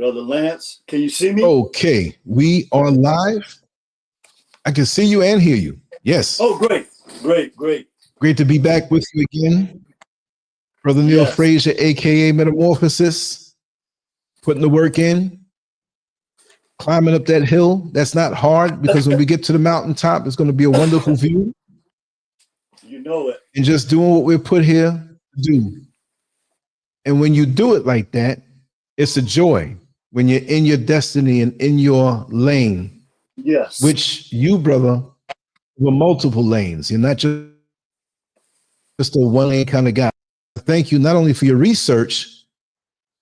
Brother Lance, can you see me? Okay, we are live. I can see you and hear you. Yes. Oh, great. Great to be back with you again. Brother Neil Frazier, aka Metamorphosis, putting the work in, climbing up that hill. That's not hard, because when we get to the mountaintop, it's going to be a wonderful view. You know it. And just doing what we're put here to do. And when you do it like that, it's a joy when you're in your destiny and in your lane. Yes. Which you, brother, were multiple lanes. You're not just a one lane kind of guy. Thank you not only for your research,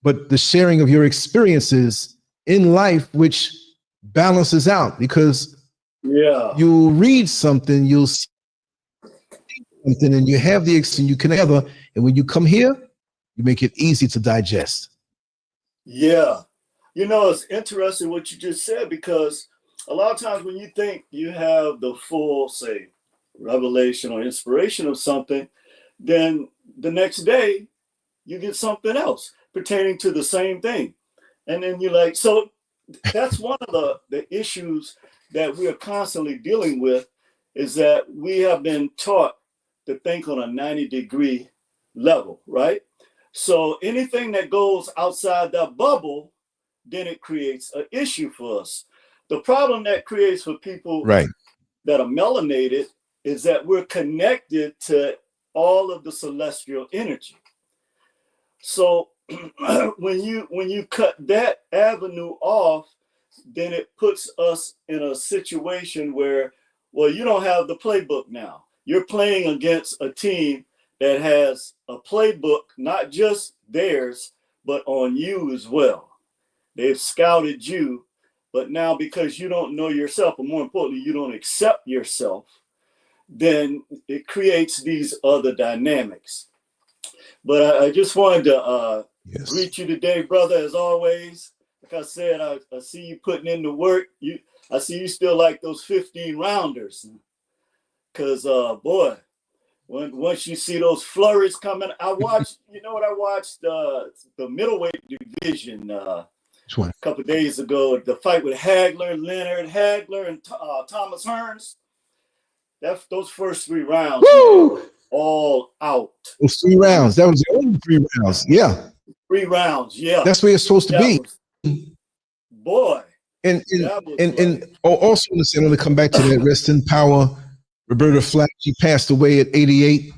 but the sharing of your experiences in life, which balances out, because you'll read something, you'll see something, and you have the experience, you can ever, and when you come here, you make it easy to digest. Yeah. You know, it's interesting what you just said, because a lot of times when you think you have the full, say, revelation or inspiration of something, then the next day you get something else pertaining to the same thing. And then you're like, so that's one of the issues that we are constantly dealing with, is that we have been taught to think on a 90-degree level, right? So anything that goes outside that bubble, then it creates an issue for us. The problem that creates for people that are melanated is that we're connected to all of the celestial energy. So when you cut that avenue off, then it puts us in a situation where, well, you don't have the playbook now. You're playing against a team that has a playbook, not just theirs, but on you as well. They've scouted you, but now because you don't know yourself, but more importantly, you don't accept yourself, then it creates these other dynamics. But I just wanted to greet you today, brother, as always. Like I said, I see you putting in the work. I see you still like those 15 rounders. Because, boy, once you see those flurries coming, I watched, I watched the middleweight division a couple of days ago, the fight with Leonard Hagler, and Thomas Hearns. Those first 3 rounds, all out. Those 3 rounds. That was the only 3 rounds. Yeah. 3 rounds. Yeah. That's where it's supposed to be. Boy. And also, I want to come back to that. Rest in power, Roberta Flack. She passed away at 88.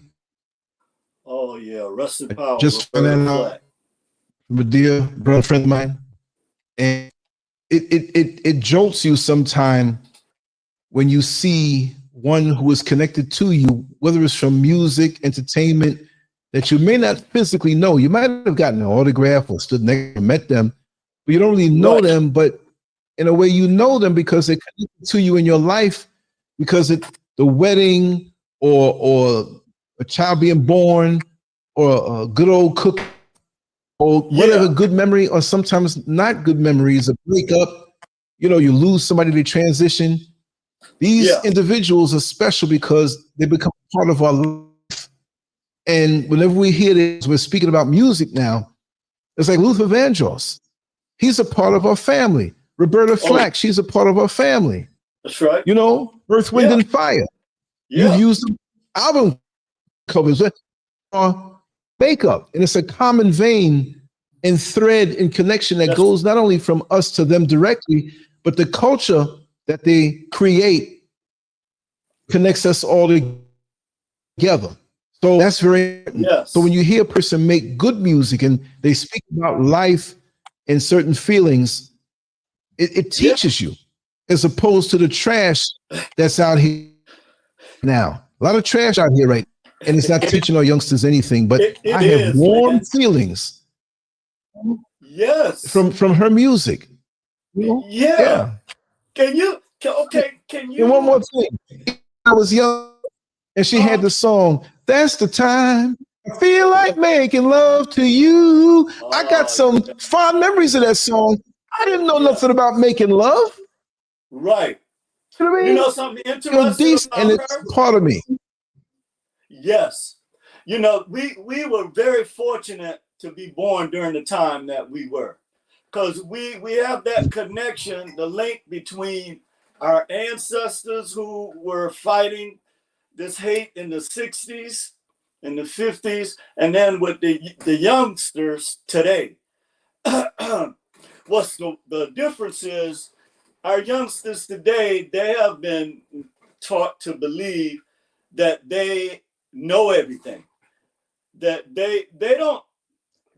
Oh yeah, rest in power. Just found that out from a dear brother friend of mine, and it jolts you sometime when you see one who is connected to you, whether it's from music, entertainment, that you may not physically know. You might have gotten an autograph or stood next and met them, but you don't really know them. But in a way, you know them because they're connected to you in your life, because the wedding or a child being born or a good old cook or whatever good memory, or sometimes not good memories, a breakup, you lose somebody, they transition. These individuals are special because they become part of our life. And whenever we hear this, we're speaking about music now, it's like Luther Vandross. He's a part of our family. Roberta Flack, she's a part of our family. That's right. Earth, Wind, and Fire. You've used album covers or makeup. And it's a common vein and thread and connection that goes not only from us to them directly, but the culture that they create connects us all together. So that's very important. So when you hear a person make good music and they speak about life and certain feelings, it teaches you, as opposed to the trash that's out here now. A lot of trash out here right now, and it's not teaching our youngsters anything, but I have warm feelings from her music. Can you and one more thing. I was young and she had the song, "That's the Time I Feel Like Making Love to You." I got some fond memories of that song. I didn't know nothing about making love. Right. You know what I mean? You know something interesting about and it's part of me. Yes. We were very fortunate to be born during the time that we were, because we have that connection, the link between our ancestors who were fighting this hate in the 60s, in the 50s, and then with the youngsters today. What's the difference is our youngsters today, they have been taught to believe that they know everything, that they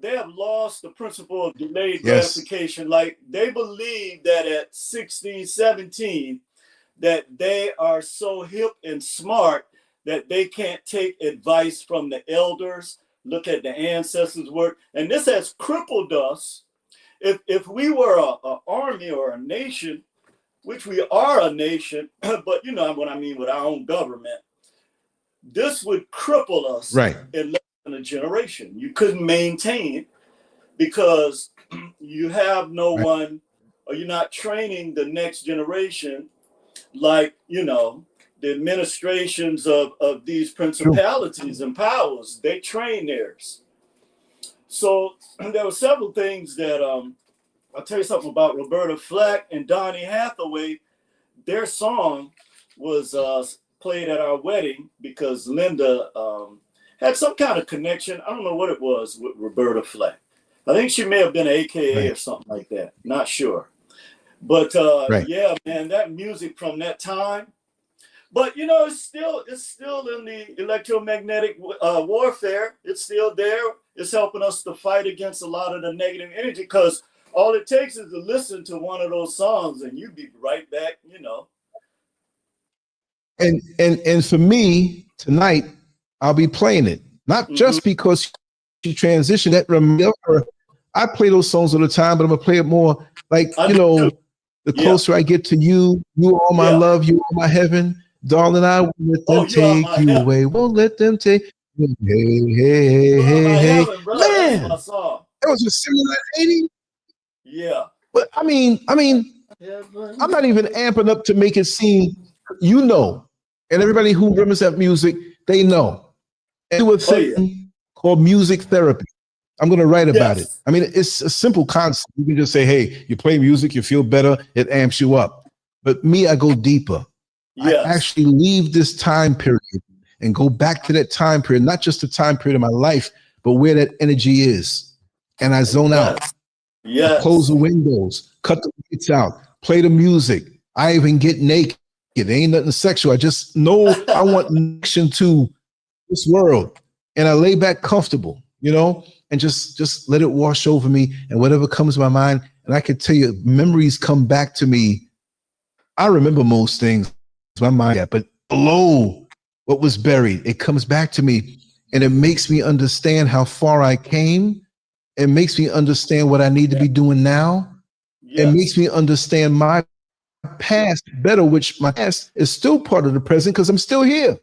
have lost the principle of delayed gratification. Like they believe that at 16, 17, that they are so hip and smart that they can't take advice from the elders, look at the ancestors' work. And this has crippled us. If we were an army or a nation, which we are a nation, but you know what I mean with our own government, this would cripple us in less than a generation. You couldn't maintain because you have no one, or you're not training the next generation like, you know, the administrations of these principalities and powers. They train theirs. So there were several things that I'll tell you something about Roberta Flack and Donny Hathaway. Their song was played at our wedding because Linda had some kind of connection. I don't know what it was with Roberta Flack. I think she may have been an AKA or something like that. Not sure. But yeah, man, that music from that time. But you know, it's still in the electromagnetic warfare. It's still there. It's helping us to fight against a lot of the negative energy, because all it takes is to listen to one of those songs and you'd be right back, you know. And for me tonight, I'll be playing it, not just because she transitioned. That remember, I play those songs all the time, but I'm gonna play it more like, you know, the closer I get to you, you are my love, you are my heaven, darling. I won't let them take you away. Won't let them take. Hey, hey, hey, hey, heaven, man! That was just singing like 80. Yeah. But I mean, I'm not even amping up to make it seem, you know, and everybody who remembers that music, they know. And do a thing called music therapy. I'm going to write about it. I mean, it's a simple concept. You can just say, hey, you play music, you feel better, it amps you up. But me, I go deeper. I actually leave this time period and go back to that time period, not just the time period of my life, but where that energy is. And I zone out. I close the windows, cut the lights out, play the music. I even get naked. It ain't nothing sexual. I just know I want connection to this world. And I lay back comfortable, you know, and just let it wash over me, and whatever comes to my mind. And I can tell you, memories come back to me. I remember most things, my mind, but below what was buried, it comes back to me, and it makes me understand how far I came. It makes me understand what I need to be doing now. It makes me understand my past better, which my past is still part of the present because I'm still here.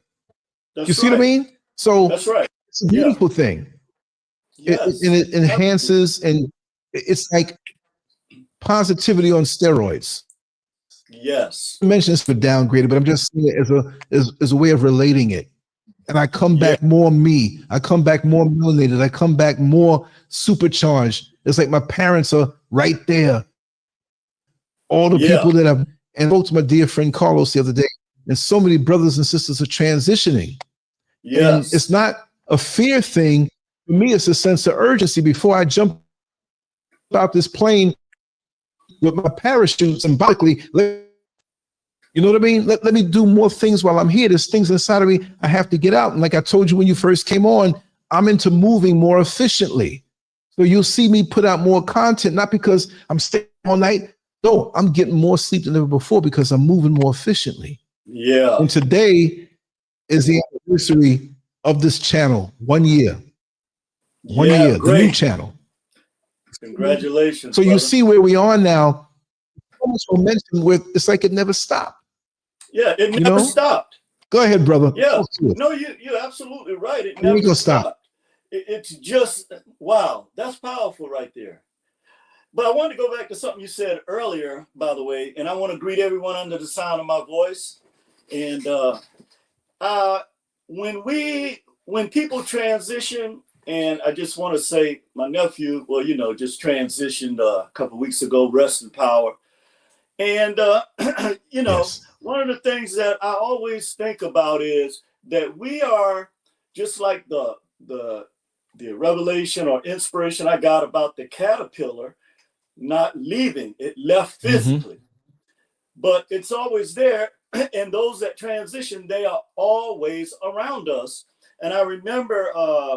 You see what I mean? So it's a beautiful thing. It enhances, and it's like positivity on steroids. I mentioned this for downgraded, but I'm just saying it as a way of relating it. And I come back more me. I come back more melanated. I come back more supercharged. It's like my parents are right there. All the people that I've, and I spoke to my dear friend Carlos the other day, and so many brothers and sisters are transitioning. And it's not a fear thing. For me, it's a sense of urgency. Before I jump out this plane with my parachute symbolically, you know what I mean? Let me do more things while I'm here. There's things inside of me I have to get out. And like I told you when you first came on, I'm into moving more efficiently. So you'll see me put out more content, not because I'm staying all night. No, I'm getting more sleep than ever before because I'm moving more efficiently. And today is the anniversary of this channel. 1 year. 1 year, the new channel. Congratulations. So you see where we are now. So much momentum with, it's like it never stopped. It never stopped. Go ahead, brother. No, you're absolutely right. It never stopped. It's just, wow, that's powerful right there. But I wanted to go back to something you said earlier, by the way, and I want to greet everyone under the sound of my voice. And when people transition, And I just want to say, my nephew, well, just transitioned a couple of weeks ago, rest in power. And, Yes. one of the things that I always think about is that we are just like the revelation or inspiration I got about the caterpillar not leaving. It left physically, but it's always there. And those that transition, they are always around us. And I remember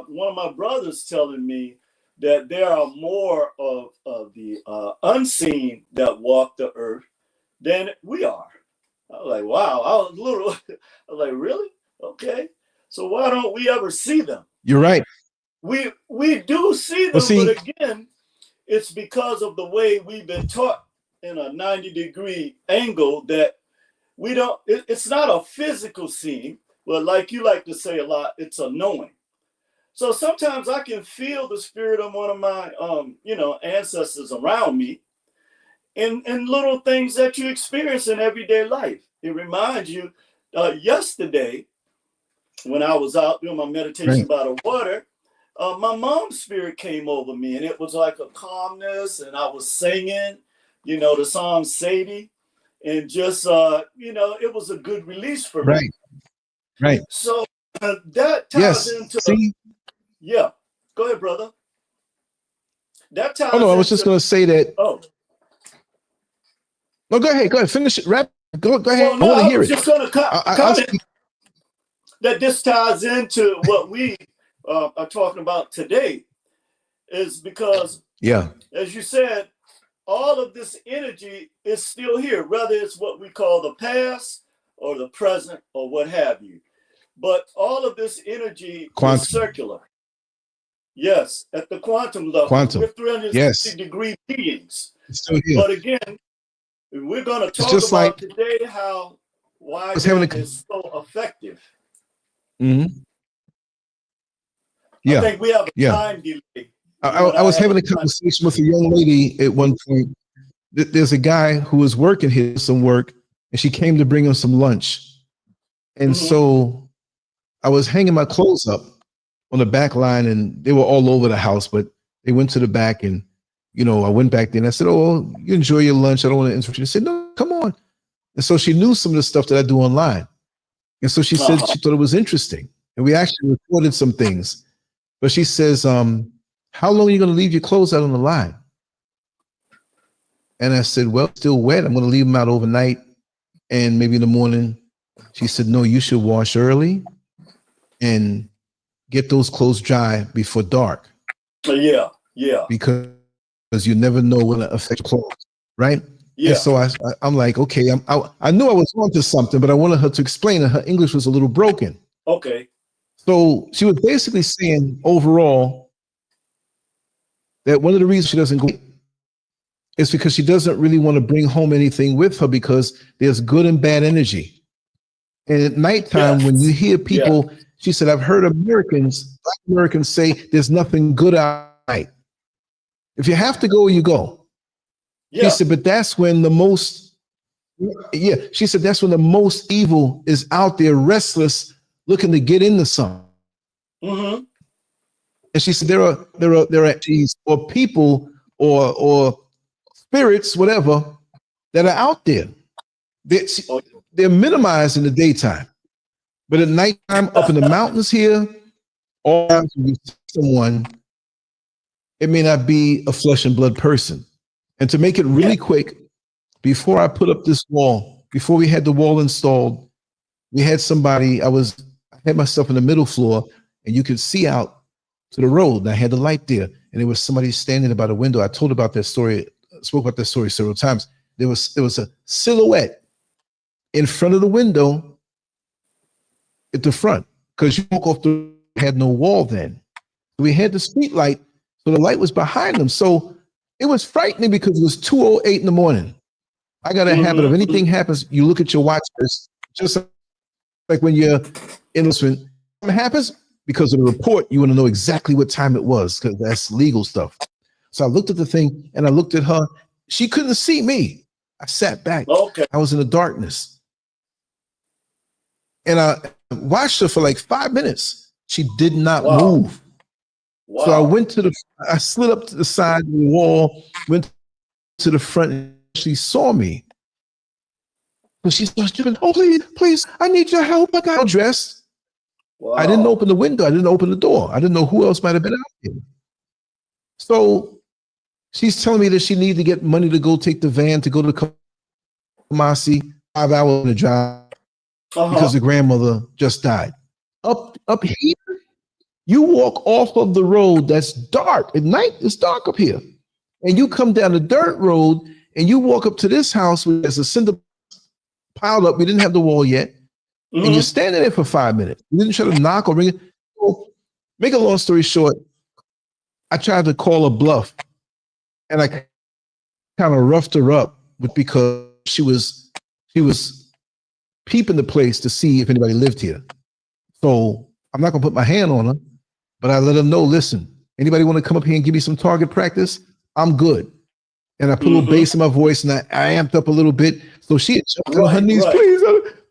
one of my brothers telling me that there are more of the unseen that walk the earth than we are. I was like, wow. I was a little, I was like, really? Okay. So why don't we ever see them? You're right. We do see Well, them, but see, again, it's because of the way we've been taught in a 90-degree angle that we don't, it's not a physical seeing, but like you like to say a lot, it's a knowing. So sometimes I can feel the spirit of one of my, ancestors around me in little things that you experience in everyday life. It reminds you, yesterday, when I was out doing my meditation by the water, my mom's spirit came over me, and it was like a calmness, and I was singing, the song Sadie, and just, it was a good release for me. Right. So that ties Yes. into, See? yeah, go ahead, brother. That ties Oh, no, I was into, just going to say that. oh, No, go ahead. Finish it. Wrap. Go ahead. well, no, I want to I hear was it. just going to I'll comment speak. that this ties into what we are talking about today, is because, Yeah. as you said, all of this energy is still here, whether it's what we call the past or the present or what have you. But all of this energy is circular. Yes, at the quantum level, we're 360-degree beings. It's still here. But again, we're going to talk just about like today why was having that is so effective. Yeah. I think we have a time delay. I was having a conversation with a young lady at one point. There's a guy who was working here, some work, and she came to bring him some lunch. And so I was hanging my clothes up on the back line, and they were all over the house, but they went to the back, and I went back there and I said, "Oh, you enjoy your lunch. I don't want to interrupt you." She said, "No, come on." And so she knew some of the stuff that I do online. And so she said she thought it was interesting. And we actually recorded some things. But she says, how long are you going to leave your clothes out on the line? And I said, well, it's still wet. I'm going to leave them out overnight and maybe in the morning. She said, no, you should wash early and get those clothes dry before dark. Yeah. Because you never know when it affects clothes, right? Yeah. And so I'm like, okay, I knew I was onto something, but I wanted her to explain, and her English was a little broken. Okay. So she was basically saying overall that one of the reasons she doesn't go is because she doesn't really want to bring home anything with her, because there's good and bad energy. And at nighttime, when you hear people, she said, I've heard Black Americans say there's nothing good out at night. If you have to go, you go. She said, but that's when the most, she said, that's when the most evil is out there, restless, looking to get into something. And she said, there are entities or people or spirits, whatever, that are out there. They're minimized in the daytime, but at nighttime, up in the mountains here, or you see someone, it may not be a flesh and blood person. And to make it really quick, before I put up this wall, before we had the wall installed, we had somebody, I had myself in the middle floor, and you could see out to the road, and I had the light there, and there was somebody standing by the window. I told about that story, spoke about that story several times. There was a silhouette in front of the window at the front, because you walk off had no wall then. We had the street light, so the light was behind them. So it was frightening because it was 2:08 in the morning. I got a habit of anything happens, you look at your watch, just like when you're in this, when it happens, because of the report, you want to know exactly what time it was, because that's legal stuff. So I looked at the thing and I looked at her. She couldn't see me. I sat back. I was in the darkness. And I watched her for like 5 minutes. She did not move. So Wow. I slid up to the side of the wall, went to the front, and she saw me. So she starts dripping, oh, please, I need your help. I got dressed. Wow. I didn't open the window. I didn't open the door. I didn't know who else might have been out here. So she's telling me that she needed to get money to go take the van to go to Kumasi, 5 hours on the drive because the grandmother just died. Up here, you walk off of the road that's dark. At night, it's dark up here. And you come down the dirt road and you walk up to this house where there's a cinder piled up. We didn't have the wall yet. And you're standing there for 5 minutes. You didn't try to knock or ring it. So, make a long story short, I tried to call a bluff and I kind of roughed her up because she was peeping the place to see if anybody lived here. So I'm not gonna put my hand on her, but I let her know, listen, anybody want to come up here and give me some target practice? I'm good. And I put a little bass in my voice and I amped up a little bit. So she had jumped on her knees,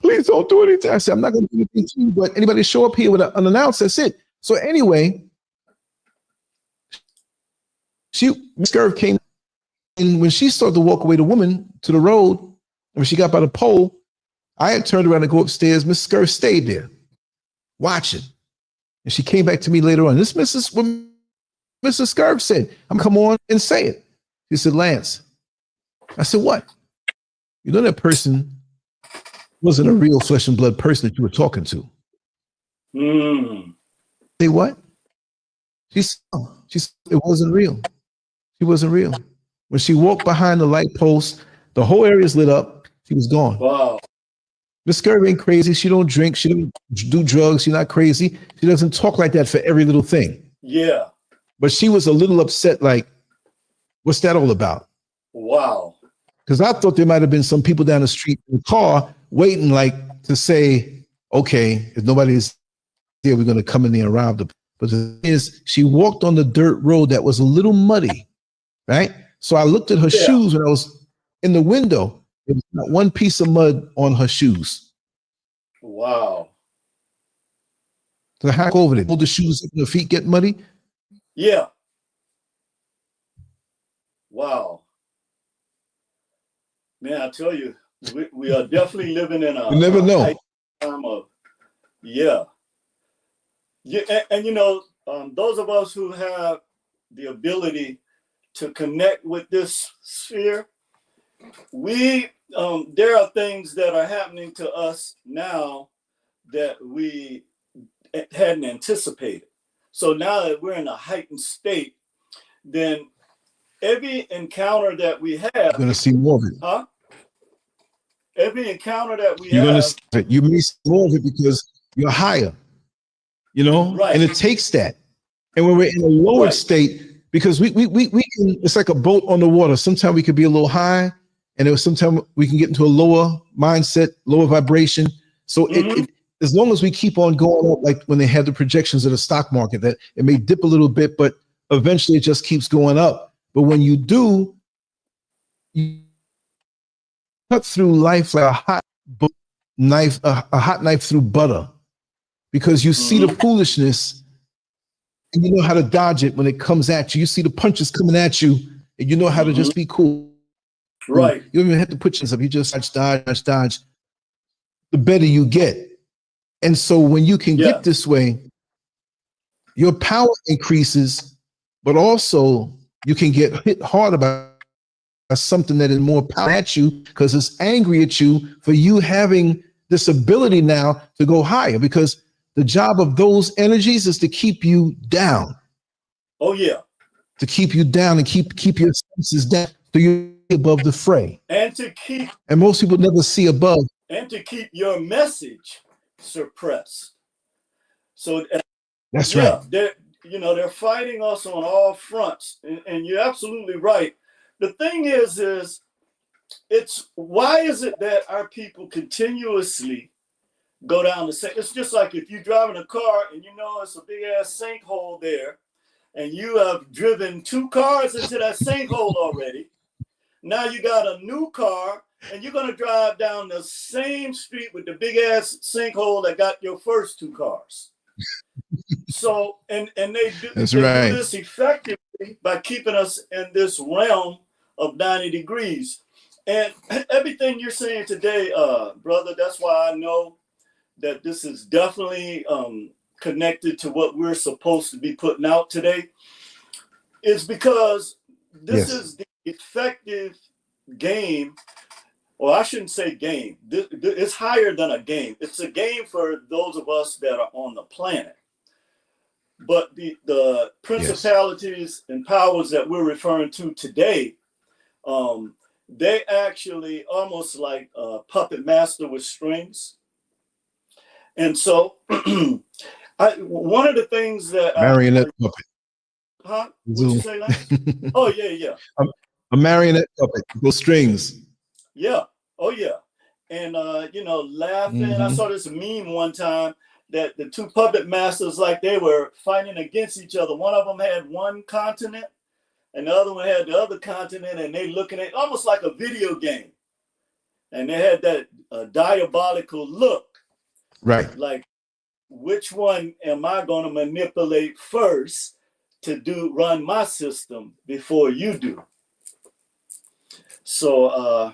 please don't do anything. I said, I'm not gonna do anything to you, but anybody show up here with an announce, that's it. So anyway, Miss Curve came, and when she started to walk away, the woman to the road, when she got by the pole, I had turned around to go upstairs. Miss Curve stayed there, watching. And she came back to me later on. This Mrs. Scurv said, I'm come on and say it. She said, Lance. I said, what? You know that person wasn't a real flesh and blood person that you were talking to. Say what? She said, it wasn't real. She wasn't real. When she walked behind the light post, the whole area's lit up. She was gone. Wow. Miss Scurv ain't crazy. She don't drink. She don't do drugs. She's not crazy. She doesn't talk like that for every little thing. Yeah. But she was a little upset, like, what's that all about? Wow. Because I thought there might have been some people down the street in the car waiting, like, to say, okay, if nobody's here, we're going to come in there and rob them. But the thing is, she walked on the dirt road that was a little muddy, right? So I looked at her shoes when I was in the window. There was not one piece of mud on her shoes. Wow. So I hack over there, hold the shoes up and the feet get muddy. Yeah. Wow. Man, I tell you, we are definitely living in a, you never know. Time of, yeah. And you know, those of us who have the ability to connect with this sphere, there are things that are happening to us now that we hadn't anticipated. So now that we're in a heightened state, then every encounter that we have, you're going to see more of it. Huh? Every encounter that we you're have, going to see it. You may see more of it because you're higher, you know, and it takes that. And when we're in a lower state, because we can, it's like a boat on the water. Sometimes we could be a little high, and sometimes we can get into a lower mindset, lower vibration. So it as long as we keep on going up, like when they have the projections of the stock market, that it may dip a little bit, but eventually it just keeps going up. But when you do, you cut through life like a hot knife, a hot knife through butter, because you see the foolishness and you know how to dodge it when it comes at you. You see the punches coming at you and you know how to just be cool. Right. You don't even have to put yourself, you just dodge. The better you get. And so when you can get this way, your power increases, but also you can get hit hard by something that is more power at you because it's angry at you for you having this ability now to go higher, because the job of those energies is to keep you down. Oh, yeah. To keep you down and keep your senses down so you're above the fray. And to keep, and most people never see above. And to keep your message suppressed. So that's right. They're fighting us on all fronts. And you're absolutely right. The thing is it's why is it that our people continuously go down the same? It's just like if you're driving a car and you know it's a big ass sinkhole there, and you have driven 2 cars into that sinkhole already. Now you got a new car and you're going to drive down the same street with the big ass sinkhole that got your first 2 cars. So and they do That's they right. do this effectively by keeping us in this realm of 90 degrees. And everything you're saying today, brother, that's why I know that this is definitely connected to what we're supposed to be putting out today. Is because this Yes. is the effective game, or I shouldn't say game. It's higher than a game. It's a game for those of us that are on the planet. But the principalities and powers that we're referring to today, they actually almost like a puppet master with strings. And so one of the things that Marionette puppet. Huh? What'd you say, Lance? Oh, yeah. A marionette puppet with strings. Yeah. Oh, yeah. And, laughing. I saw this meme one time that the two puppet masters, like they were fighting against each other. One of them had one continent and the other one had the other continent, and they looking at almost like a video game. And they had that diabolical look. Right. Like, which one am I going to manipulate first to run my system before you do? So, I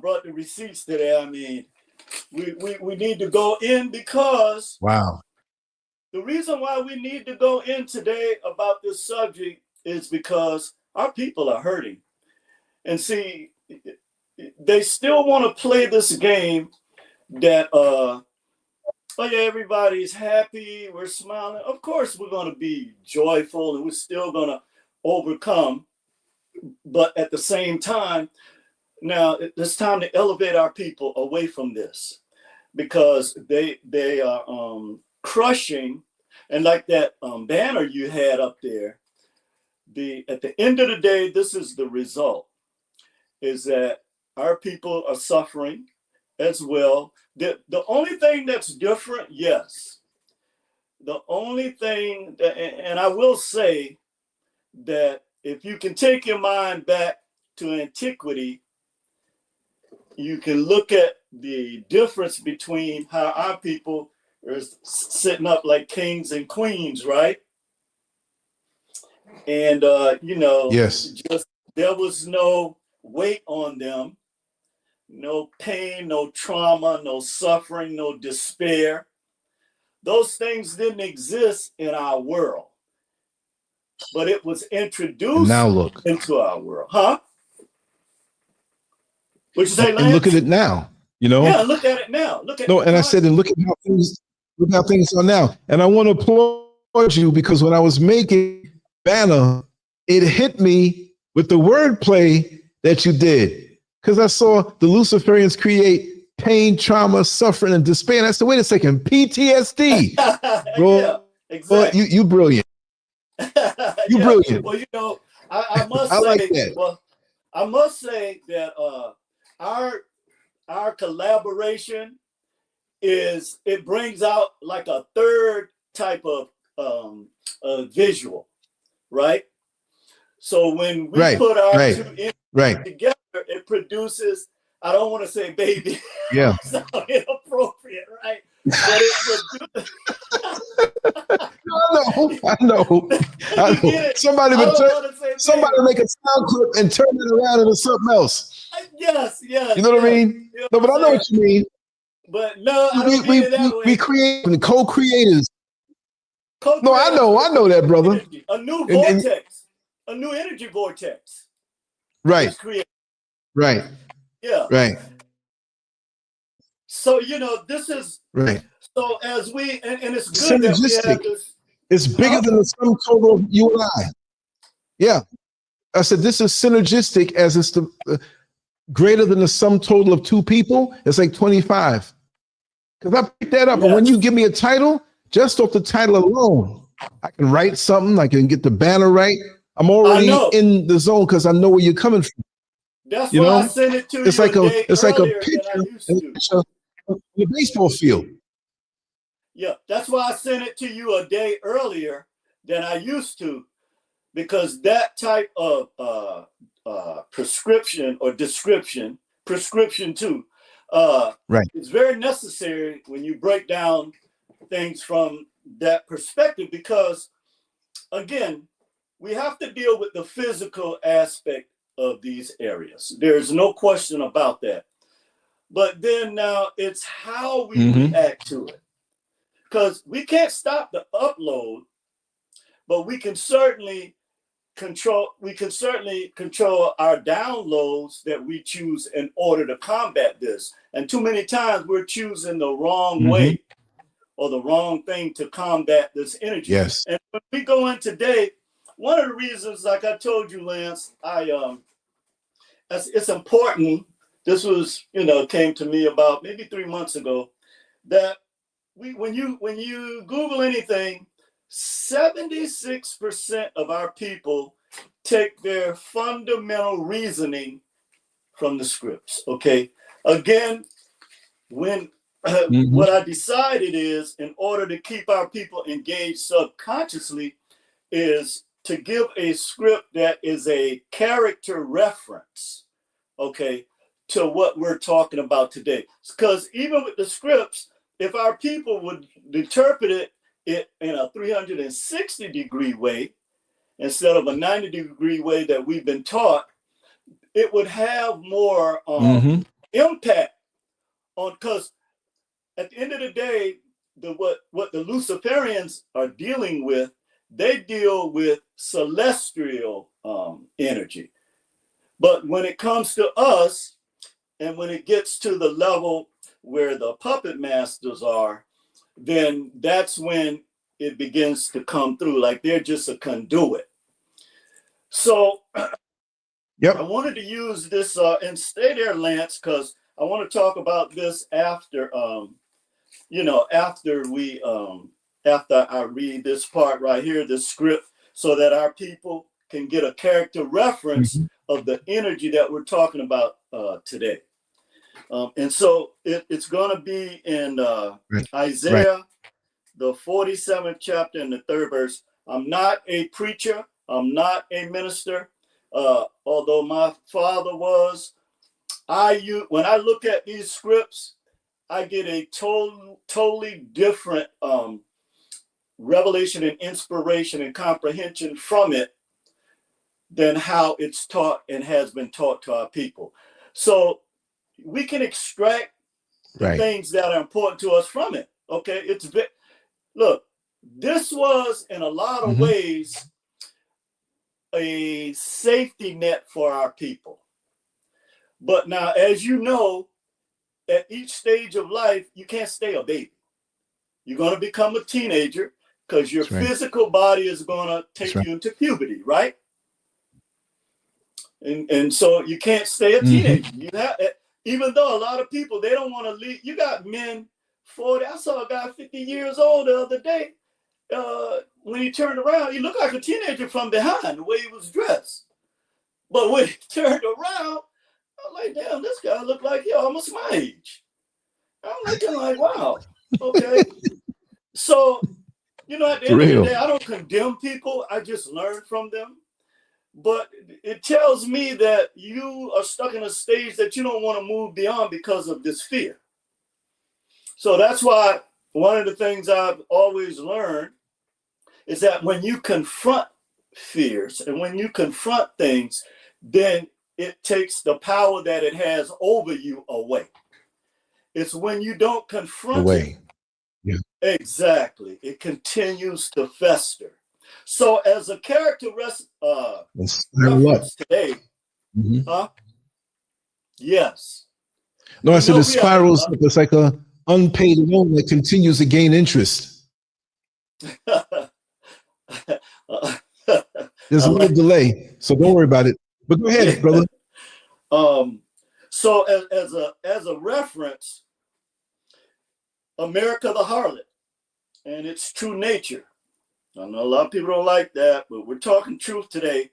brought the receipts today. I mean, we need to go in because wow. The reason why we need to go in today about this subject is because our people are hurting. And see, they still want to play this game that, oh yeah, everybody's happy, we're smiling. Of course, we're going to be joyful and we're still going to overcome. But at the same time, now it's time to elevate our people away from this, because they are crushing. And like that banner you had up there, at the end of the day, this is the result, is that our people are suffering as well. The only thing that's different, yes, the only thing, and I will say that if you can take your mind back to antiquity, you can look at the difference between how our people are sitting up like kings and queens, right? And, Yes. just there was no weight on them, no pain, no trauma, no suffering, no despair. Those things didn't exist in our world, but it was introduced and now look into our world. Huh? What'd you say, Lance? And look at it now, Yeah, look at it now. Look at and I said, and look how things are now. And I want to applaud you, because when I was making banner, it hit me with the wordplay that you did. Because I saw the Luciferians create pain, trauma, suffering, and despair. And I said, wait a second, PTSD. Bro, yeah, exactly. You brilliant. You brilliant. Well, I must I say, like that. well, I must say that our collaboration it brings out like a third type of visual, right? So when we put our two images together, it produces, I don't want to say baby. Yeah. Sound inappropriate, right? But it produces. I know. Somebody make a sound clip and turn it around into something else. Yes. You know what I mean? You know No, but I know what you mean. But no, I don't mean it that way. We create co-creators. No, I know that, brother. Energy. A new vortex, a new energy vortex. Right. Right. Yeah. Right. So this is right. So as we and it's good that we have this. It's bigger than the sum total of you and I. Yeah. I said this is synergistic, as it's the greater than the sum total of two people. It's like 25. Because I picked that up. Yes. And when you give me a title, just off the title alone, I can write something. I can get the banner right. I'm already in the zone because I know where you're coming from. That's why I sent it to you. It's like a picture on the baseball field. Yeah, that's why I sent it to you a day earlier than I used to, because that type of prescription or prescription too, is very necessary when you break down things from that perspective, because again, we have to deal with the physical aspect of these areas. There's no question about that. But then now it's how we react to it. Because we can't stop the upload, but we can certainly control our downloads that we choose in order to combat this. And too many times we're choosing the wrong way or the wrong thing to combat this energy. Yes. And when we go in today, one of the reasons, like I told you, Lance, it's important. This was, came to me about maybe 3 months ago, that when you Google anything, 76% of our people take their fundamental reasoning from the scripts. Okay. Again, when what I decided is, in order to keep our people engaged subconsciously, is to give a script that is a character reference, okay, to what we're talking about today. Because even with the scripts, if our people would interpret it in a 360-degree way instead of a 90-degree way that we've been taught, it would have more impact on, because at the end of the day, what the Luciferians are dealing with, they deal with celestial energy. But when it comes to us, and when it gets to the level where the puppet masters are, then that's when it begins to come through, like they're just a conduit. So I wanted to use this and stay there, Lance, because I want to talk about this after after I read this part right here, this script, so that our people can get a character reference of the energy that we're talking about today. And so it's going to be in Isaiah, the 47th chapter and the 3rd verse. I'm not a preacher. I'm not a minister. Although my father was, when I look at these scripts, I get a totally different revelation and inspiration and comprehension from it than how it's taught and has been taught to our people. So we can extract the things that are important to us from it. Okay, look, this was in a lot of ways a safety net for our people. But now, as you know, at each stage of life, you can't stay a baby. You're going to become a teenager because your physical body is going to take you into puberty, right? And so you can't stay a teenager. You have, even though a lot of people, they don't want to leave. You got men 40. I saw a guy 50 years old the other day. When he turned around, he looked like a teenager from behind, the way he was dressed. But when he turned around, I'm like, damn, this guy looked like he almost my age. I'm looking like, wow, okay. So, at the end of the day, I don't condemn people. I just learn from them. But it tells me that you are stuck in a stage that you don't want to move beyond because of this fear. So that's why one of the things I've always learned is that when you confront fears and when you confront things, then it takes the power that it has over you away. It's when you don't confront it. Yeah. Exactly. It continues to fester. So as a character reference today, yes. No, I said it spirals. It's like a unpaid loan that continues to gain interest. There's a little delay, so don't worry about it. But go ahead, brother. So as a reference, America the harlot and its true nature. I know a lot of people don't like that, but we're talking truth today.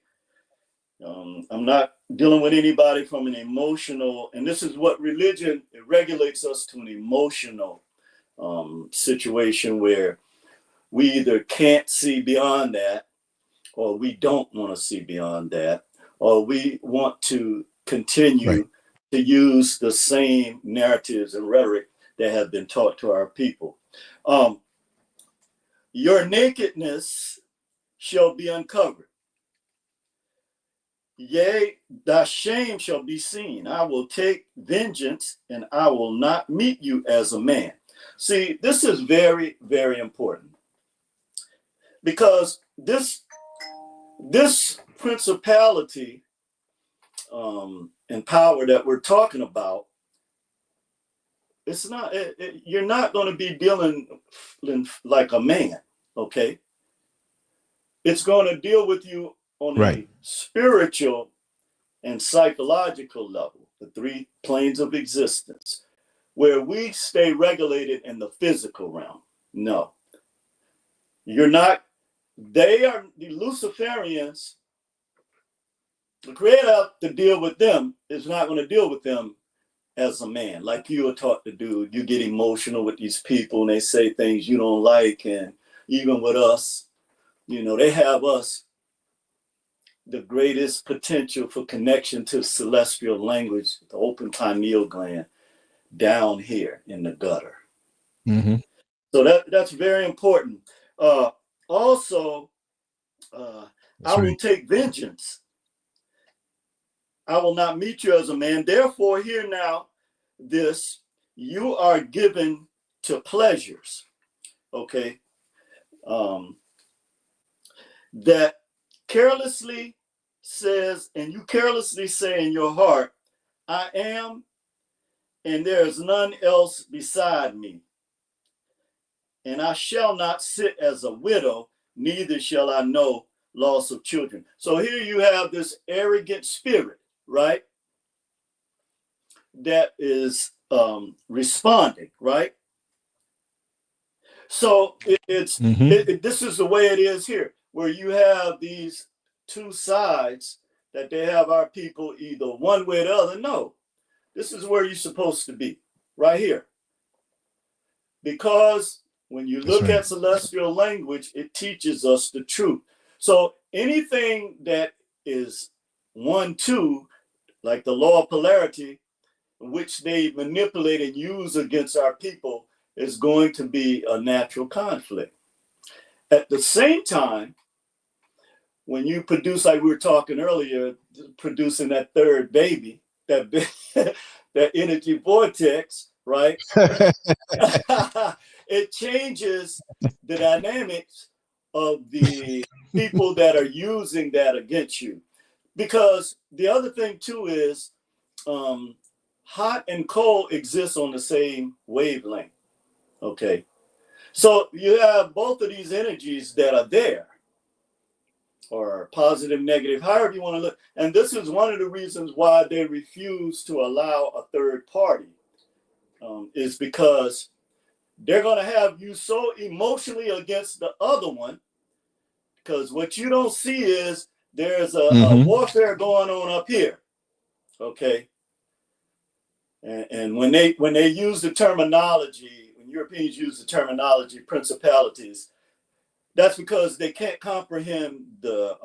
I'm not dealing with anybody from an emotional, and this is what religion, it regulates us to an emotional situation where we either can't see beyond that, or we don't want to see beyond that, or we want to continue to use the same narratives and rhetoric that have been taught to our people. your nakedness shall be uncovered. Yea, thy shame shall be seen. I will take vengeance, and I will not meet you as a man. See, this is very, very important, because this principality and power that we're talking about, it's not, you're not going to be dealing like a man, okay? It's going to deal with you on a spiritual and psychological level, the three planes of existence, where we stay regulated in the physical realm. No, you're not. They are the Luciferians. The creator to deal with them is not going to deal with them as a man, like you are taught to do. You get emotional with these people and they say things you don't like. And even with us, you know, they have us the greatest potential for connection to celestial language, the open pineal gland down here in the gutter. Mm-hmm. So that's very important. Also, I will take vengeance. I will not meet you as a man. Therefore, hear now this, you are given to pleasures, okay? That carelessly says, and you carelessly say in your heart, I am, and there is none else beside me. And I shall not sit as a widow, neither shall I know loss of children. So here you have this arrogant spirit, right? That is responding, right? So this is the way it is here, where you have these two sides that they have our people either one way or the other. No, this is where you're supposed to be, right here. Because when you look at celestial language, it teaches us the truth. So anything that is 1-2, like the law of polarity, which they manipulate and use against our people, is going to be a natural conflict. At the same time, when you produce, like we were talking earlier, producing that third baby, that that energy vortex, right? It changes the dynamics of the people that are using that against you. Because the other thing too is hot and cold exist on the same wavelength. Okay. So you have both of these energies that are there, or positive, negative, however you want to look. And this is one of the reasons why they refuse to allow a third party, is because they're going to have you so emotionally against the other one, because what you don't see is there's a warfare going on up here. Okay. And when they use the terminology, when Europeans use the terminology principalities, that's because they can't comprehend the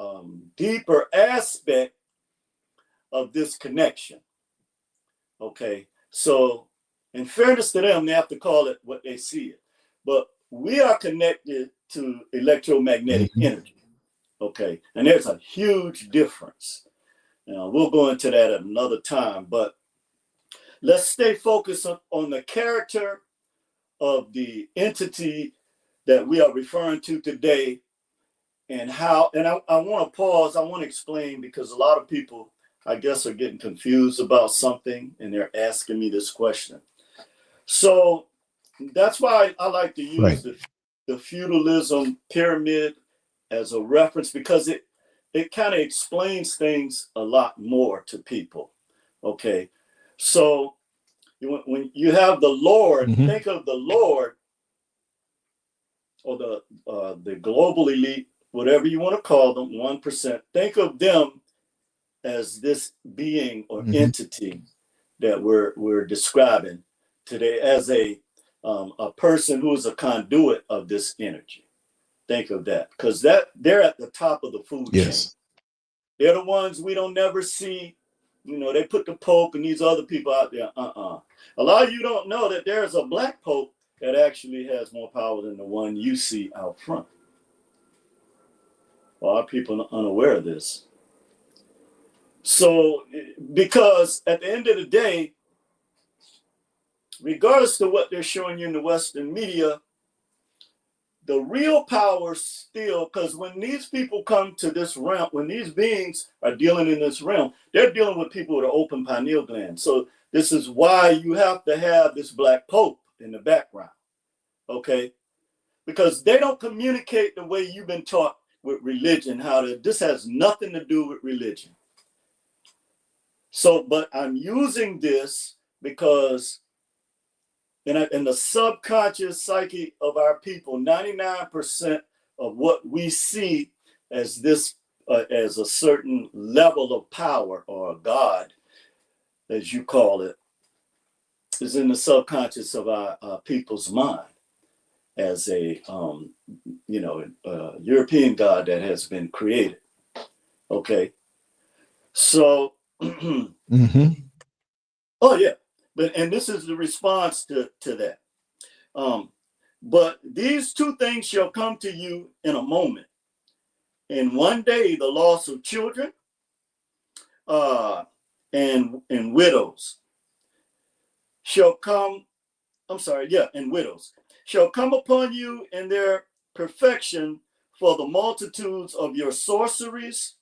deeper aspect of this connection. Okay, so in fairness to them, they have to call it what they see it. But we are connected to electromagnetic energy. Okay, and there's a huge difference. We'll go into that at another time, but let's stay focused on the character of the entity that we are referring to today, and how, and I want to pause, I want to explain, because a lot of people, I guess, are getting confused about something and they're asking me this question. So that's why I like to use the feudalism pyramid as a reference, because it kind of explains things a lot more to people. Okay, so when you have the Lord, think of the Lord, or the global elite, whatever you want to call them, 1%. Think of them as this being or entity that we're describing today, as a person who is a conduit of this energy. Think of that, because they're at the top of the food chain. They're the ones we don't never see. You know, they put the Pope and these other people out there. A lot of you don't know that there's a black Pope that actually has more power than the one you see out front. A lot of people are unaware of this. So, because at the end of the day, regardless of what they're showing you in the Western media, the real power still, because when these people come to this realm, when these beings are dealing in this realm, they're dealing with people with an open pineal gland. So this is why you have to have this black pope in the background, okay? Because they don't communicate the way you've been taught with religion, this has nothing to do with religion. So, but I'm using this because in the subconscious psyche of our people, 99% of what we see as this, as a certain level of power or God, as you call it, is in the subconscious of our people's mind as a, European God that has been created. Okay. So, Mm-hmm. oh yeah, and this is the response to that. But these two things shall come to you in a moment. In one day, the loss of children and widows shall come. And widows shall come upon you in their perfection for the multitudes of your sorceries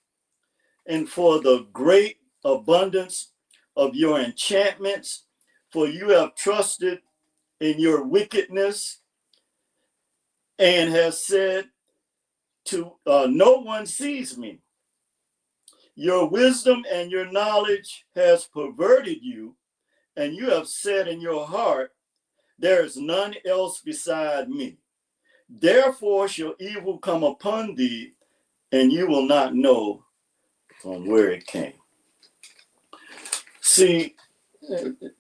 and for the great abundance of your enchantments, for you have trusted in your wickedness and has said to no one sees me. Your wisdom and your knowledge has perverted you, and you have said in your heart, there is none else beside me. Therefore shall evil come upon thee, and you will not know from where it came. See,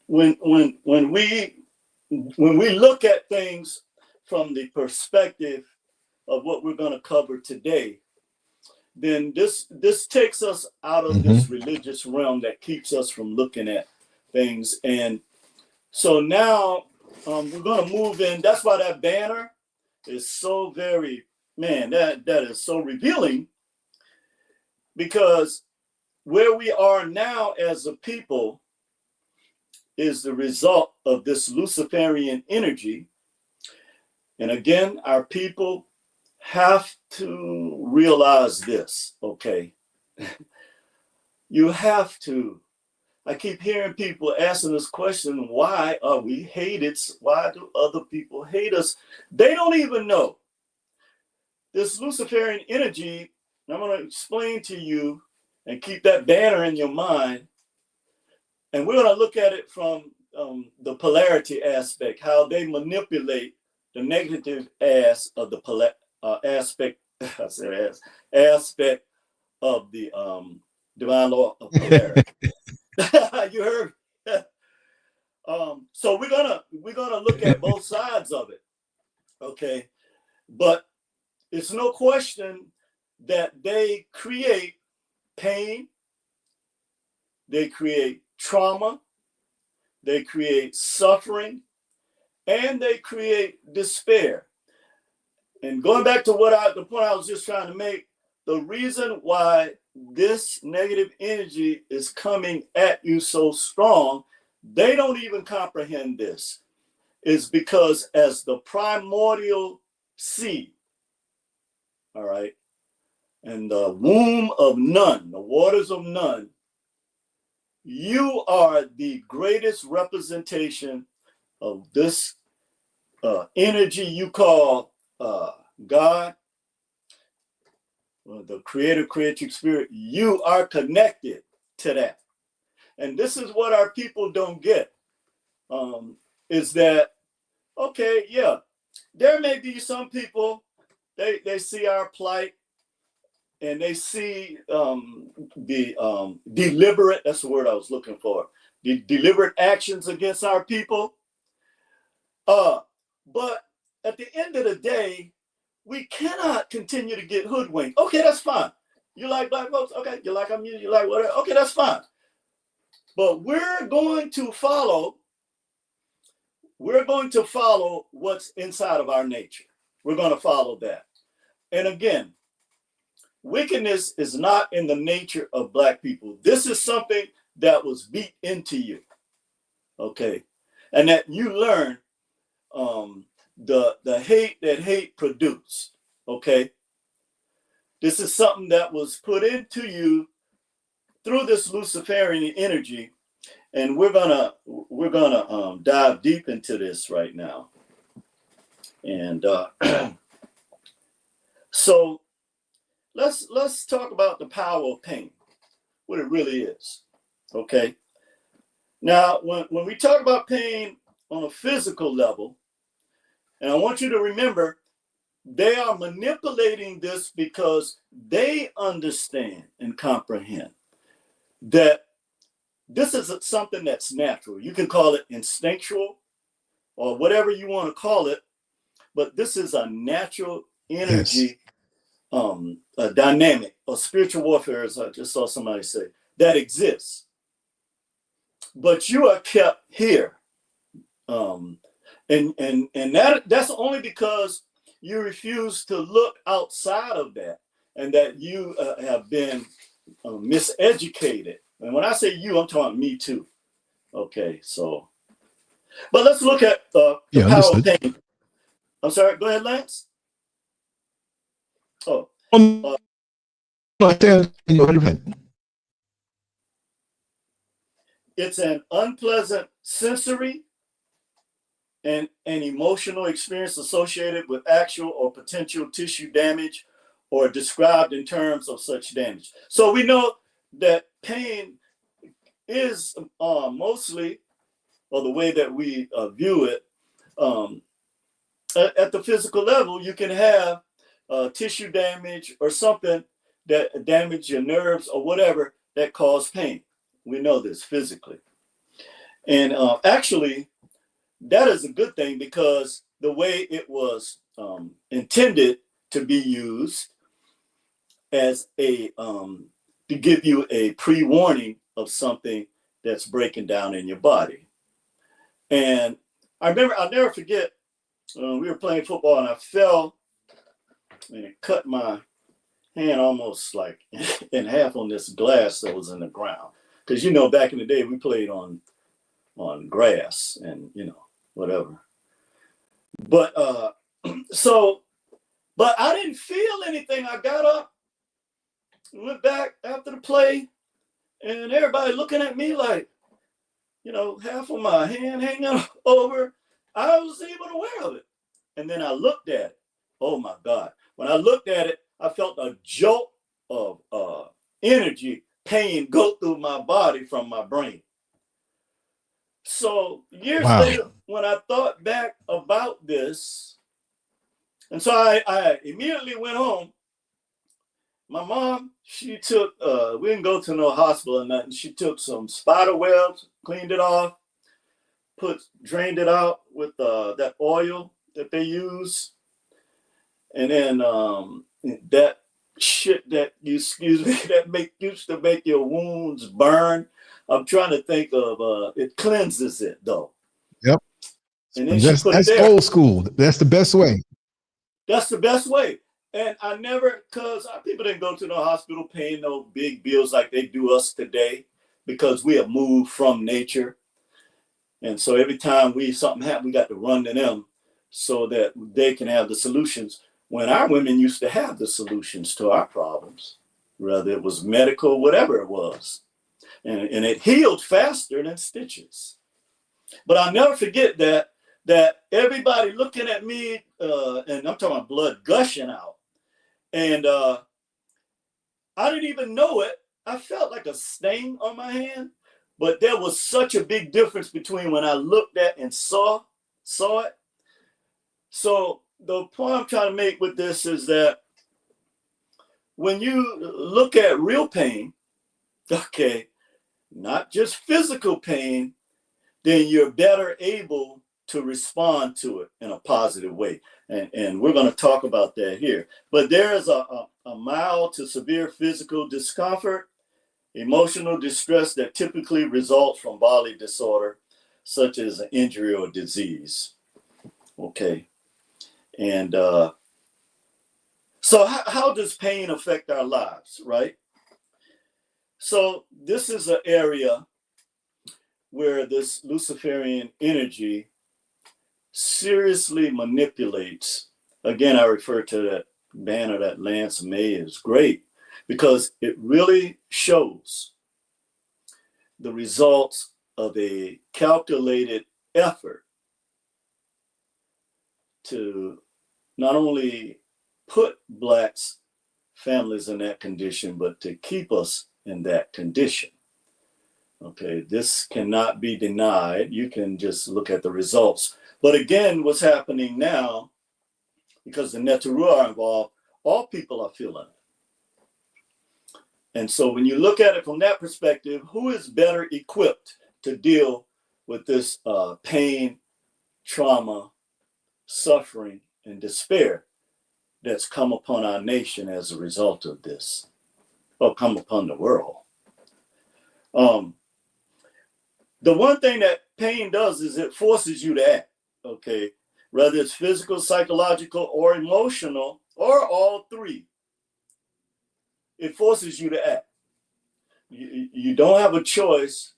when we look at things from the perspective of what we're going to cover today, then this takes us out of this religious realm that keeps us from looking at things. And so now we're going to move in. That's why that banner is so very, that is so revealing, because where we are now as a people is the result of this Luciferian energy. And again, our people have to realize this, okay? You have to. I keep hearing people asking this question, why are we hated? Why do other people hate us? They don't even know. This Luciferian energy, I'm going to explain to you and keep that banner in your mind. And we're going to look at it from the polarity aspect, how they manipulate the negative aspect of the aspect of the divine law of polarity. You heard? So we're gonna look at both sides of it, okay? But it's no question that they create pain, they create trauma, they create suffering, and they create despair. And going back to the point I was just trying to make, the reason why this negative energy is coming at you so strong, they don't even comprehend this, is because as the primordial seed, all right, and the womb of none, the waters of none, you are the greatest representation of this energy you call God, the creator, creative spirit. You are connected to that. And this is what our people don't get, is that, okay, yeah, there may be some people, they see our plight and they see the deliberate, that's the word I was looking for, the deliberate actions against our people. But at the end of the day, we cannot continue to get hoodwinked. Okay, that's fine. You like black folks? Okay, you like our music? You like whatever? Okay, that's fine. But we're going to follow we're going to follow what's inside of our nature. We're going to follow that. And again, wickedness is not in the nature of Black people. This is something that was beat into you, okay? And that you learn the hate that hate produced, okay? This is something that was put into you through this Luciferian energy, and we're gonna dive deep into this right now. And so let's talk about the power of pain, what it really is, okay? Now, when we talk about pain on a physical level, and I want you to remember, they are manipulating this because they understand and comprehend that this is something that's natural. You can call it instinctual or whatever you want to call it, but this is a natural energy, a dynamic, a spiritual warfare, as I just saw somebody say, that exists. But you are kept here. And that's only because you refuse to look outside of that, and that you have been miseducated. And when I say you, I'm talking me too. Okay, so, but let's look at the power of pain. I'm sorry, go ahead, Lance. Oh, it's an unpleasant sensory and an emotional experience associated with actual or potential tissue damage or described in terms of such damage. So we know that pain is mostly, or the way that we view it, at the physical level, you can have tissue damage or something that damage your nerves or whatever that cause pain. We know this physically. And actually, that is a good thing, because the way it was intended to be used as a to give you a pre-warning of something that's breaking down in your body. And I remember, I'll never forget, we were playing football and I fell and it cut my hand almost like in half on this glass that was in the ground. Because, you know, back in the day we played on grass and, you know, whatever. But but I didn't feel anything. I got up, went back after the play, and everybody looking at me like, you know, half of my hand hanging over. I wasn't even aware of it. And then I looked at it. Oh my God. When I looked at it, I felt a jolt of energy, pain go through my body from my brain. So years later, when I thought back about this, and so I immediately went home. My mom, she took, we didn't go to no hospital or nothing. She took some spider webs, cleaned it off, drained it out with that oil that they use. And then that shit that used to make your wounds burn. I'm trying to think of it cleanses it though. Yep. And then that's old school. That's the best way. That's the best way. And I never, because people didn't go to no hospital paying no big bills like they do us today, because we have moved from nature. And so every time something happened, we got to run to them so that they can have the solutions. When our women used to have the solutions to our problems, whether it was medical, whatever it was. And it healed faster than stitches. But I'll never forget that everybody looking at me, and I'm talking about blood gushing out. And I didn't even know it. I felt like a stain on my hand, but there was such a big difference between when I looked at and saw it. So the point I'm trying to make with this is that when you look at real pain, okay, not just physical pain, then you're better able to respond to it in a positive way. And we're going to talk about that here. But there is a mild to severe physical discomfort, emotional distress that typically results from bodily disorder, such as an injury or disease. Okay. And so how does pain affect our lives, right? So this is an area where this Luciferian energy seriously manipulates. Again, I refer to that banner that Lance made is great because it really shows the results of a calculated effort to not only put Blacks, families in that condition, but to keep us in that condition. Okay, this cannot be denied. You can just look at the results. But again, what's happening now, because the Neteru are involved, all people are feeling it. And so when you look at it from that perspective, who is better equipped to deal with this pain, trauma, suffering, and despair that's come upon our nation as a result of this, or come upon the world? The one thing that pain does is it forces you to act, okay? Whether it's physical, psychological, or emotional, or all three. It forces you to act. You don't have a choice.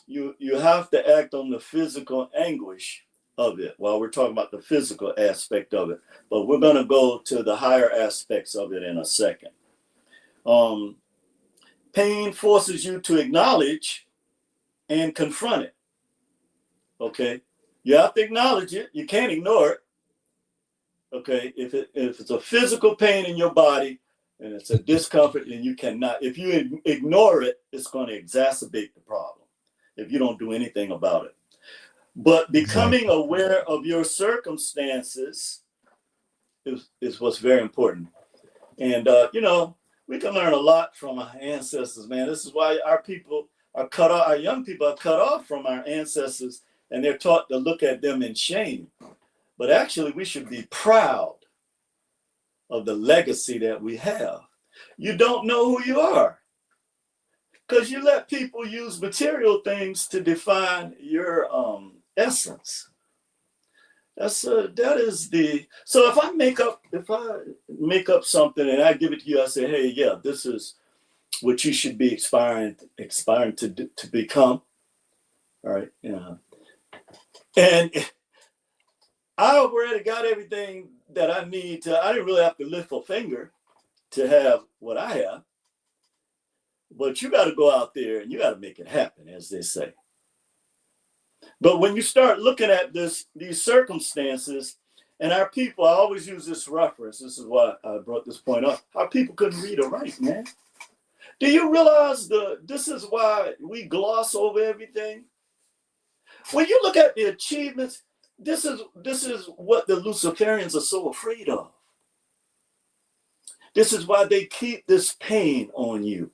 You have to act on the physical anguish of it while we're talking about the physical aspect of it. But we're going to go to the higher aspects of it in a second. Pain forces you to acknowledge and confront it. Okay? You have to acknowledge it. You can't ignore it. Okay? If it's a physical pain in your body and it's a discomfort, then you cannot. If you ignore it, it's going to exacerbate the problem if you don't do anything about it. But becoming aware of your circumstances is what's very important. And, you know, we can learn a lot from our ancestors, man. This is why our people are cut off, our young people are cut off from our ancestors, and they're taught to look at them in shame. But actually, we should be proud of the legacy that we have. You don't know who you are because you let people use material things to define your essence. That is the, so if I make up something and I give it to you, I say, hey, yeah, this is what you should be aspiring to become. All right. Yeah. And I already got everything that I need to, I didn't really have to lift a finger to have what I have. But you got to go out there and you got to make it happen, as they say. But when you start looking at these circumstances, and our people, I always use this reference. This is why I brought this point up. Our people couldn't read or write, man. Do you realize this is why we gloss over everything? When you look at the achievements, this is what the Luciferians are so afraid of. This is why they keep this pain on you.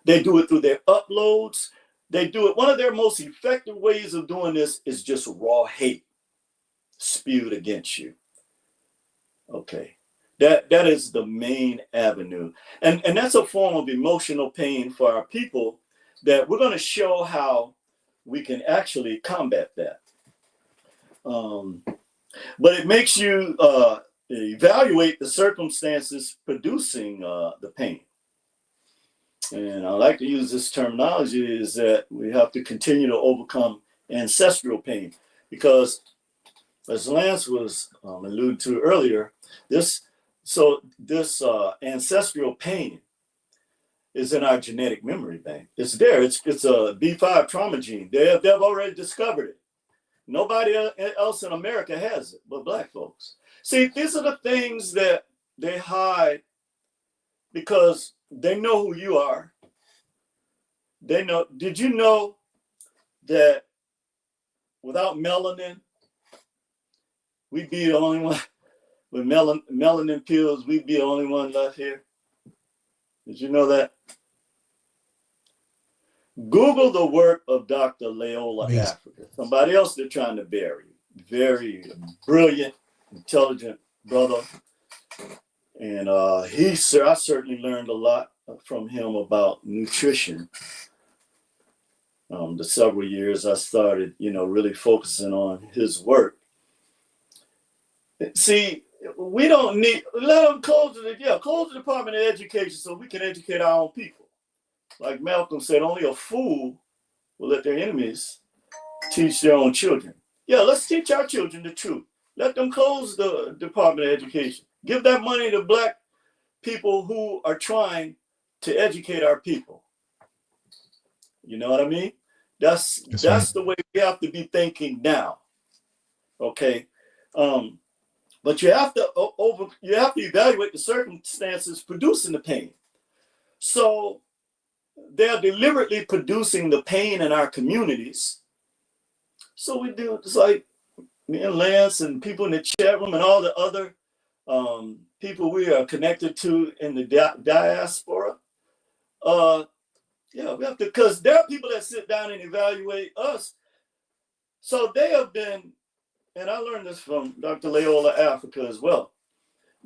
They do it through their uploads. They do it. One of their most effective ways of doing this is just raw hate spewed against you. Okay. That is the main avenue. And that's a form of emotional pain for our people that we're going to show how we can actually combat that. But it makes you evaluate the circumstances producing the pain. And I like to use this terminology is that we have to continue to overcome ancestral pain because, as Lance was alluded to earlier, this ancestral pain is in our genetic memory bank. It's there. It's a B5 trauma gene. They've already discovered it. Nobody else in America has it but Black folks. See, these are the things that they hide because they know who you are. They know. Did you know that without melanin, we'd be the only one with melanin pills? We'd be the only one left here. Did you know that? Google the work of Dr. Loyola Africa. Somebody else they're trying to bury. Very brilliant, intelligent brother. And I certainly learned a lot from him about nutrition. the several years I started, really focusing on his work. See, we don't need, let them close the Department of Education so we can educate our own people. Like Malcolm said, only a fool will let their enemies teach their own children. Yeah, let's teach our children the truth. Let them close the Department of Education. Give that money to Black people who are trying to educate our people. You know what I mean? That's right. the way we have to be thinking now. Okay. But you have to evaluate the circumstances producing the pain. So they're deliberately producing the pain in our communities. So we do, it's like me and Lance and people in the chat room and all the other people we are connected to in the diaspora. Yeah, we have to, because there are people that sit down and evaluate us. So they have been, and I learned this from Dr. Leola Africa as well,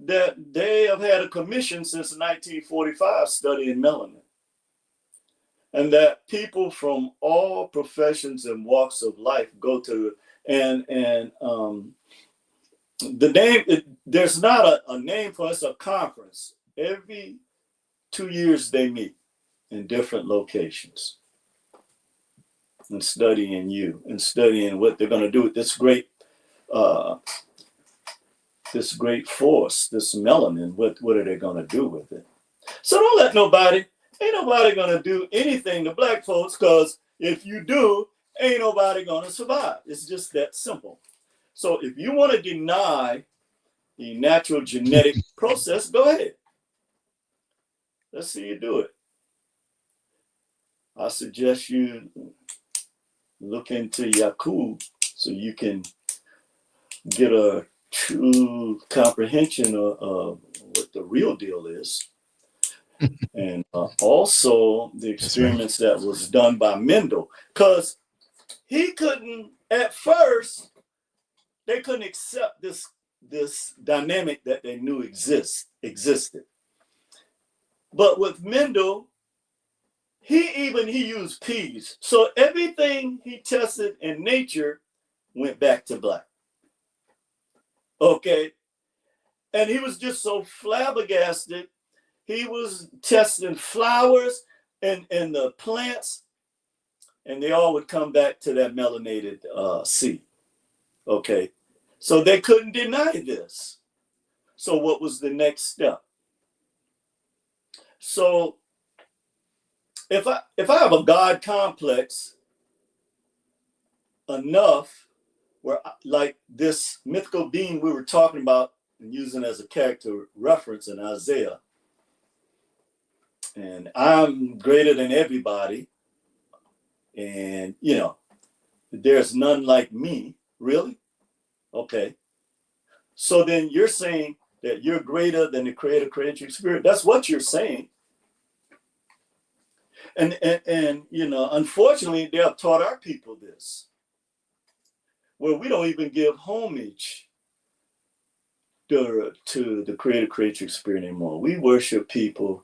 that they have had a commission since 1945 studying melanin. And that people from all professions and walks of life go to, and the name, there's not a name for it, it's a conference. Every 2 years they meet in different locations and studying you and studying what they're going to do with this great force, this melanin. What are they going to do with it? So don't let ain't nobody going to do anything to Black folks, because if you do, ain't nobody going to survive. It's just that simple. So if you want to deny the natural genetic process, go ahead. Let's see you do it. I suggest you look into Yakub so you can get a true comprehension of what the real deal is. And also the experiments that was done by Mendel, because he couldn't, at first, they couldn't accept this dynamic that they knew existed. But with Mendel, he used peas. So everything he tested in nature went back to Black. Okay. And he was just so flabbergasted. He was testing flowers and the plants, and they all would come back to that melanated seed. Okay. So they couldn't deny this. So what was the next step? So if I have a God complex enough, where like this mythical being we were talking about and using as a character reference in Isaiah, and I'm greater than everybody, and there's none like me, really? Okay. So then you're saying that you're greater than the creator-creator spirit. That's what you're saying. And unfortunately, they have taught our people this, where we don't even give homage to the creator-creator spirit anymore. We worship people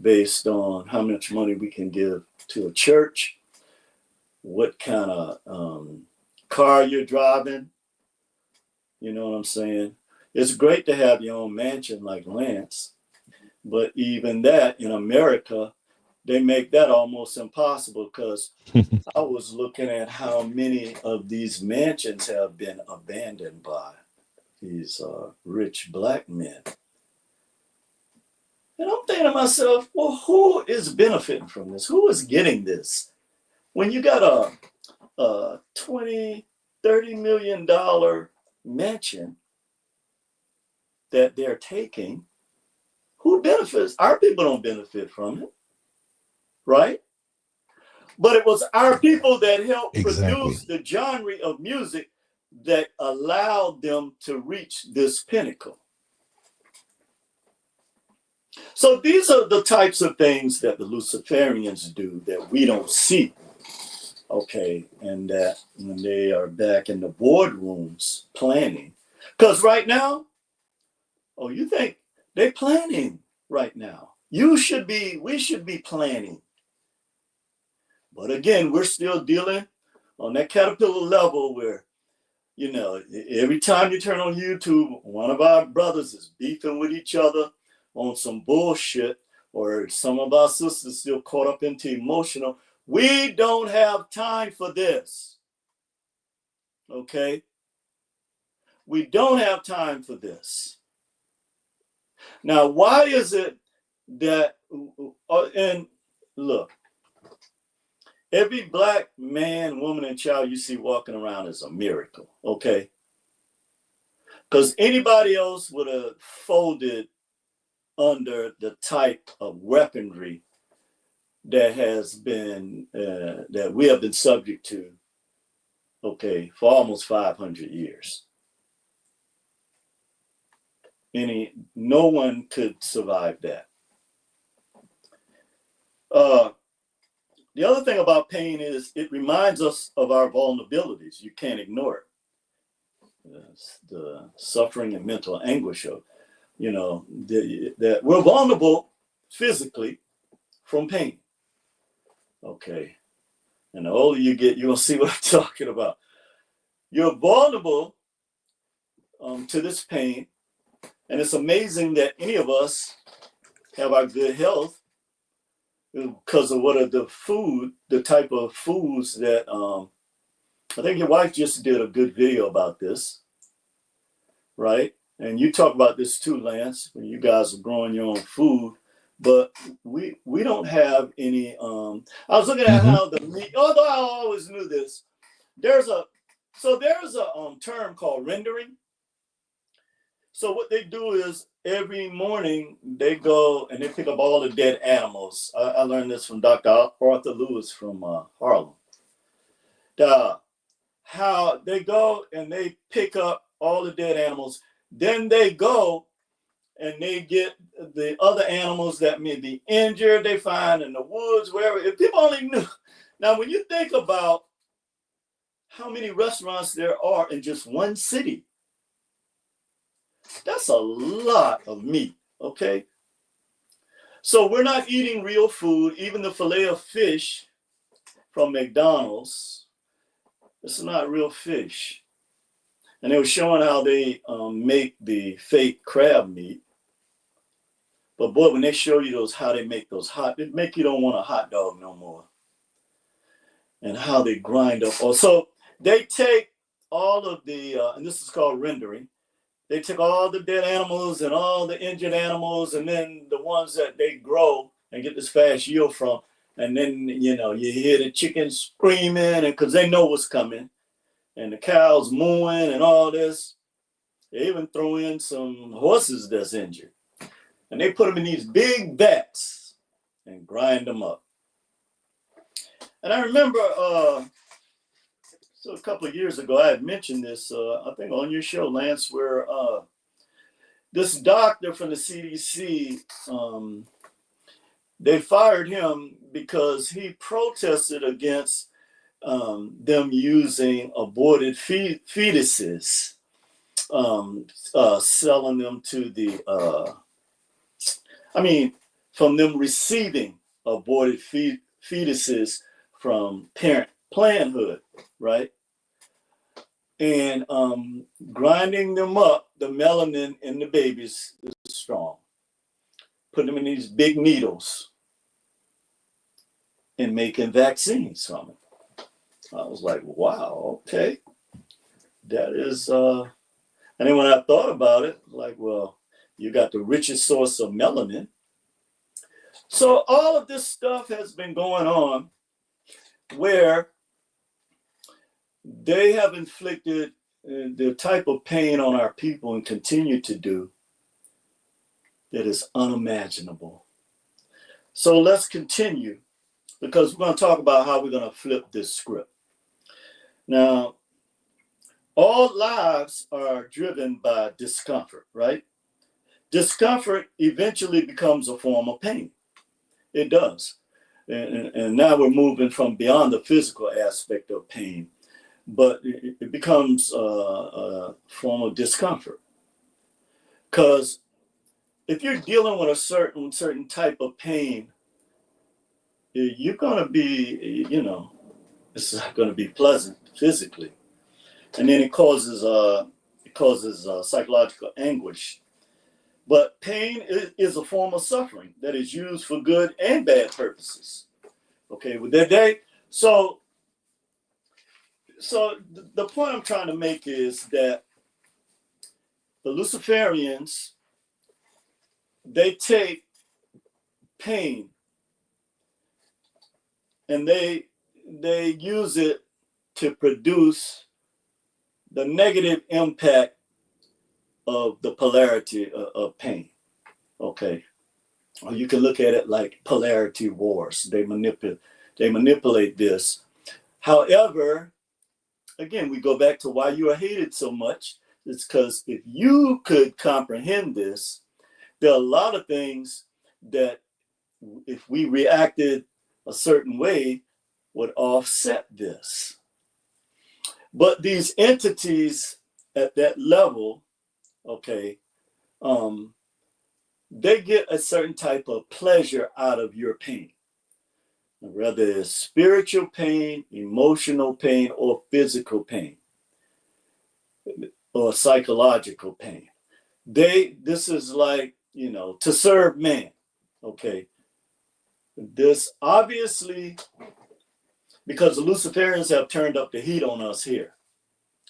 based on how much money we can give to a church, what kind of car you're driving. You know what I'm saying? It's great to have your own mansion like Lance, but even that in America, they make that almost impossible, because I was looking at how many of these mansions have been abandoned by these rich Black men. And I'm thinking to myself, well, who is benefiting from this? Who is getting this? When you got a $20, $30 million mansion that they're taking, who benefits? Our people don't benefit from it, right? But it was our people that helped produce the genre of music that allowed them to reach this pinnacle. So these are the types of things that the Luciferians do that we don't see. Okay, and that when they are back in the boardrooms planning, because right now, you think they're planning right now? We should be planning. But again, we're still dealing on that caterpillar level where, you know, every time you turn on YouTube, one of our brothers is beefing with each other on some bullshit, or some of our sisters still caught up into emotional. We don't have time for this. Okay? We don't have time for this. Now, why is it that, and look, every black man, woman, and child you see walking around is a miracle, okay? Because anybody else would have folded under the type of weaponry that has been, that we have been subject to, okay, for almost 500 years. No one could survive that. The other thing about pain is it reminds us of our vulnerabilities. You can't ignore it. The suffering and mental anguish of, you know, that we're vulnerable physically from pain. Okay. And the older you get, you're going to see what I'm talking about. You're vulnerable to this pain. And it's amazing that any of us have our good health because of what are the type of foods that, I think your wife just did a good video about this, right? And you talk about this too, Lance, when you guys are growing your own food, but we don't have any, I was looking at how the meat, although I always knew this, there's a term called rendering. So what they do is every morning they go and they pick up all the dead animals. I learned this from Dr. Arthur Lewis from Harlem. How they go and they pick up all the dead animals. Then they go and they get the other animals that may be injured. They find in the woods, wherever. If people only knew. Now, when you think about how many restaurants there are in just one city, that's a lot of meat, okay? So we're not eating real food. Even the fillet of fish from McDonald's, it's not real fish. And they were showing how they make the fake crab meat. But boy, when they show you how they make those it make you don't want a hot dog no more. And how they grind up. So they take all of the, and this is called rendering. They took all the dead animals and all the injured animals, and then the ones that they grow and get this fast yield from. And then, you know, you hear the chickens screaming, and because they know what's coming, and the cows mooing and all this. They even throw in some horses that's injured. And they put them in these big vats and grind them up. And I remember, so a couple of years ago, I had mentioned this, I think on your show, Lance, where this doctor from the CDC, they fired him because he protested against them using aborted fetuses, selling them to the, from them receiving aborted fetuses from parent parenthood, right? And grinding them up, the melanin in the babies is strong. Putting them in these big needles and making vaccines from it. I was like, wow, okay. That is, and then when I thought about it, like, well, you got the richest source of melanin. So all of this stuff has been going on where they have inflicted the type of pain on our people and continue to do that is unimaginable. So let's continue, because we're going to talk about how we're going to flip this script. Now, all lives are driven by discomfort, right? Discomfort eventually becomes a form of pain. It does. And now we're moving from beyond the physical aspect of pain, but it becomes a form of discomfort. Because if you're dealing with a certain type of pain, you're going to be, you know, it's not going to be pleasant physically. And then it causes psychological anguish. But pain is a form of suffering that is used for good and bad purposes. Okay, with that day. So the point I'm trying to make is that the Luciferians, they take pain and they use it to produce the negative impact of the polarity of pain. Okay, or you can look at it like polarity wars. They manipulate this. However, again, we go back to why you are hated so much. It's because if you could comprehend this, there are a lot of things that if we reacted a certain way would offset this. But these entities at that level, okay, they get a certain type of pleasure out of your pain, whether it's spiritual pain, emotional pain, or physical pain, or psychological pain. This is like, you know, to serve man. Okay. This obviously, because the Luciferians have turned up the heat on us here.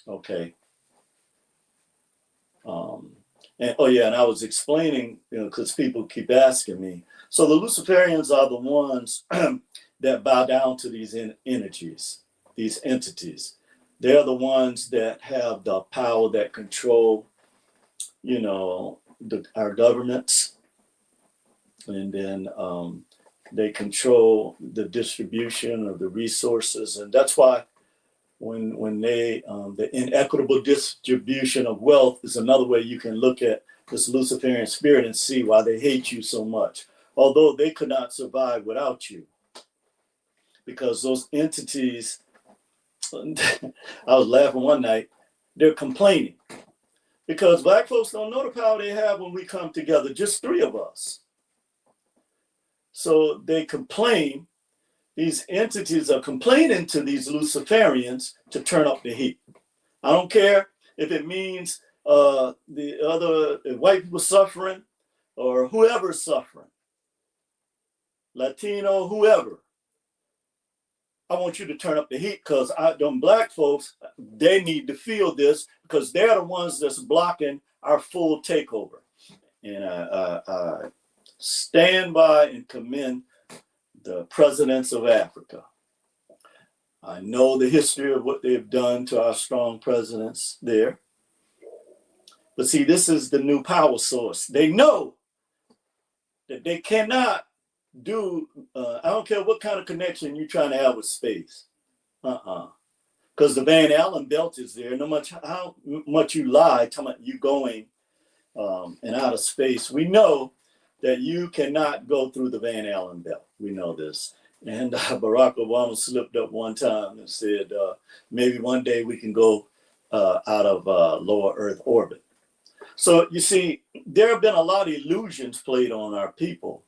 Okay. And oh yeah, and I was explaining, you know, because people keep asking me. So the Luciferians are the ones that bow down to these energies, these entities. They're the ones that have the power that control, you know, our governments, and then they control the distribution of the resources, and that's why when they the inequitable distribution of wealth is another way you can look at this Luciferian spirit and see why they hate you so much, although they could not survive without you, because those entities. I was laughing one night. They're complaining because Black folks don't know the power they have when we come together, just three of us. So they complain. These entities are complaining to these Luciferians to turn up the heat. I don't care if it means the other white people suffering or whoever's suffering, Latino, whoever. I want you to turn up the heat because them Black folks, they need to feel this because they're the ones that's blocking our full takeover. And I stand by and commend the presidents of Africa. I know the history of what they've done to our strong presidents there. But see, this is the new power source. They know that they cannot do, I don't care what kind of connection you're trying to have with space. Because the Van Allen belt is there. No much how much you lie, talking about you going in outer space. We know that you cannot go through the Van Allen belt. We know this. And Barack Obama slipped up one time and said, maybe one day we can go out of lower Earth orbit. So you see, there have been a lot of illusions played on our people,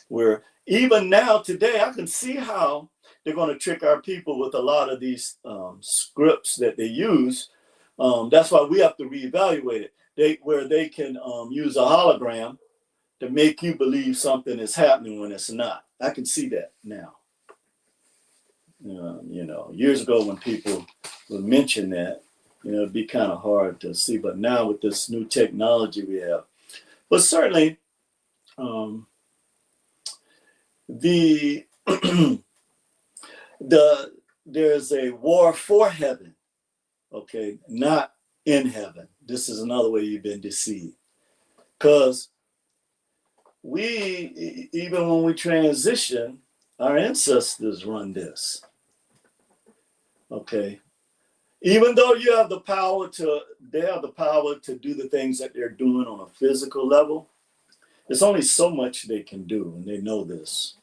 where even now today, I can see how they're going to trick our people with a lot of these scripts that they use. That's why we have to reevaluate it. Where they can use a hologram to make you believe something is happening when it's not. I can see that now. You know, years ago when people would mention that, you know, it'd be kind of hard to see. But now with this new technology we have, but certainly there's a war for heaven, okay, not in heaven. This is another way you've been deceived, because we, even when we transition, our ancestors run this, okay. Even though you have the power they have the power to do the things that they're doing on a physical level, there's only so much they can do, and they know this.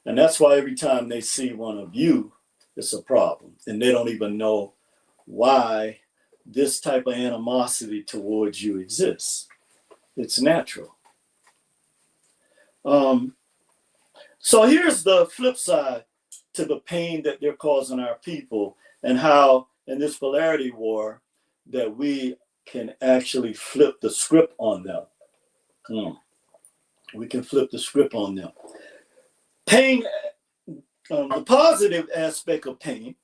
And that's why every time they see one of you, it's a problem. And they don't even know why this type of animosity towards you exists. It's natural. So here's the flip side to the pain that they're causing our people, and how in this polarity war that we can actually flip the script on them. We can flip the script on them. Pain, the positive aspect of pain,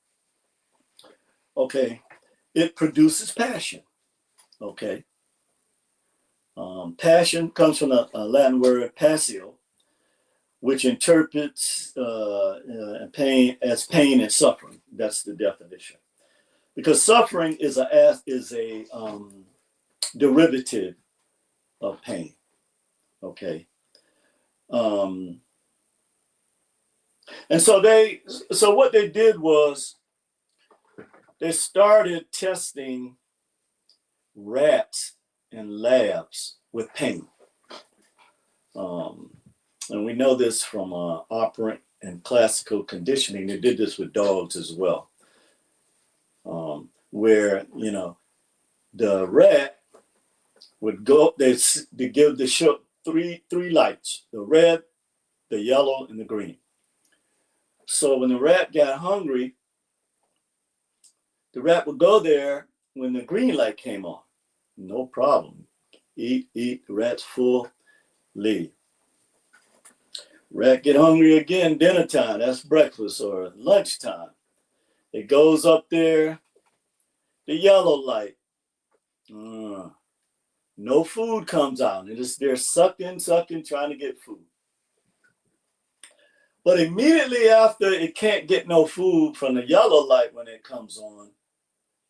okay, it produces passion, okay. Passion comes from a Latin word passio, which interprets pain as pain and suffering. That's the definition. Because suffering is a derivative of pain. Okay. And so what they did was they started testing rats in labs with pain. And we know this from operant and classical conditioning. They did this with dogs as well. Where, you know, the rat would go, they give the show three lights: the red, the yellow, and the green. So when the rat got hungry, the rat would go there when the green light came on. No problem. Eat, the rat's full, leave. Rat get hungry again, dinner time, that's breakfast or lunchtime. It goes up there, the yellow light. No food comes out. They're sucking, trying to get food. But immediately after it can't get no food from the yellow light when it comes on,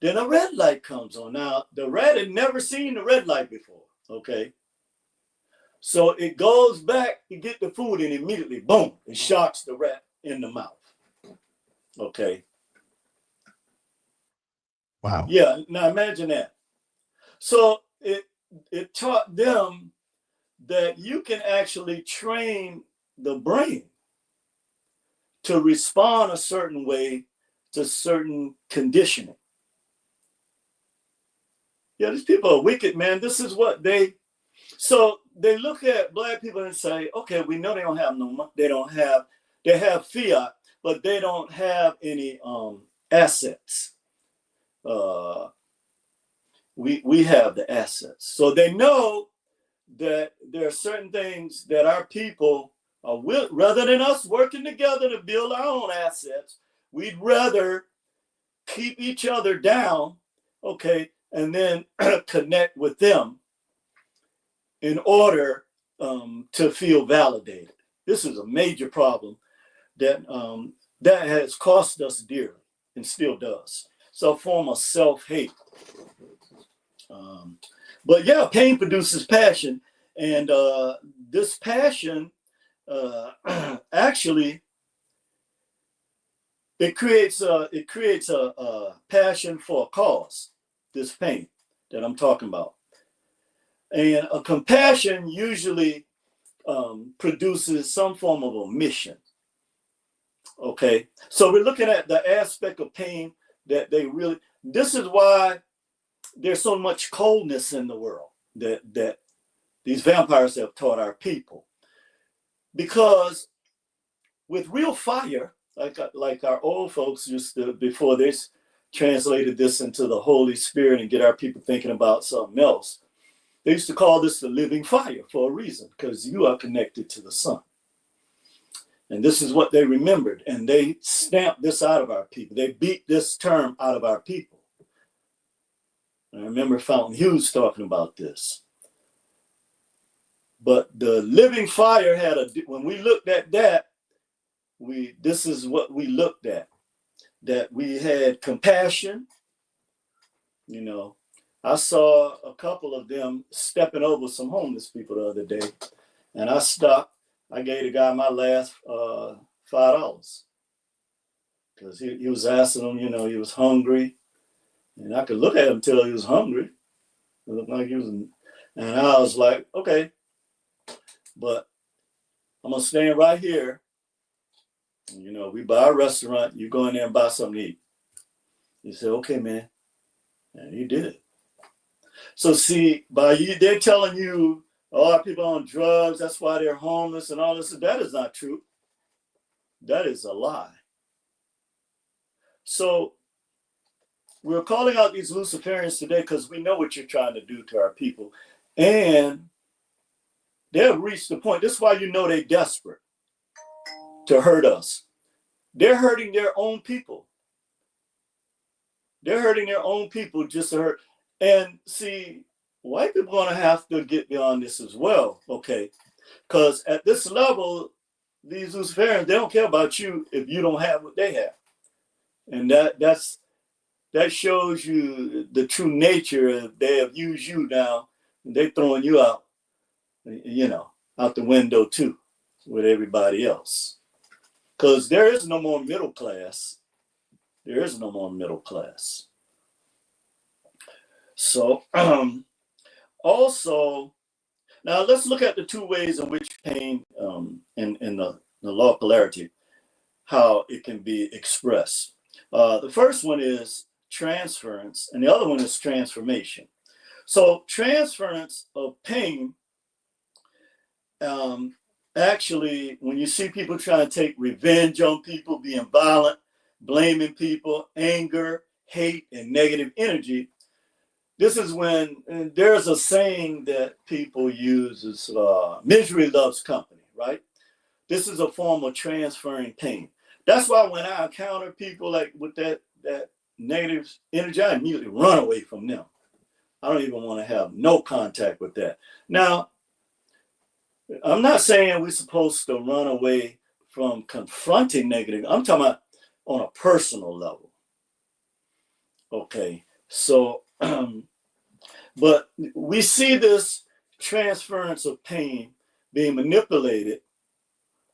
then a red light comes on. Now, the rat had never seen the red light before, okay? So it goes back to get the food, and immediately, boom, it shocks the rat in the mouth, okay? Wow. Yeah, now imagine that. So it taught them that you can actually train the brain to respond a certain way to certain conditioning. Yeah, these people are wicked, man. This is what they look at black people and say, okay, we know they don't have no money. They have fiat, but they don't have any assets. We have the assets. So they know that there are certain things that our people are rather than us working together to build our own assets, we'd rather keep each other down, okay, and then connect with them in order to feel validated. This is a major problem that has cost us dearly and still does. So a form of self-hate. But yeah, pain produces passion, and this passion actually it creates a passion for a cause. This pain that I'm talking about, and a compassion usually produces some form of a mission. Okay, so we're looking at the aspect of pain that they really. This is why there's so much coldness in the world that these vampires have taught our people. Because with real fire, like our old folks used to, before they translated this into the Holy Spirit and get our people thinking about something else, they used to call this the living fire for a reason, because you are connected to the sun. And this is what they remembered, and they stamped this out of our people. They beat this term out of our people. I remember Fountain Hughes talking about this. But the living fire had when we looked at that, this is what we looked at. That we had compassion. You know, I saw a couple of them stepping over some homeless people the other day. And I stopped. I gave the guy my last $5. Because he was asking him, you know, he was hungry. And I could look at him until he was hungry. It looked like he was, and I was like, okay, but I'm gonna stand right here. You know, we buy a restaurant, you go in there and buy something to eat. He said, okay, man. And he did it. So see, they're telling you, oh, people on drugs, that's why they're homeless and all this. That is not true. That is a lie. So we're calling out these Luciferians today because we know what you're trying to do to our people. And they have reached the point. This is why you know they're desperate to hurt us. They're hurting their own people. They're hurting their own people just to hurt. And see, white people are going to have to get beyond this as well, okay? Because at this level, these Luciferians, they don't care about you if you don't have what they have. And that shows you the true nature. They have used you now. They're throwing you out, out the window too with everybody else. Because there is no more middle class. There is no more middle class. So also, now let's look at the two ways in which pain in the law of polarity, how it can be expressed. The first one is transference, and the other one is transformation. So transference of pain, actually, when you see people trying to take revenge on people, being violent, blaming people, anger, hate, and negative energy, this is when there's a saying that people use is misery loves company, right? This is a form of transferring pain. That's why when I encounter people like with that negative energy, I immediately run away from them. I don't even want to have no contact with that. Now, I'm not saying we're supposed to run away from confronting negative. I'm talking about on a personal level. Okay, so, but we see this transference of pain being manipulated,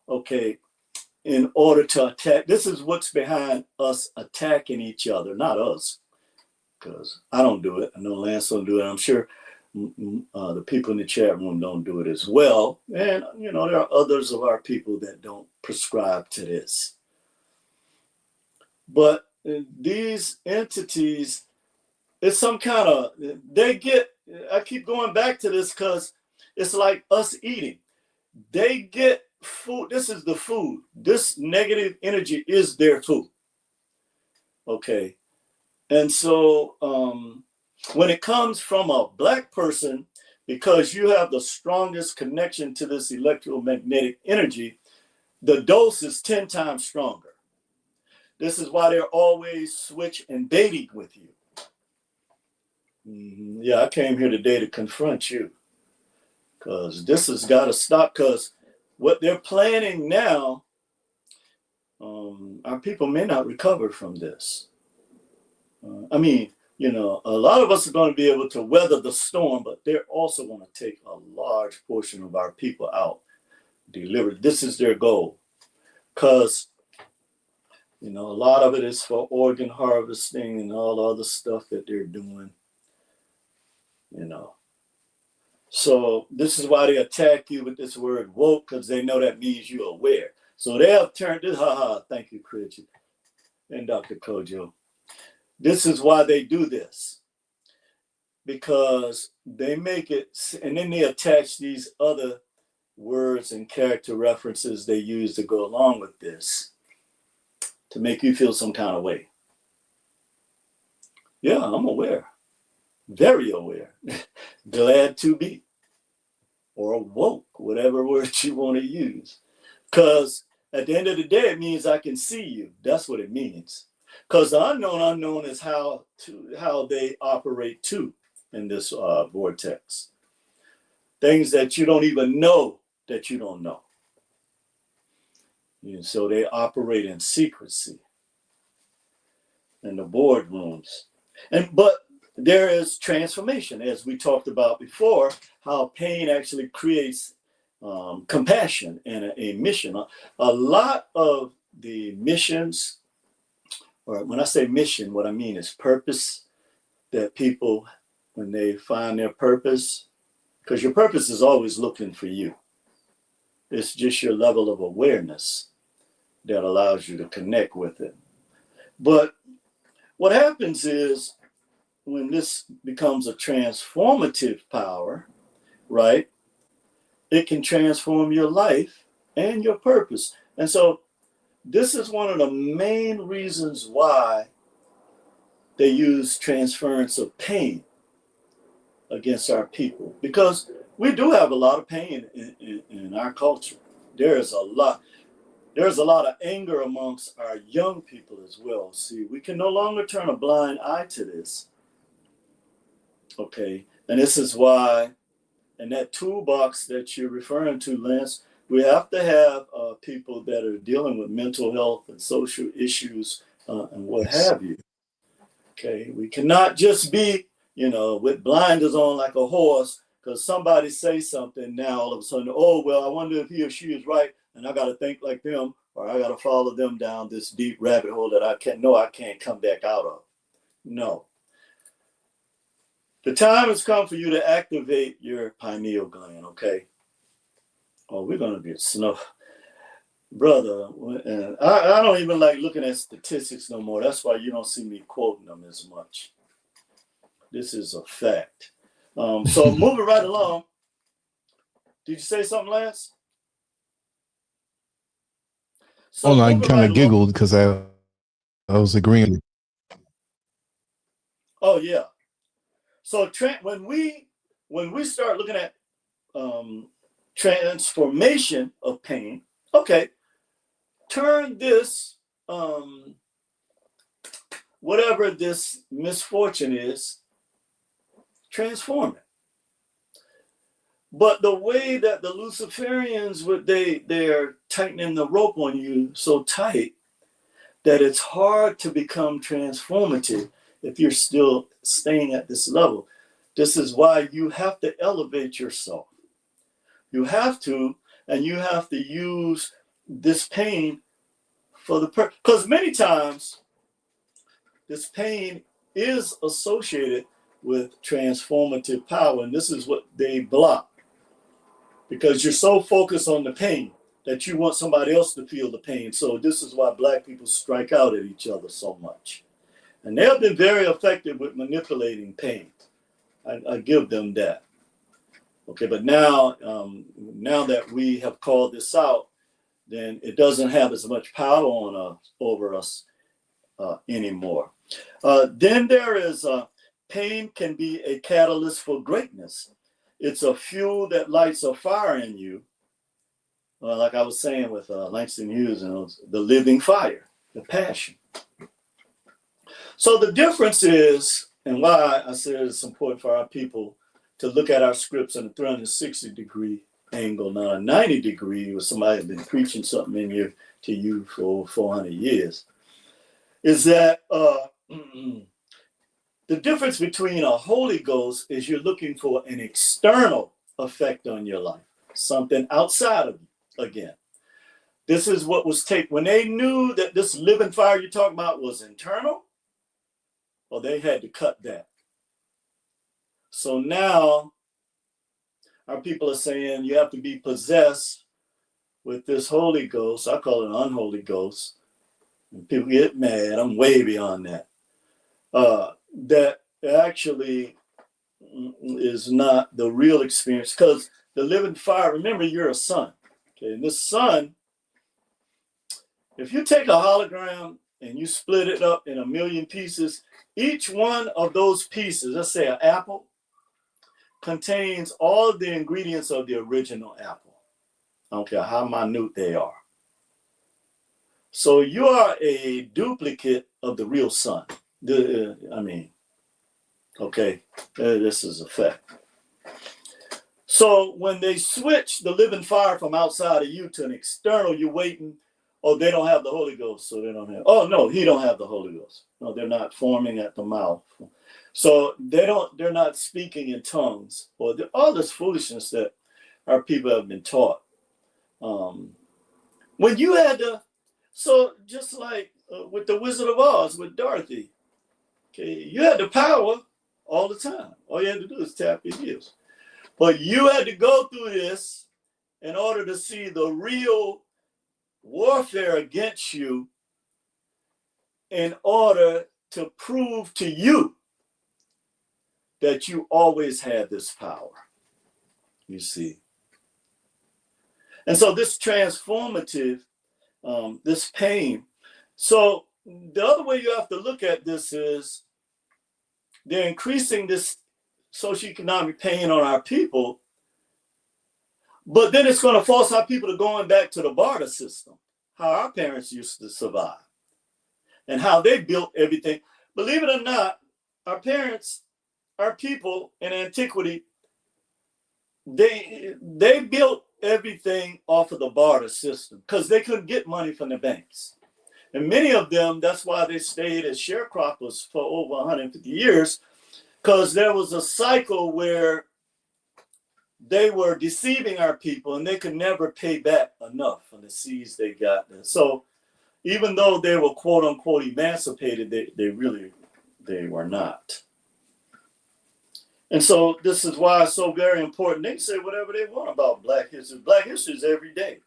okay, in order to attack. This is what's behind us attacking each other, not us, because I don't do it. I know Lance don't do it. I'm sure the people in the chat room don't do it as well. And, there are others of our people that don't prescribe to this. But these entities, it's some kind of, I keep going back to this because it's like us eating. They get food. This is the food. This negative energy is their food. Okay. And so when it comes from a Black person, because you have the strongest connection to this electromagnetic energy, the dose is 10 times stronger. This is why they're always switch and baiting with you. Yeah, I came here today to confront you because this has got to stop, because what they're planning now, our people may not recover from this. A lot of us are going to be able to weather the storm, but they're also going to take a large portion of our people out, delivered. This is their goal, because, a lot of it is for organ harvesting and all the other stuff that they're doing, So this is why they attack you with this word woke, because they know that means you're aware. So they have turned this, thank you, Pridget and Dr. Kojo. This is why they do this, because they make it, and then they attach these other words and character references they use to go along with this to make you feel some kind of way. Yeah, I'm aware, very aware, glad to be, or woke, whatever word you want to use. Because at the end of the day, it means I can see you. That's what it means. Because the unknown is how they operate too in this vortex. Things that you don't even know that you don't know. So they operate in secrecy in the boardrooms. But there is transformation, as we talked about before, how pain actually creates compassion and a mission. A lot of the missions, or when I say mission, what I mean is purpose, that people, when they find their purpose, because your purpose is always looking for you. It's just your level of awareness that allows you to connect with it. But what happens is, when this becomes a transformative power, right, it can transform your life and your purpose. And so this is one of the main reasons why they use transference of pain against our people, because we do have a lot of pain in our culture. There's a lot of anger amongst our young people as well. See, we can no longer turn a blind eye to this. Okay, and this is why in that toolbox that you're referring to, Lance, we have to have people that are dealing with mental health and social issues and what have you. Okay, we cannot just be, with blinders on like a horse because somebody say something now all of a sudden, oh, well, I wonder if he or she is right and I got to think like them or I got to follow them down this deep rabbit hole that I can't come back out of. No. The time has come for you to activate your pineal gland, okay? Oh, we're going to get snow. Brother, and I don't even like looking at statistics no more. That's why you don't see me quoting them as much. This is a fact. So moving right along. Did you say something, Lance? So I kind of giggled because I was agreeing. Oh yeah. So when we start looking at transformation of pain, okay, turn this whatever this misfortune is, transform it. But the way that the Luciferians they're tightening the rope on you so tight that it's hard to become transformative if you're still staying at this level. This is why you have to elevate yourself. You have to, and you have to use this pain for the purpose. Because many times this pain is associated with transformative power, and this is what they block. Because you're so focused on the pain that you want somebody else to feel the pain. So this is why Black people strike out at each other so much. And they have been very effective with manipulating pain. I give them that. Okay, but now that we have called this out, then it doesn't have as much power over us anymore. Then there is pain can be a catalyst for greatness. It's a fuel that lights a fire in you. Like I was saying with Langston Hughes, the living fire, the passion. So the difference is, and why I said it's important for our people to look at our scripts in a 360-degree angle, not a 90-degree, where somebody has been preaching something to you for 400 years, is that the difference between a Holy Ghost is you're looking for an external effect on your life, something outside of you again. This is what was taken. When they knew that this living fire you're talking about was internal, well, they had to cut that. So now our people are saying you have to be possessed with this Holy Ghost. I call it an unholy ghost. And people get mad. I'm way beyond that. That actually is not the real experience, because the living fire, remember, you're a sun. Okay, and this sun, if you take a hologram and you split it up in 1,000,000 pieces, each one of those pieces, let's say an apple, contains all of the ingredients of the original apple. I don't care how minute they are. So you are a duplicate of the real sun. Okay, this is a fact. So when they switch the living fire from outside of you to an external, you're waiting, oh, they don't have the Holy Ghost, so they don't have, oh, no, he don't have the Holy Ghost. No, they're not forming at the mouth. So they're not speaking in tongues, or all this foolishness that our people have been taught. When you had to, so just like with the Wizard of Oz, with Dorothy, okay, you had the power all the time. All you had to do is tap your ears. But you had to go through this in order to see the real warfare against you, in order to prove to you that you always had this power, you see. And so this transformative this pain. So the other way you have to look at this is they're increasing this socioeconomic pain on our people, but then it's going to force our people to going back to the barter system, how our parents used to survive and how they built everything. Believe it or not, our parents, our people in antiquity, they built everything off of the barter system because they couldn't get money from the banks. And many of them, that's why they stayed as sharecroppers for over 150 years, because there was a cycle where they were deceiving our people and they could never pay back enough for the seeds they got. So even though they were quote unquote emancipated, they were not. And so this is why it's so very important. They can say whatever they want about Black history. Black history is every day.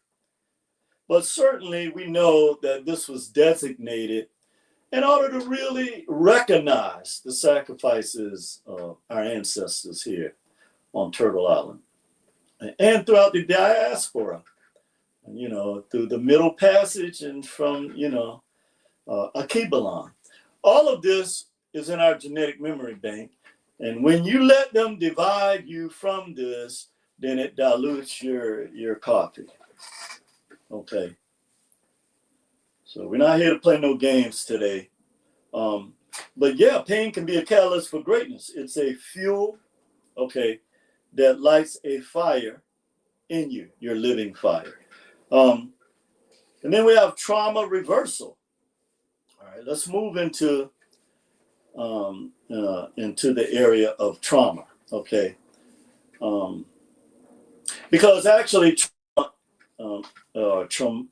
But certainly we know that this was designated in order to really recognize the sacrifices of our ancestors here on Turtle Island and throughout the diaspora, you know, through the Middle Passage and from, you know, Akibalan. All of this is in our genetic memory bank. And when you let them divide you from this, then it dilutes your coffee. Okay. So we're not here to play no games today. But yeah, pain can be a catalyst for greatness. It's a fuel, okay, that lights a fire in you, your living fire. And then we have trauma reversal. All right, let's move into the area of trauma, okay? Because actually,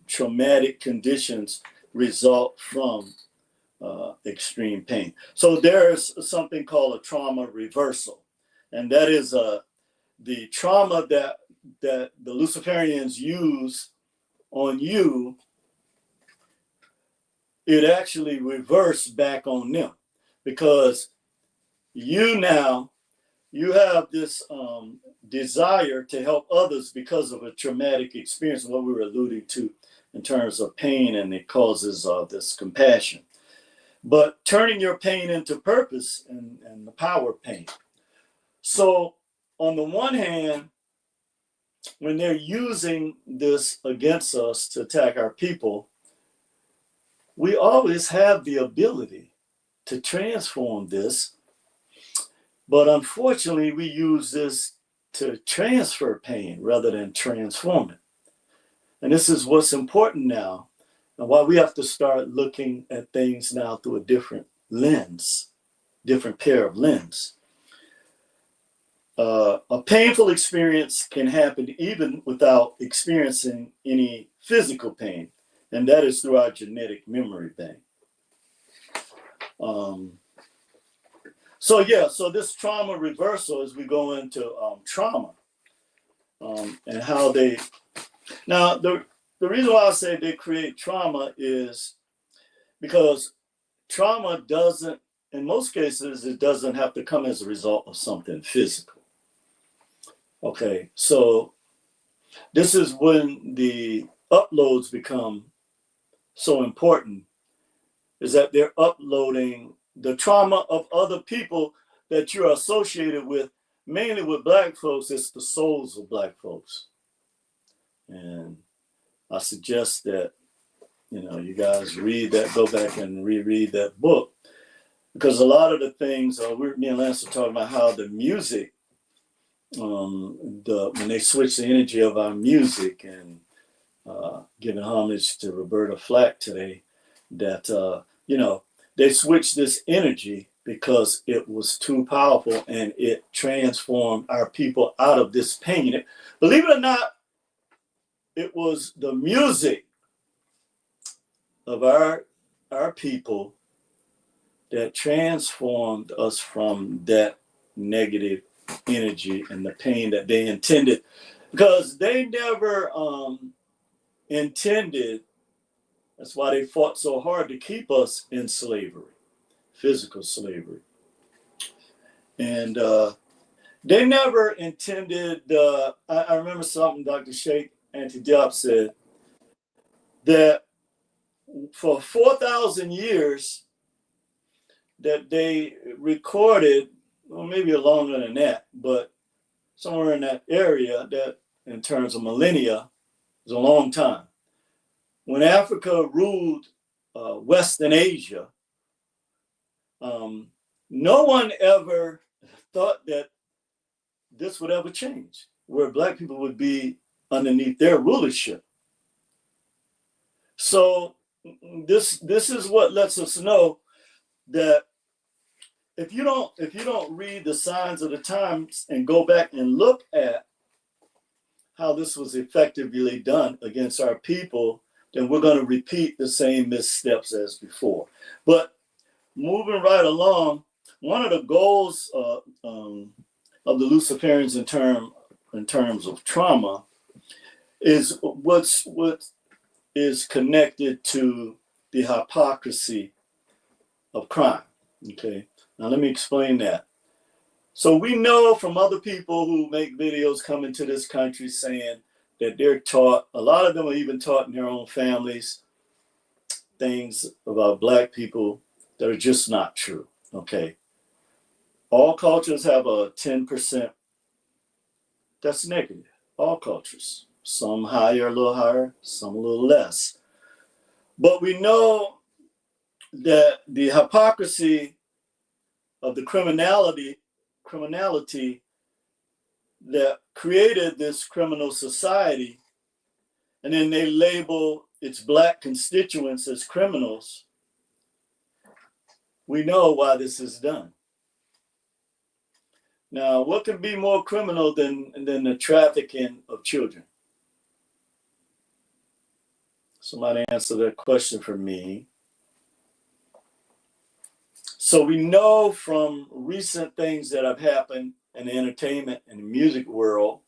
traumatic conditions result from extreme pain. So there's something called a trauma reversal, and that is the trauma that the Luciferians use on you. It actually reversed back on them because you have this desire to help others because of a traumatic experience, what we were alluding to in terms of pain, and it causes this compassion. But turning your pain into purpose and the power of pain. So on the one hand, when they're using this against us to attack our people, we always have the ability to transform this. But unfortunately, we use this to transfer pain rather than transform it. And this is what's important now, and why we have to start looking at things now through a different lens, different pair of lens. A painful experience can happen even without experiencing any physical pain, and that is through our genetic memory bank. So this trauma reversal, as we go into trauma, and how they, now the reason why I say they create trauma is because trauma doesn't, in most cases, it doesn't have to come as a result of something physical. Okay, so this is when the uploads become so important, is that they're uploading the trauma of other people that you're associated with. Mainly with Black folks, it's the souls of Black folks. And I suggest that, you know, you guys read that, go back and reread that book, because a lot of the things, me and Lance were talking about how the music, when they switch the energy of our music, and giving homage to Roberta Flack today, that, you know, they switched this energy because it was too powerful and it transformed our people out of this pain. Believe it or not, it was the music of our people that transformed us from that negative energy and the pain that they intended, because they never intended. That's why they fought so hard to keep us in slavery, physical slavery. And they never intended, I remember something Dr. Sheikh Anta Diop said, that for 4,000 years that they recorded, or maybe longer than that, but somewhere in that area, that in terms of millennia is a long time. When Africa ruled Western Asia, no one ever thought that this would ever change, where Black people would be underneath their rulership. So this is what lets us know that if you don't read the signs of the times and go back and look at how this was effectively done against our people, then we're going to repeat the same missteps as before. But moving right along, one of the goals of the Luciferians in terms of trauma is what is connected to the hypocrisy of crime. Okay, now let me explain that. So we know from other people who make videos coming to this country saying that they're taught, a lot of them are even taught in their own families, things about Black people that are just not true. Okay, all cultures have a 10% that's negative. All cultures, some higher, a little higher, some a little less. But we know that the hypocrisy of the criminality that created this criminal society, and then they label its Black constituents as criminals. We know why this is done. Now, what can be more criminal than the trafficking of children? Somebody answer that question for me. So we know from recent things that have happened in the entertainment and the music world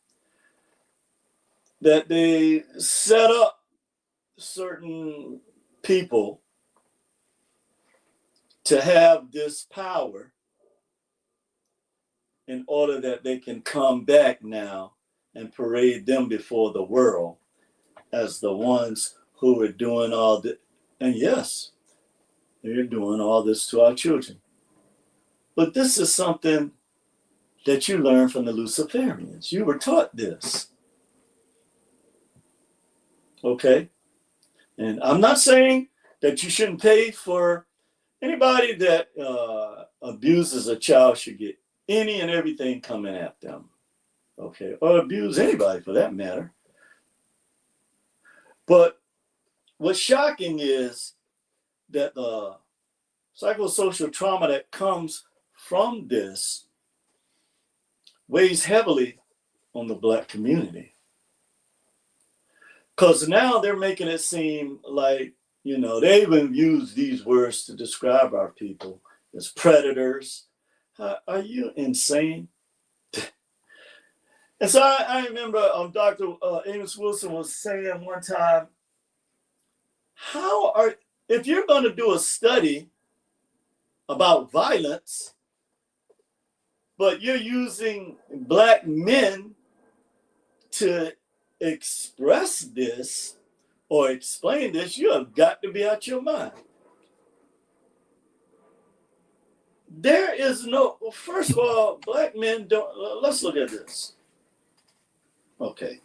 that they set up certain people to have this power in order that they can come back now and parade them before the world as the ones who are doing all the, and yes, they're doing all this to our children. But this is something that you learn from the Luciferians. You were taught this. Okay? And I'm not saying that you shouldn't pay for anybody that abuses a child should get any and everything coming at them. Okay? Or abuse anybody for that matter. But what's shocking is that the psychosocial trauma that comes from this weighs heavily on the Black community. Because now they're making it seem like, you know, they even use these words to describe our people as predators. Are you insane? And so I remember Dr. Amos Wilson was saying one time, if you're going to do a study about violence, but you're using Black men to express this or explain this, you have got to be out your mind. There is no, first of all, Black men don't, let's look at this. Okay.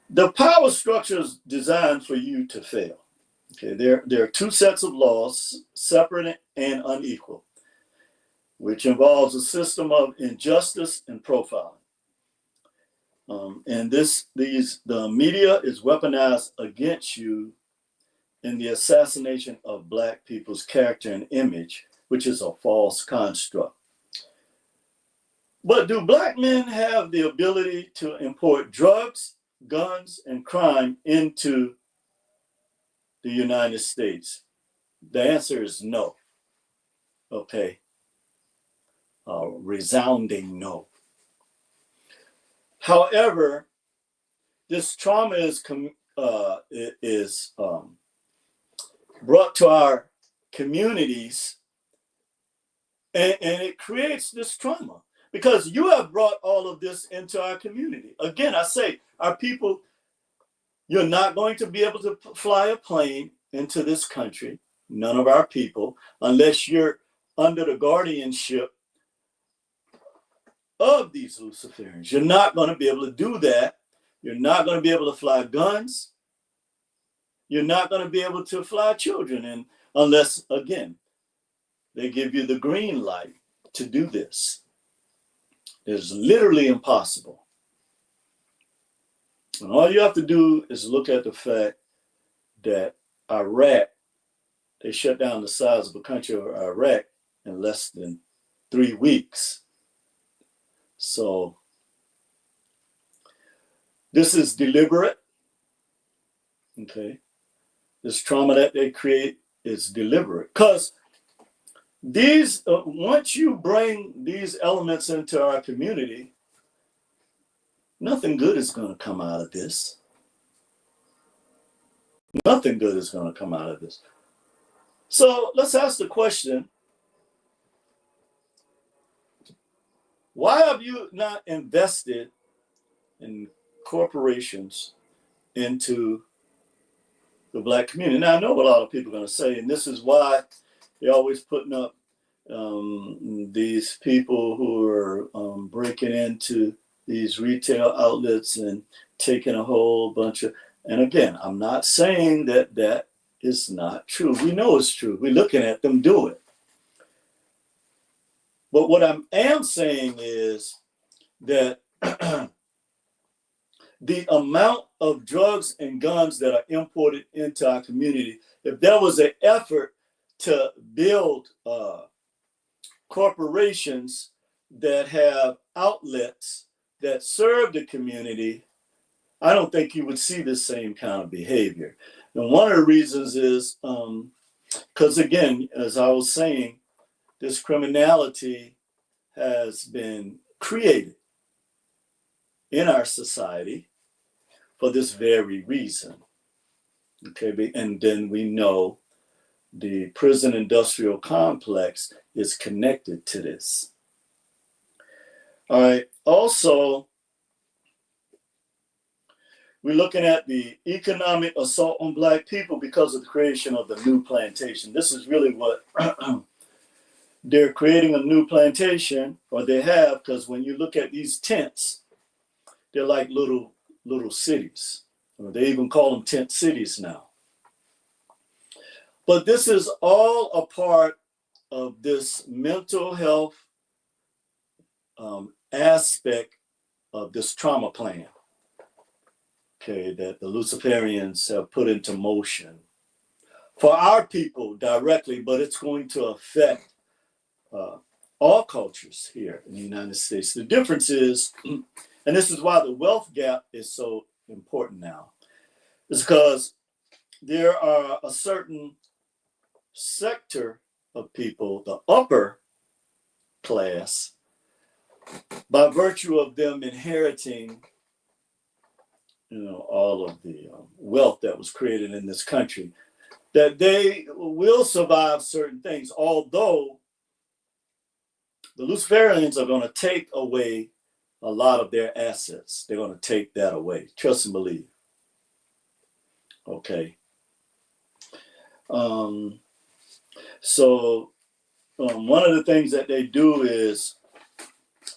The power structure is designed for you to fail. Okay, there are two sets of laws, separate and unequal, which involves a system of injustice and profiling. And the media is weaponized against you in the assassination of Black people's character and image, which is a false construct. But do Black men have the ability to import drugs, guns, and crime into the United States? The answer is no. Okay. Resounding no. However, this trauma is brought to our communities, and it creates this trauma because you have brought all of this into our community. Again, I say our people, You're not going to be able to fly a plane into this country, none of our people, unless you're under the guardianship of these Luciferians. You're not going to be able to do that. You're not going to be able to fly guns. You're not going to be able to fly children, and unless, again, they give you the green light to do this. It's literally impossible. And all you have to do is look at the fact that Iraq, they shut down the size of the country of Iraq in less than 3 weeks. So this is deliberate. Okay. This trauma that they create is deliberate. Because these, once you bring these elements into our community, nothing good is going to come out of this. Nothing good is going to come out of this. So let's ask the question, why have you not invested in corporations into the Black community? Now, I know what a lot of people are going to say, and this is why they're always putting up these people who are breaking into these retail outlets and taking a whole bunch of, and again, I'm not saying that that is not true. We know it's true. We're looking at them do it. But what I am saying is that the amount of drugs and guns that are imported into our community, if there was an effort to build corporations that have outlets that serve the community, I don't think you would see the same kind of behavior. And one of the reasons is because, again, as I was saying, this criminality has been created in our society for this very reason. Okay, and then we know the prison industrial complex is connected to this. All right, also, we're looking at the economic assault on Black people because of the creation of the new plantation. This is really what they're creating, a new plantation, or they have, because when you look at these tents, they're like little cities. They even call them tent cities now. But this is all a part of this mental health aspect of this trauma plan, okay, that the Luciferians have put into motion for our people directly, but it's going to affect all cultures here in the United States. The difference is, and this is why the wealth gap is so important now, is because there are a certain sector of people, the upper class, by virtue of them inheriting, all of the wealth that was created in this country, that they will survive certain things, although the Luciferians are going to take away a lot of their assets. They're going to take that away. Trust and believe. Okay. So one of the things that they do is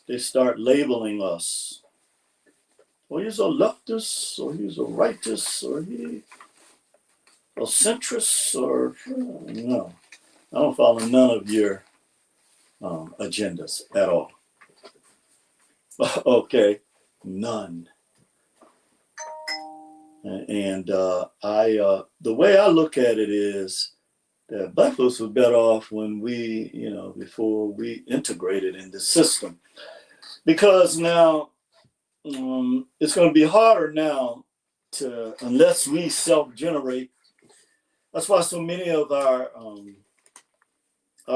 they start labeling us. Well, he's a leftist, or he's a rightist, or he a centrist, or no. I don't follow none of your agendas at all. Okay, none. And the way I look at it is that Black folks were better off when we, before we integrated in the system. Because now it's going to be harder now unless we self-generate. That's why so many of our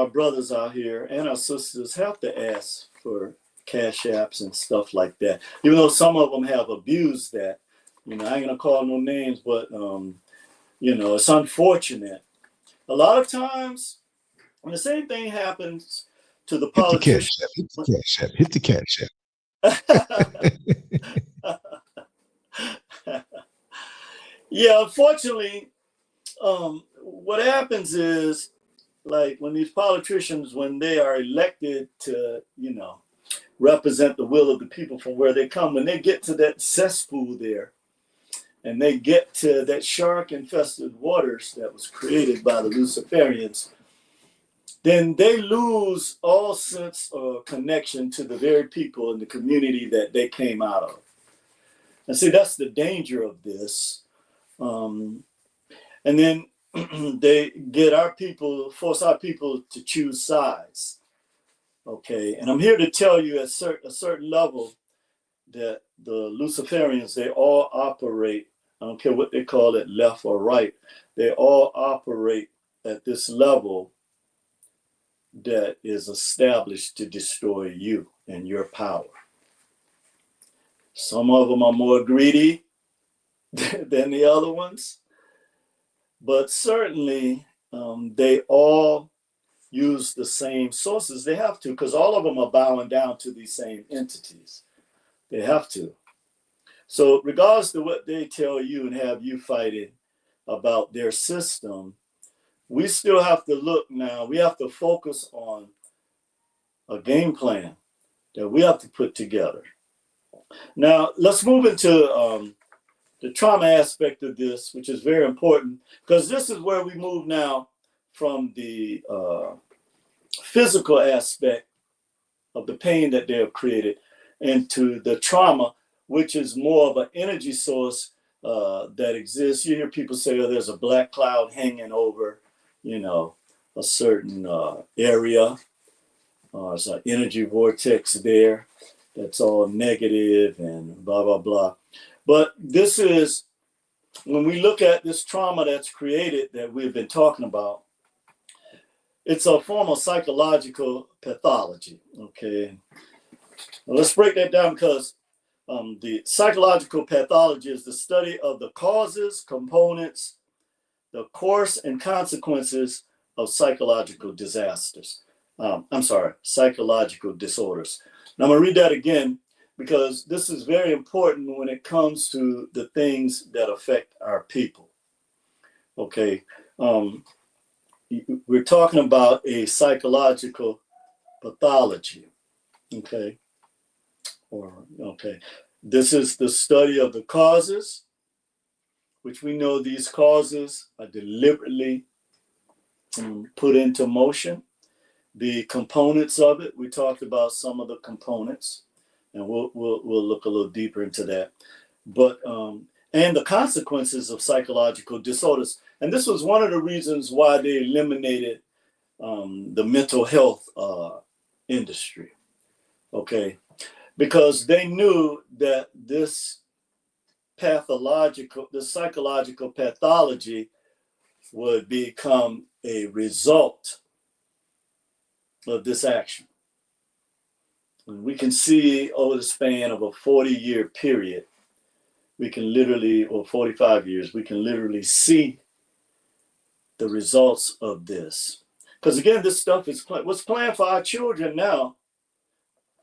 brothers out here and our sisters have to ask for cash apps and stuff like that. Even though some of them have abused that. I ain't going to call no names, but, it's unfortunate. A lot of times, when the same thing happens to the politicians. Hit the cash app. Yeah, unfortunately, what happens is, like when these politicians, when they are elected to, represent the will of the people from where they come, when they get to that cesspool there, and they get to that shark-infested waters that was created by the Luciferians, then they lose all sense of connection to the very people in the community that they came out of. And see, that's the danger of this. And then they get our people, force our people to choose sides. Okay, and I'm here to tell you at a certain level that the Luciferians, they all operate, I don't care what they call it, left or right, they all operate at this level that is established to destroy you and your power. Some of them are more greedy than the other ones, but certainly they all use the same sources. They have to, because all of them are bowing down to these same entities. They have to. So regardless of what they tell you and have you fighting about their system, we still have to look now. We have to focus on a game plan that we have to put together. Now, let's move into the trauma aspect of this, which is very important, because this is where we move now from the physical aspect of the pain that they have created into the trauma, which is more of an energy source that exists. You hear people say, oh, there's a black cloud hanging over, a certain area. There's an energy vortex there that's all negative and blah, blah, blah. But this is, when we look at this trauma that's created that we've been talking about, it's a form of psychological pathology, okay? Well, let's break that down, because the psychological pathology is the study of the causes, components, the course and consequences of psychological disasters. Psychological disorders. Now I'm gonna read that again, because this is very important when it comes to the things that affect our people. Okay, we're talking about a psychological pathology. Okay, this is the study of the causes, which we know these causes are deliberately put into motion. The components of it, we talked about some of the components, and we'll look a little deeper into that. But and the consequences of psychological disorders. And this was one of the reasons why they eliminated the mental health industry. Okay, because they knew that this psychological pathology would become a result of this action. And we can see over the span of a 40-year period, we can literally, or 45 years, we can literally see the results of this. Because again, this stuff is what's planned for our children now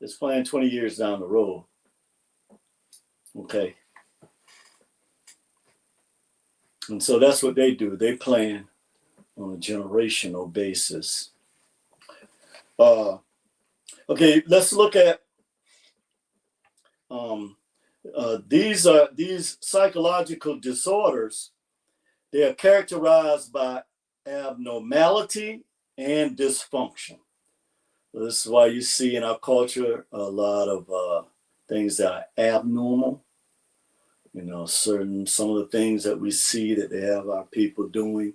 is planned 20 years down the road. Okay. And so that's what they do. They plan on a generational basis. Okay, let's look at these psychological disorders. They are characterized by abnormality and dysfunction. This is why you see in our culture a lot of things that are abnormal. Some of the things that we see that they have our people doing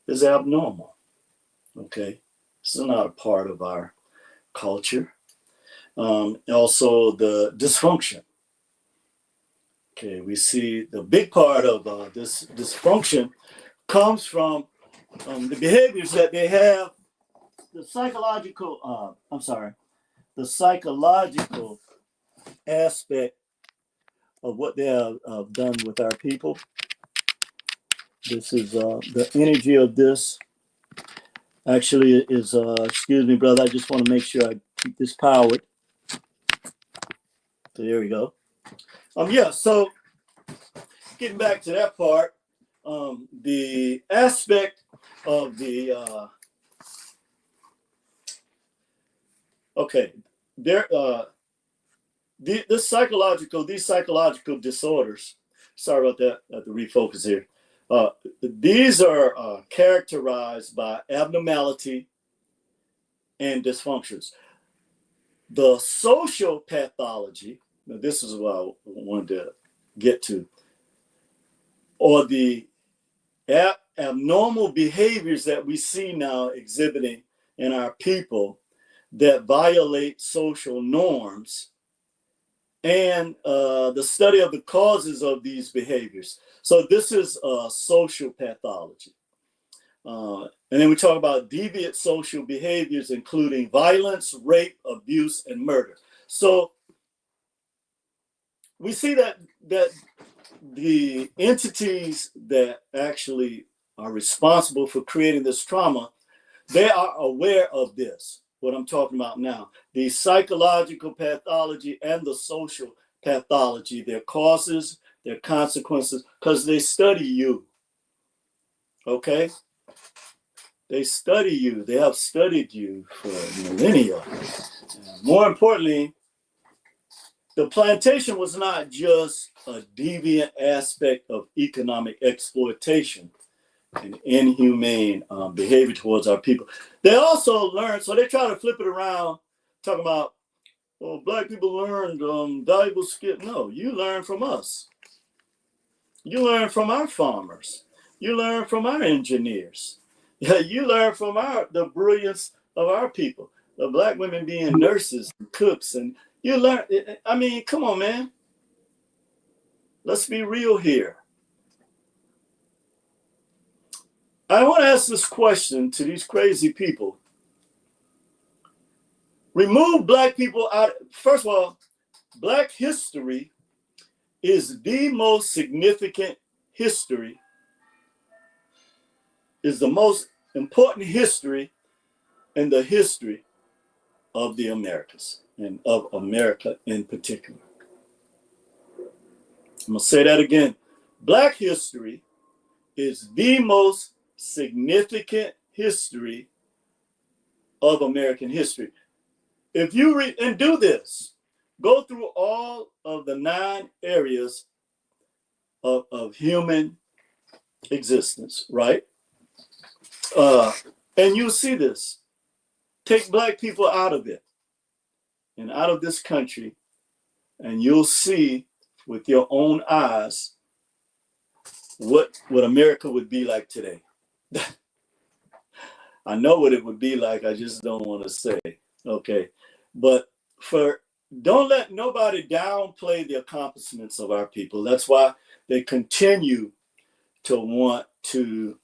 is abnormal. Okay, this is not a part of our culture. Also the dysfunction. Okay, we see the big part of this dysfunction comes from the behaviors that they have, the psychological aspect of what they have done with our people. This is the energy of this. Actually, is excuse me, brother. I just want to make sure I keep this powered. So there we go. So getting back to that part, the aspect of the these psychological disorders. Sorry about that. I have to refocus here. These are characterized by abnormality and dysfunctions. The social pathology, now this is what I wanted to get to, or the abnormal behaviors that we see now exhibiting in our people that violate social norms, and the study of the causes of these behaviors. So this is social pathology. And then we talk about deviant social behaviors, including violence, rape, abuse, and murder. So we see that the entities that actually are responsible for creating this trauma, they are aware of this, what I'm talking about now. The psychological pathology and the social pathology, their causes, their consequences, because they study you. Okay? They study you. They have studied you for millennia. More importantly, the plantation was not just a deviant aspect of economic exploitation and inhumane behavior towards our people. They also learned, so they try to flip it around, talking about, well, Black people learned valuable skills. No, you learn from us. You learn from our farmers. You learn from our engineers. You learn from the brilliance of our people. The Black women being nurses and cooks, and you learn. I mean, come on, man. Let's be real here. I want to ask this question to these crazy people. Remove Black people out. First of all, Black history is the most significant history, is the most important history in the history of the Americas and of America in particular. I'm going to say that again. Black history is the most significant history of American history. If you read and do this, go through all of the 9 areas of human existence, right? And you'll see this. Take Black people out of it and out of this country, and you'll see with your own eyes what America would be like today. I know what it would be like. I just don't want to say. Okay. But don't let nobody downplay the accomplishments of our people. That's why they continue to want to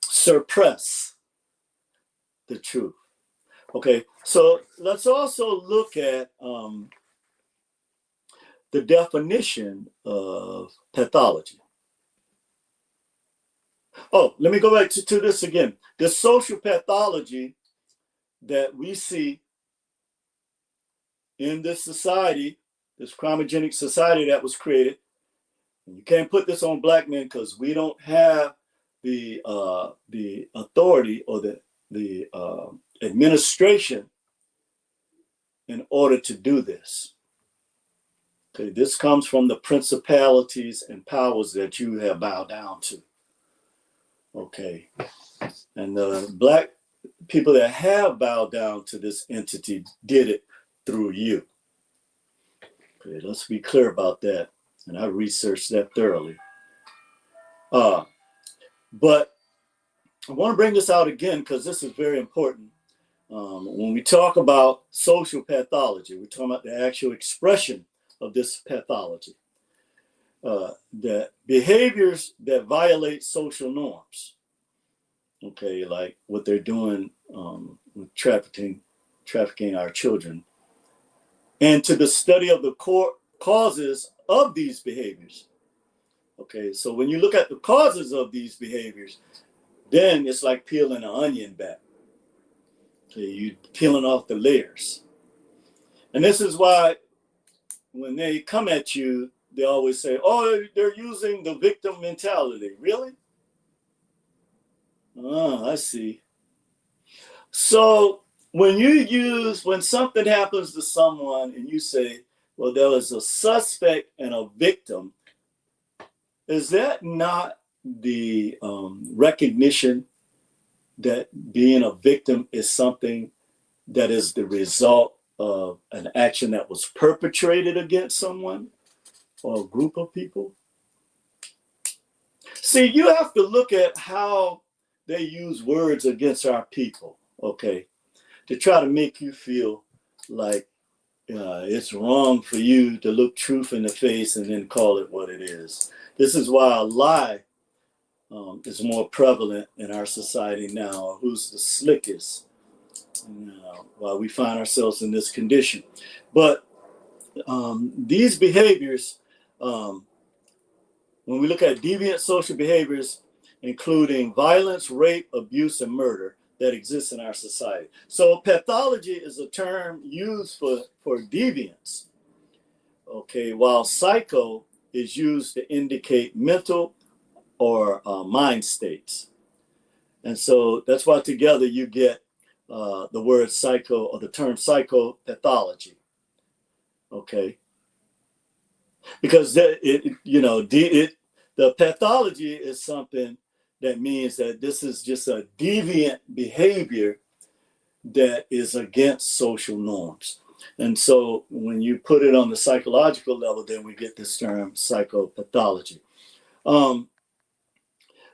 suppress the truth. Okay, so let's also look at the definition of pathology. Oh, let me go back to this again. The social pathology that we see in this society, this crimogenic society that was created, and you can't put this on Black men because we don't have the authority or the administration in order to do this. Okay, this comes from the principalities and powers that you have bowed down to. Okay, and the Black people that have bowed down to this entity did it through you. Okay, let's be clear about that. And I researched that thoroughly. But I want to bring this out again because this is very important. When we talk about social pathology, we're talking about the actual expression of this pathology. The behaviors that violate social norms. Okay, like what they're doing with trafficking our children. And to the study of the core causes of these behaviors. Okay, so when you look at the causes of these behaviors, then it's like peeling an onion back. Okay, you're peeling off the layers. And this is why when they come at you, they always say, oh, they're using the victim mentality. Really? Oh, I see. So when something happens to someone and you say, well, there was a suspect and a victim, is that not the recognition that being a victim is something that is the result of an action that was perpetrated against someone or a group of people? See, you have to look at how they use words against our people, okay, to try to make you feel like it's wrong for you to look truth in the face and then call it what it is. This is why a lie is more prevalent in our society now. Who's the slickest? While we find ourselves in this condition. But these behaviors, when we look at deviant social behaviors, including violence, rape, abuse, and murder that exists in our society. So pathology is a term used for deviance, okay, while psycho is used to indicate mental or mind states. And so that's why together you get the word psycho or the term psychopathology, okay? Because the pathology is something that means that this is just a deviant behavior that is against social norms. And so when you put it on the psychological level, then we get this term psychopathology.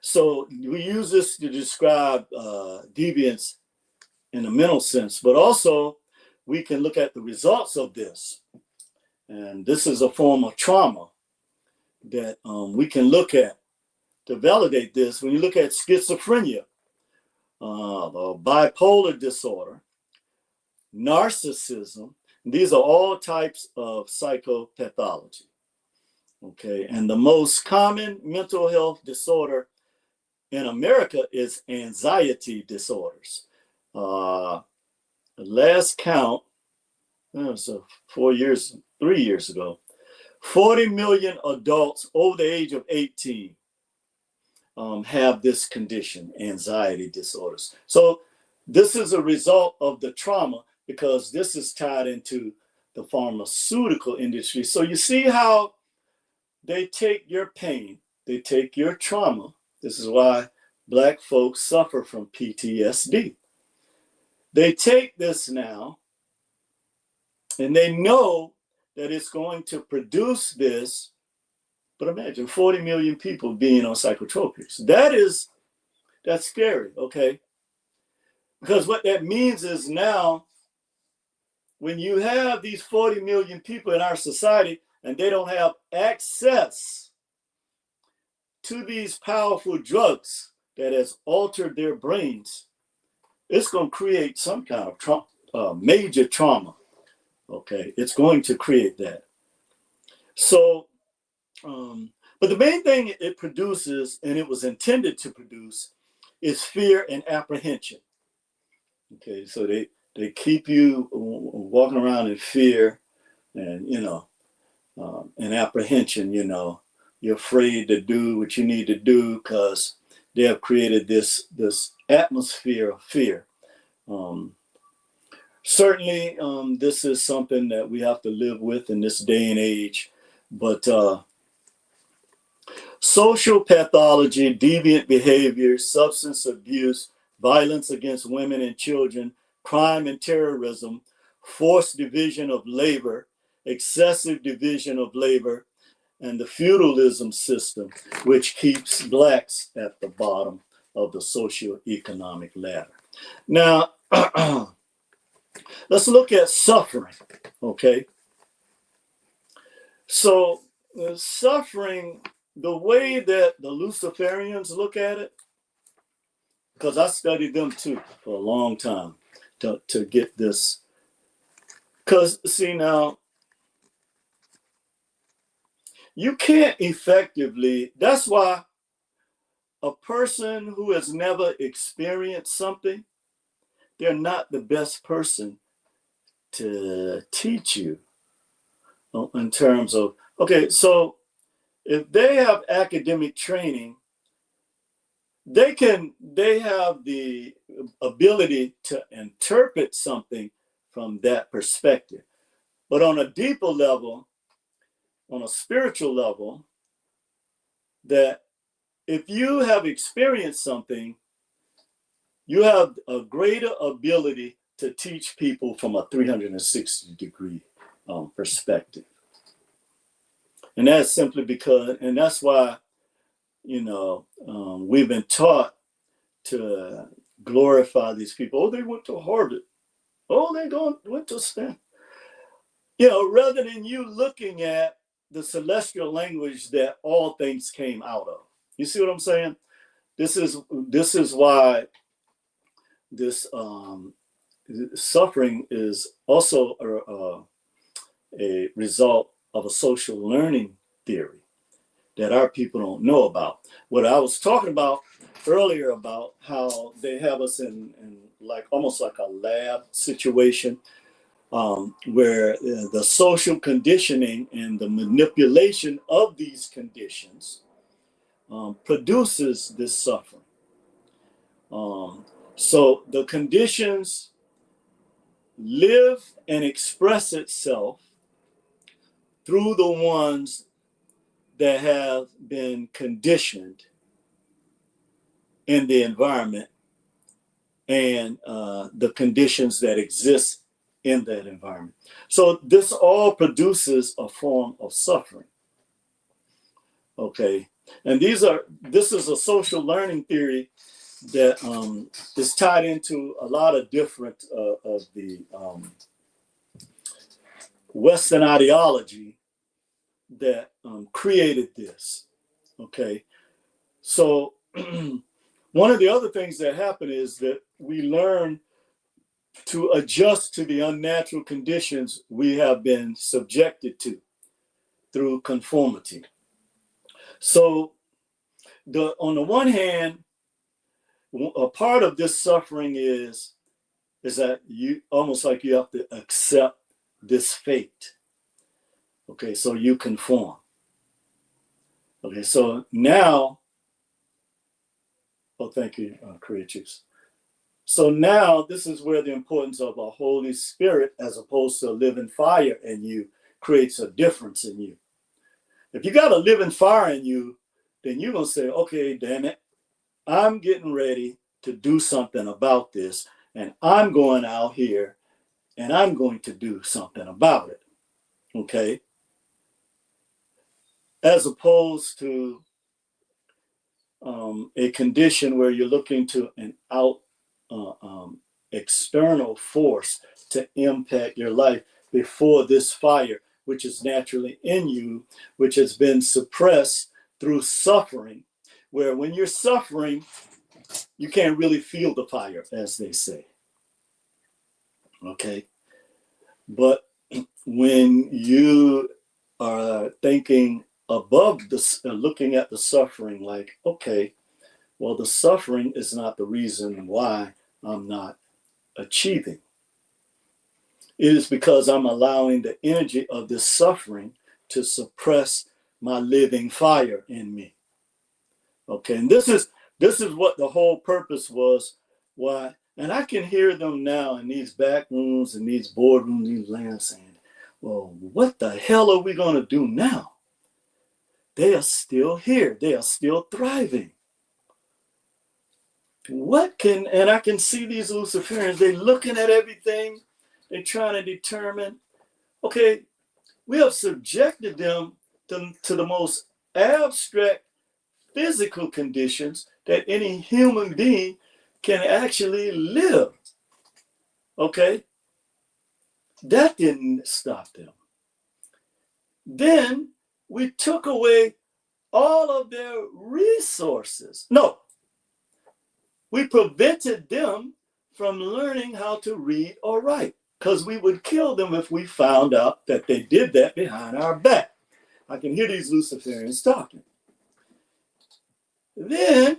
So we use this to describe deviance in a mental sense, but also we can look at the results of this. And this is a form of trauma that we can look at to validate this. When you look at schizophrenia, bipolar disorder, narcissism, these are all types of psychopathology. Okay, and the most common mental health disorder in America is anxiety disorders. Last count, that was 3 years ago, 40 million adults over the age of 18 have this condition, anxiety disorders. So this is a result of the trauma because this is tied into the pharmaceutical industry. So you see how they take your pain, they take your trauma. This is why Black folks suffer from PTSD. They take this now and they know that it's going to produce this. But imagine 40 million people being on psychotropics. That's scary, okay? Because what that means is now, when you have these 40 million people in our society and they don't have access to these powerful drugs that has altered their brains, it's going to create some kind of major trauma, okay? It's going to create that. So, but the main thing it produces, and it was intended to produce, is fear and apprehension. Okay, so they keep you walking around in fear and, and apprehension, you're afraid to do what you need to do because they have created this atmosphere of fear. Certainly, this is something that we have to live with in this day and age, but social pathology, deviant behavior, substance abuse, violence against women and children, crime and terrorism, forced division of labor, excessive division of labor, and the feudalism system, which keeps Blacks at the bottom of the socioeconomic ladder. Now, let's look at suffering, okay? So, suffering, the way that the Luciferians look at it, because I studied them too for a long time to get this. Because, see, now, you can't effectively, that's why a person who has never experienced something, they're not the best person to teach you in terms of, okay, so if they have academic training, they have the ability to interpret something from that perspective. But on a deeper level, on a spiritual level, that if you have experienced something, you have a greater ability to teach people from a 360-degree perspective. And that's simply because, and that's why, we've been taught to glorify these people. Oh, they went to Harvard. Oh, went to Stanford. Rather than you looking at the celestial language that all things came out of. You see what I'm saying? This is why this suffering is also a result of a social learning theory that our people don't know about. What I was talking about earlier about how they have us in like almost like a lab situation, where the social conditioning and the manipulation of these conditions produces this suffering. So the conditions live and express itself through the ones that have been conditioned in the environment and the conditions that exist in that environment. So this all produces a form of suffering. Okay, and this is a social learning theory that is tied into a lot of different of the Western ideology that created this. Okay, so one of the other things that happen is that we learn to adjust to the unnatural conditions we have been subjected to through conformity. So on the one hand, a part of this suffering is that you almost like you have to accept this fate. Okay, so you conform. Okay, so now, thank you, creatures. So now this is where the importance of a Holy Spirit as opposed to a living fire in you creates a difference in you. If you got a living fire in you, then you're going to say, okay, damn it, I'm getting ready to do something about this, and I'm going out here and I'm going to do something about it. Okay? As opposed to a condition where you're looking to an external force to impact your life before this fire, which is naturally in you, which has been suppressed through suffering, where when you're suffering, you can't really feel the fire, as they say. Okay? But when you are thinking above this, looking at the suffering, like, okay, well, the suffering is not the reason why I'm not achieving. It is because I'm allowing the energy of this suffering to suppress my living fire in me. Okay, and this is what the whole purpose was. Why? And I can hear them now in these back rooms and these boardrooms, these lands saying, well, what the hell are we going to do now? They are still here. They are still thriving. And I can see these Luciferians, they're looking at everything. They're trying to determine, okay, we have subjected them to the most abstract physical conditions that any human being can actually live. Okay? That didn't stop them. Then we took away all of their resources. No, we prevented them from learning how to read or write, because we would kill them if we found out that they did that behind our back. I can hear these Luciferians talking. Then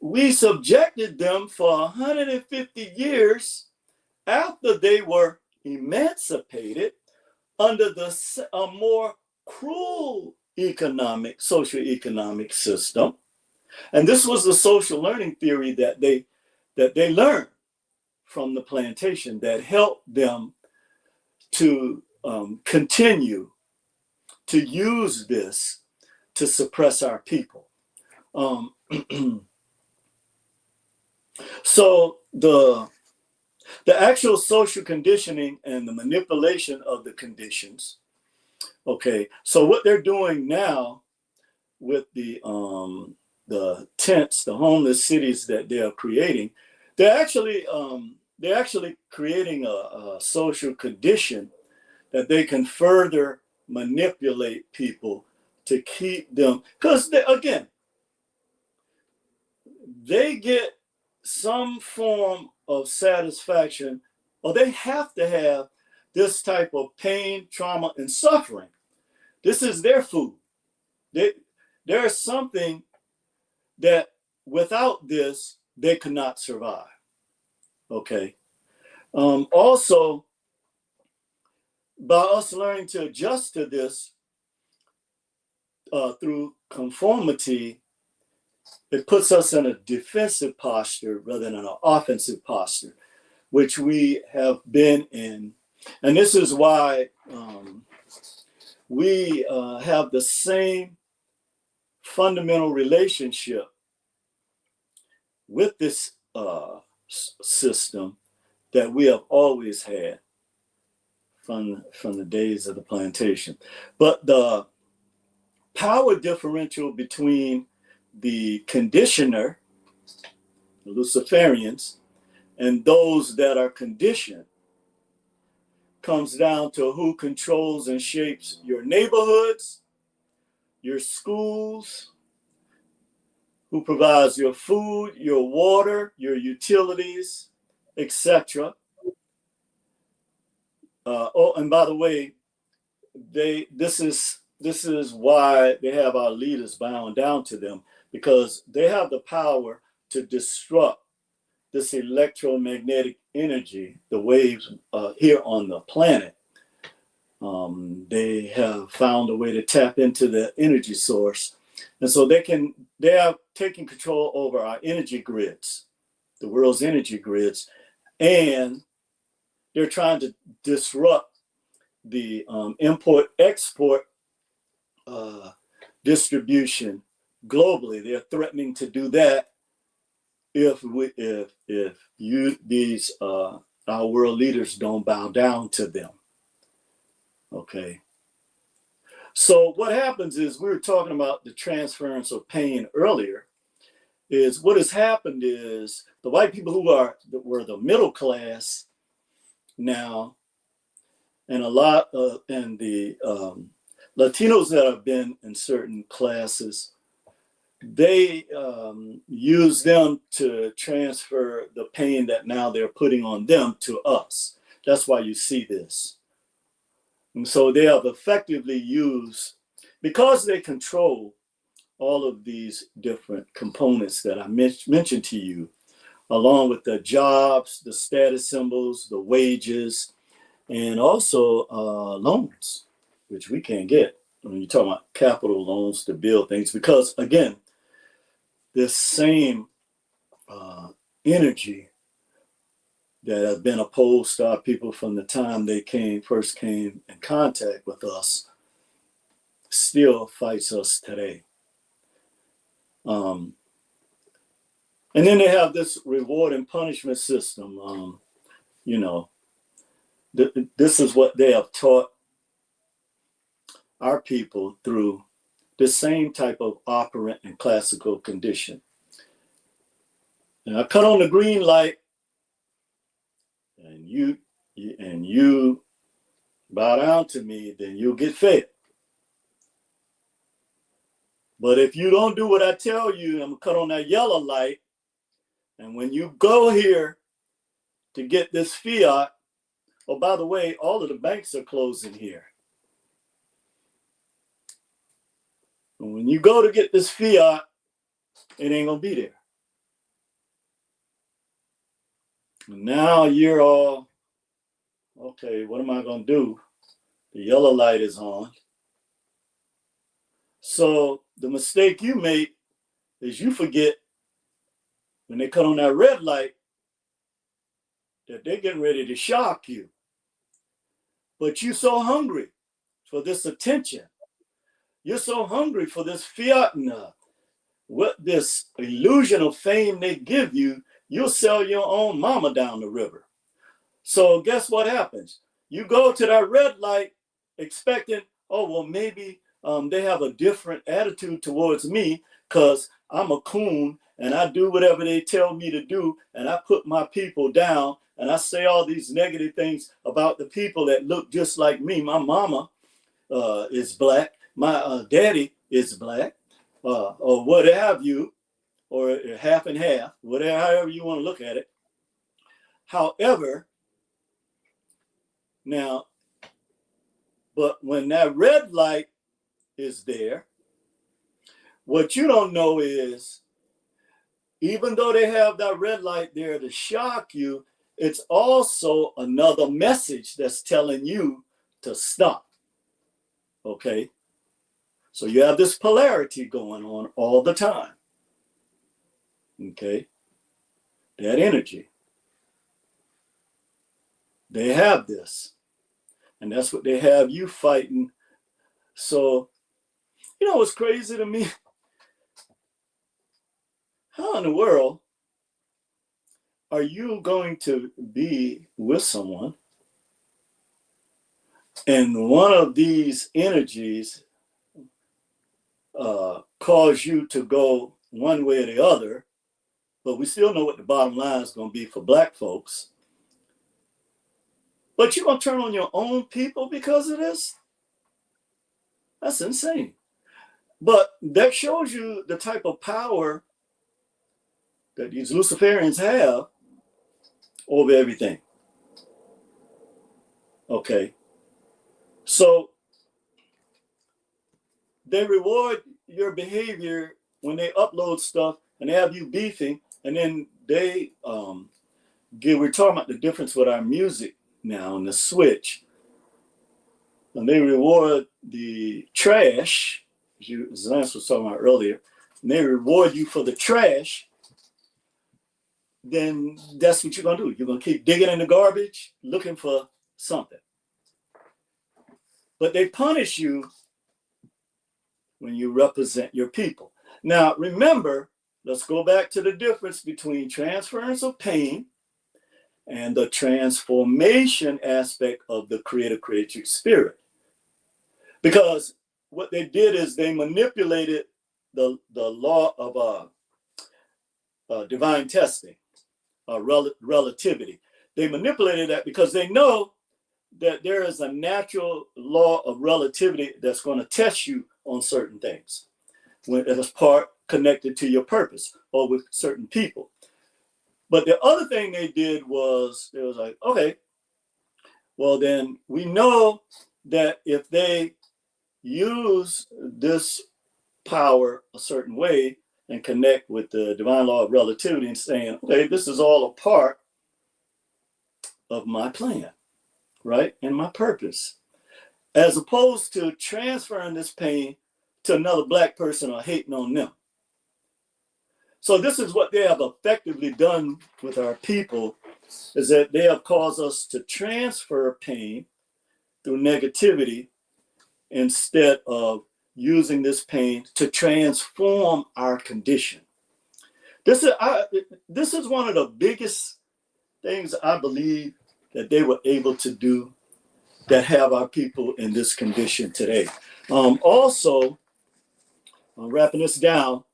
we subjected them for 150 years after they were emancipated under a more cruel socioeconomic system. And this was the social learning theory that they learned from the plantation that helped them to continue to use this to suppress our people. So the actual social conditioning and the manipulation of the conditions. Okay, so what they're doing now with the tents, the homeless cities that they are creating, they're actually creating a social condition that they can further manipulate people to keep them, because again, they get some form of satisfaction, or they have to have this type of pain, trauma, and suffering. This is their food. There's something that without this, they could not survive. Okay. Also, by us learning to adjust to this through conformity, it puts us in a defensive posture rather than an offensive posture, which we have been in. And this is why we have the same fundamental relationship with this system that we have always had from the days of the plantation. But the power differential between the conditioner, the Luciferians, and those that are conditioned comes down to who controls and shapes your neighborhoods, your schools, who provides your food, your water, your utilities, etc. And by the way, this is why they have our leaders bowing down to them, because they have the power to disrupt this electromagnetic energy, the waves here on the planet. They have found a way to tap into the energy source. And so they are taking control over our energy grids, the world's energy grids, and they're trying to disrupt the import-export distribution globally. They're threatening to do that if our world leaders don't bow down to them. Okay. So what happens is, we were talking about the transference of pain earlier, is what has happened is the white people were the middle class now, and a lot of, and the Latinos that have been in certain classes, they use them to transfer the pain that now they're putting on them to us. That's why you see this. And so they have effectively used, because they control all of these different components that I mentioned to you, along with the jobs, the status symbols, the wages, and also loans, which we can't get when you talk about capital loans to build things, because again, this same energy that have been opposed to our people from the time they first came in contact with us still fights us today. And then they have this reward and punishment system. This is what they have taught our people through the same type of operant and classical condition. And I cut on the green light, and you bow down to me, then you'll get fed. But if you don't do what I tell you, I'm gonna cut on that yellow light, and when you go here to get this fiat, oh, by the way, all of the banks are closing here. And when you go to get this fiat, it ain't gonna be there. And now you're all, okay, what am I gonna do The yellow light is on. So the mistake you make is you forget when they cut on that red light that they're getting ready to shock you. But you're so hungry for this attention. You're so hungry for this fiat, what this illusion of fame they give you, you'll sell your own mama down the river. So guess what happens? You go to that red light expecting, oh, well, maybe they have a different attitude towards me because I'm a coon and I do whatever they tell me to do, and I put my people down, and I say all these negative things about the people that look just like me. My mama is black. My daddy is black, or what have you, or half and half, whatever, however you want to look at it. However, now, but when that red light is there, what you don't know is, even though they have that red light there to shock you, it's also another message that's telling you to stop. Okay? So you have this polarity going on all the time. Okay? That energy. They have this. And that's what they have you fighting. So, you know what's crazy to me? How in the world are you going to be with someone and one of these energies cause you to go one way or the other, but we still know what the bottom line is going to be for black folks, but you're going to turn on your own people because of this? That's insane. But that shows you the type of power that these Luciferians have over everything. Okay. So they reward your behavior when they upload stuff and they have you beefing, and then they we're talking about the difference with our music now and the switch. And they reward the trash, as Lance was talking about earlier, and they reward you for the trash, then that's what you're going to do. You're going to keep digging in the garbage, looking for something. But they punish you when you represent your people. Now, remember, let's go back to the difference between transference of pain and the transformation aspect of the creator-creature spirit. Because what they did is they manipulated the law of divine testing, relativity. They manipulated that because they know that there is a natural law of relativity that's going to test you on certain things when it is part connected to your purpose or with certain people. But the other thing they did was, it was like, okay, well then we know that if they use this power a certain way and connect with the divine law of relativity and saying, okay, this is all a part of my plan, right? And my purpose, as opposed to transferring this pain to another black person or hating on them. So this is what they have effectively done with our people, is that they have caused us to transfer pain through negativity instead of using this pain to transform our condition. This is one of the biggest things I believe that they were able to do that have our people in this condition today. Also, wrapping this down,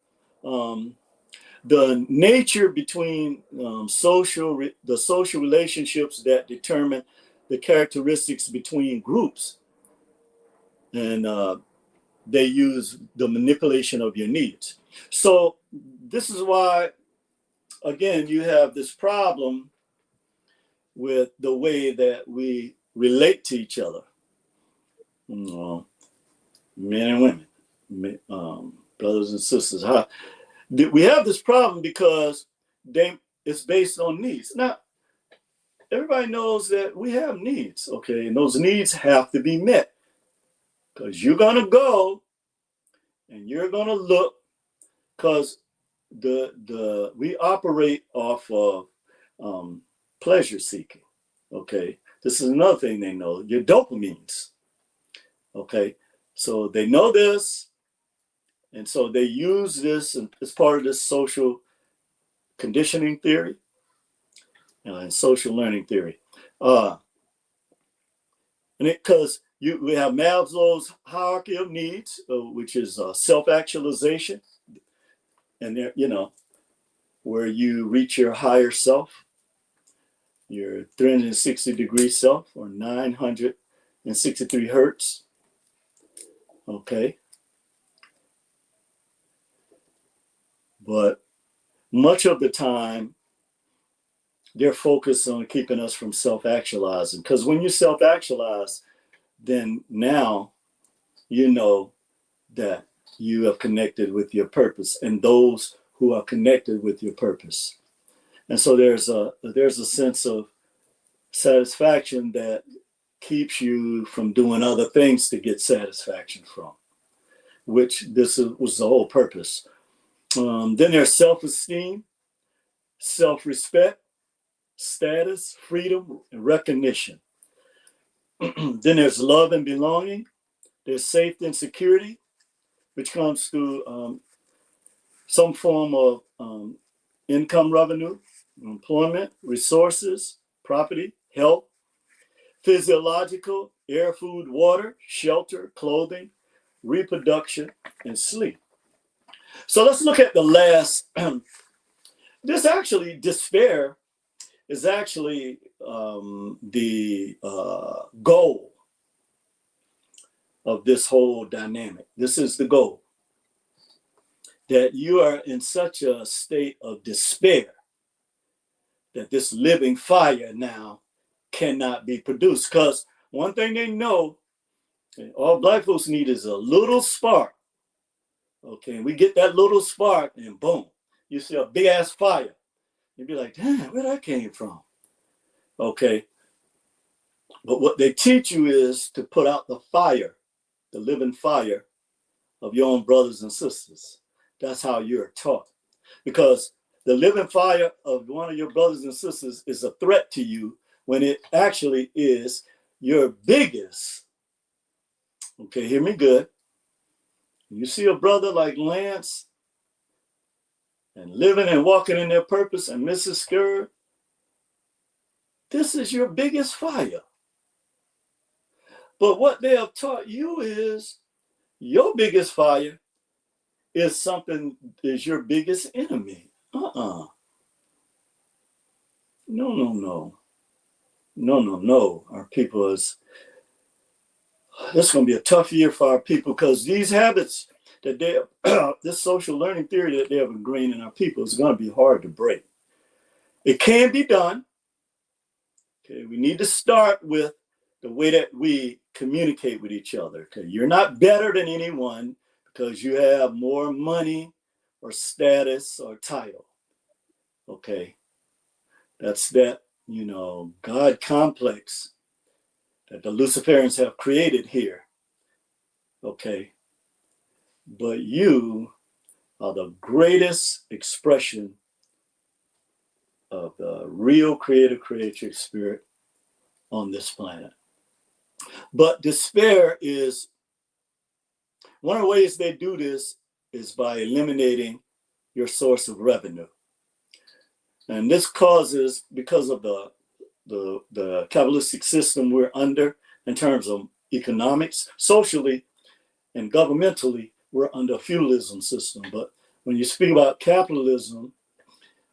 the nature between the social relationships that determine the characteristics between groups, and they use the manipulation of your needs. So this is why, again, you have this problem with the way that we relate to each other, men and women, brothers and sisters. We have this problem because it's based on needs. Now, everybody knows that we have needs, okay? And those needs have to be met, because you're going to go and you're going to look, because we operate off of pleasure seeking, okay? This is another thing they know, your dopamines, okay? So they know this, and so they use this as part of this social conditioning theory and social learning theory. And because we have Maslow's hierarchy of needs, which is self-actualization, and there, where you reach your higher self, your 360-degree self, or 963 hertz. Okay. But much of the time, they're focused on keeping us from self-actualizing. Because when you self-actualize, then now you know that you have connected with your purpose and those who are connected with your purpose. And so there's a sense of satisfaction that keeps you from doing other things to get satisfaction from, which was the whole purpose. Then there's self-esteem, self-respect, status, freedom, and recognition. Then there's love and belonging. There's safety and security, which comes through some form of income revenue, employment, resources, property, health, physiological, air, food, water, shelter, clothing, reproduction, and sleep. So let's look at the last. This actually, despair is actually the goal of this whole dynamic. This is the goal. That you are in such a state of despair that this living fire now cannot be produced. Because one thing they know, all Black folks need is a little spark. Okay, and we get that little spark and boom, you see a big ass fire. You'd be like, damn, where that came from? Okay, but what they teach you is to put out the fire, the living fire of your own brothers and sisters. That's how you're taught. Because the living fire of one of your brothers and sisters is a threat to you when it actually is your biggest. Okay, hear me good. You see a brother like Lance and living and walking in their purpose, and Mrs. Skur, this is your biggest fire. But what they have taught you is your biggest fire is your biggest enemy. No. Our people it's going to be a tough year for our people, because these habits that this social learning theory that they have ingrained in our people is going to be hard to break. It can be done. Okay, we need to start with the way that we communicate with each other. Okay, you're not better than anyone because you have more money or status or title. Okay, that's that, God complex that the Luciferians have created here. Okay, but you are the greatest expression of the real creative spirit on this planet. But despair is one of the ways they do this is by eliminating your source of revenue. And this causes, because of the capitalistic system we're under in terms of economics, socially and governmentally, we're under a feudalism system. But when you speak about capitalism,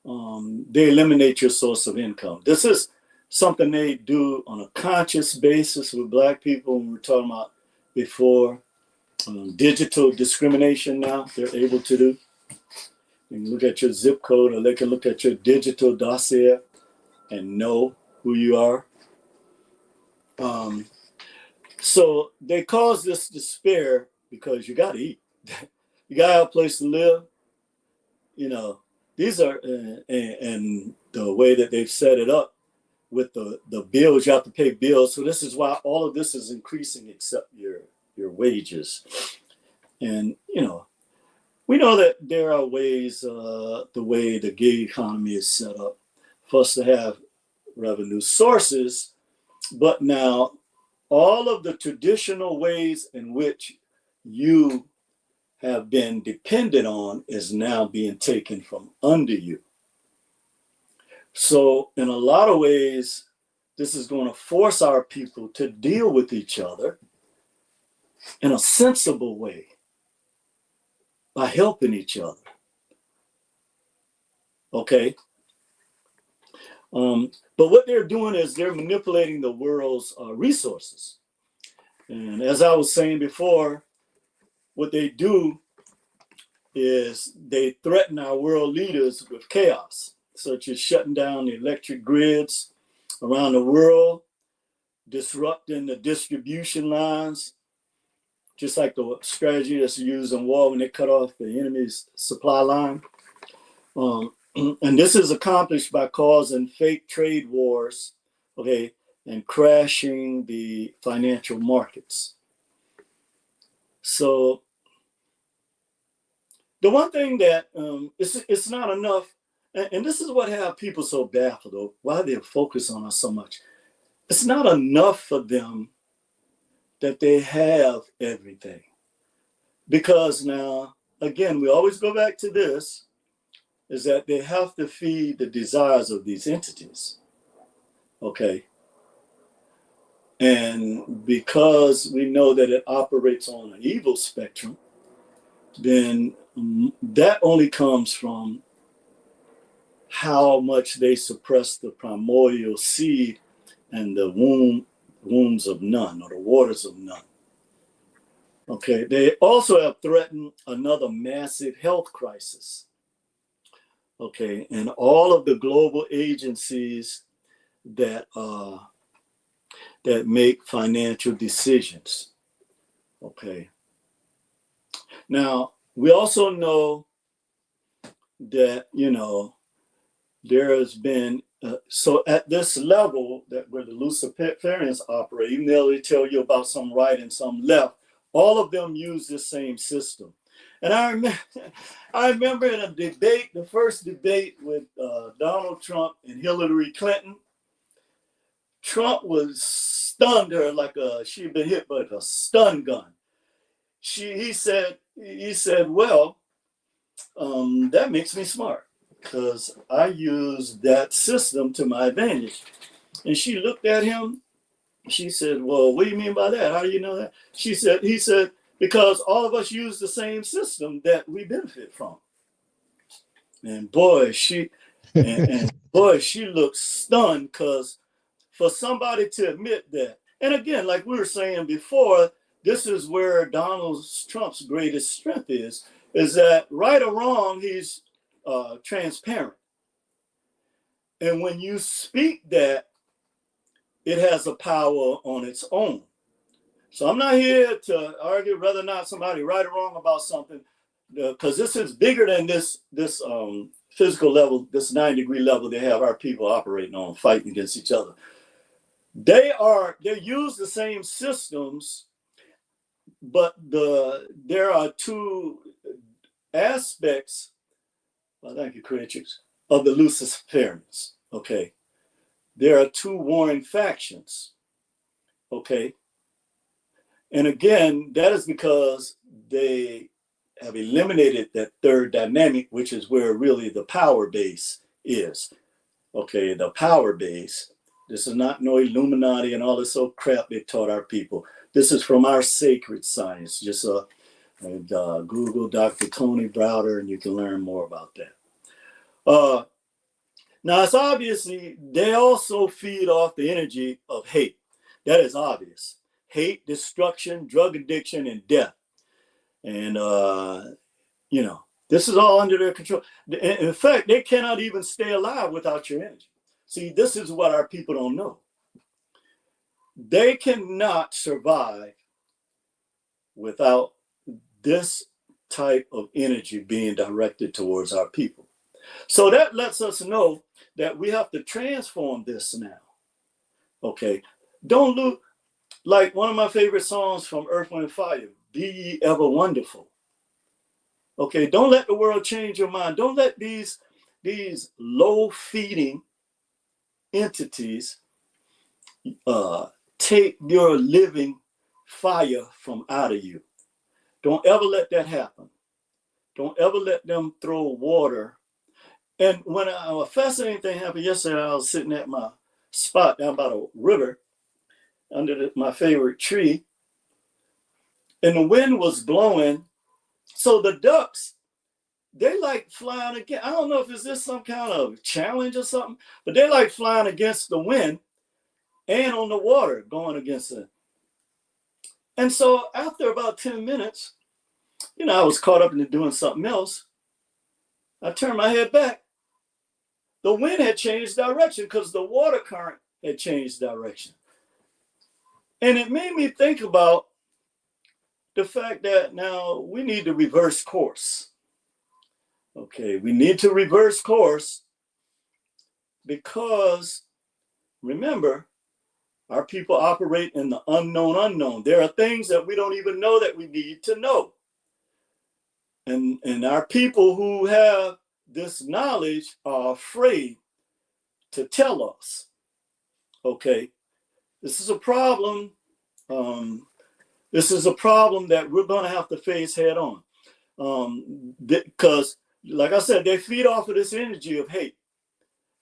they eliminate your source of income. This is something they do on a conscious basis with Black people. We were talking about before, digital discrimination now, they're able to do. You can look at your zip code, or they can look at your digital dossier and know who you are. So they cause this despair because you got to eat. You got to have a place to live. These are, and the way that they've set it up with the bills. You have to pay bills. So this is why all of this is increasing except your wages. And, you know, we know that there are ways, the way the gig economy is set up, for us to have revenue sources. But now all of the traditional ways in which you have been dependent on is now being taken from under you. So in a lot of ways, this is going to force our people to deal with each other in a sensible way by helping each other. Okay. But what they're doing is they're manipulating the world's resources. And as I was saying before, what they do is they threaten our world leaders with chaos, such as shutting down the electric grids around the world, disrupting the distribution lines, just like the strategy that's used in war when they cut off the enemy's supply line. And this is accomplished by causing fake trade wars, okay, and crashing the financial markets. So the one thing that it's not enough, and this is what have people so baffled of why they focus on us so much. It's not enough for them that they have everything. Because now, again, we always go back to this, is that they have to feed the desires of these entities. Okay. And because we know that it operates on an evil spectrum, then that only comes from how much they suppress the primordial seed and the wombs of none, or the waters of none. Okay, they also have threatened another massive health crisis. Okay, and all of the global agencies that make financial decisions. Okay. Now, we also know that, you know, there has been, so at this level that where the Luciferians operate, even though they tell you about some right and some left, all of them use this same system. And I remember in a debate, the first debate with Donald Trump and Hillary Clinton, Trump was stunned her like she'd been hit by a stun gun. He said, well, that makes me smart because I use that system to my advantage. And she looked at him. She said, well, what do you mean by that? How do you know that? He said, because all of us use the same system that we benefit from. And boy, she looked stunned, because for somebody to admit that, and again, like we were saying before, this is where Donald Trump's greatest strength is that right or wrong, he's transparent. And when you speak that, it has a power on its own. So I'm not here to argue whether or not somebody right or wrong about something, because this is bigger than this physical level, this 9-degree level they have our people operating on, fighting against each other. They use the same systems, but there are two aspects, thank you, creatures, of the Luciferians. Okay. There are two warring factions. Okay. And again, that is because they have eliminated that third dynamic, which is where really the power base is. Okay, the power base. This is not no Illuminati and all this old crap they taught our people. This is from our sacred science. Just Google Dr. Tony Browder and you can learn more about that. Now, it's obviously they also feed off the energy of hate. That is obvious. Hate, destruction, drug addiction, and death. And, you know, this is all under their control. In fact, they cannot even stay alive without your energy. See, this is what our people don't know. They cannot survive without this type of energy being directed towards our people. So that lets us know that we have to transform this now. Okay. Don't look like one of my favorite songs from Earth, Wind, and Fire, Be Ye Ever Wonderful. Okay. Don't let the world change your mind. Don't let these low feeding entities take your living fire from out of you. Don't ever let that happen. Don't ever let them throw water. And when a fascinating thing happened yesterday, I was sitting at my spot down by the river under my favorite tree, and the wind was blowing. So the ducks, they like flying again. I don't know if it's this some kind of challenge or something, but they like flying against the wind and on the water going against it. And so after about 10 minutes, I was caught up into doing something else. I turned my head back. The wind had changed direction because the water current had changed direction. And it made me think about the fact that now we need to reverse course. Okay, we need to reverse course because, remember, our people operate in the unknown. There are things that we don't even know that we need to know. And our people who have this knowledge are afraid to tell us. Okay, this is a problem. This is a problem that we're going to have to face head on. Because, like I said, they feed off of this energy of hate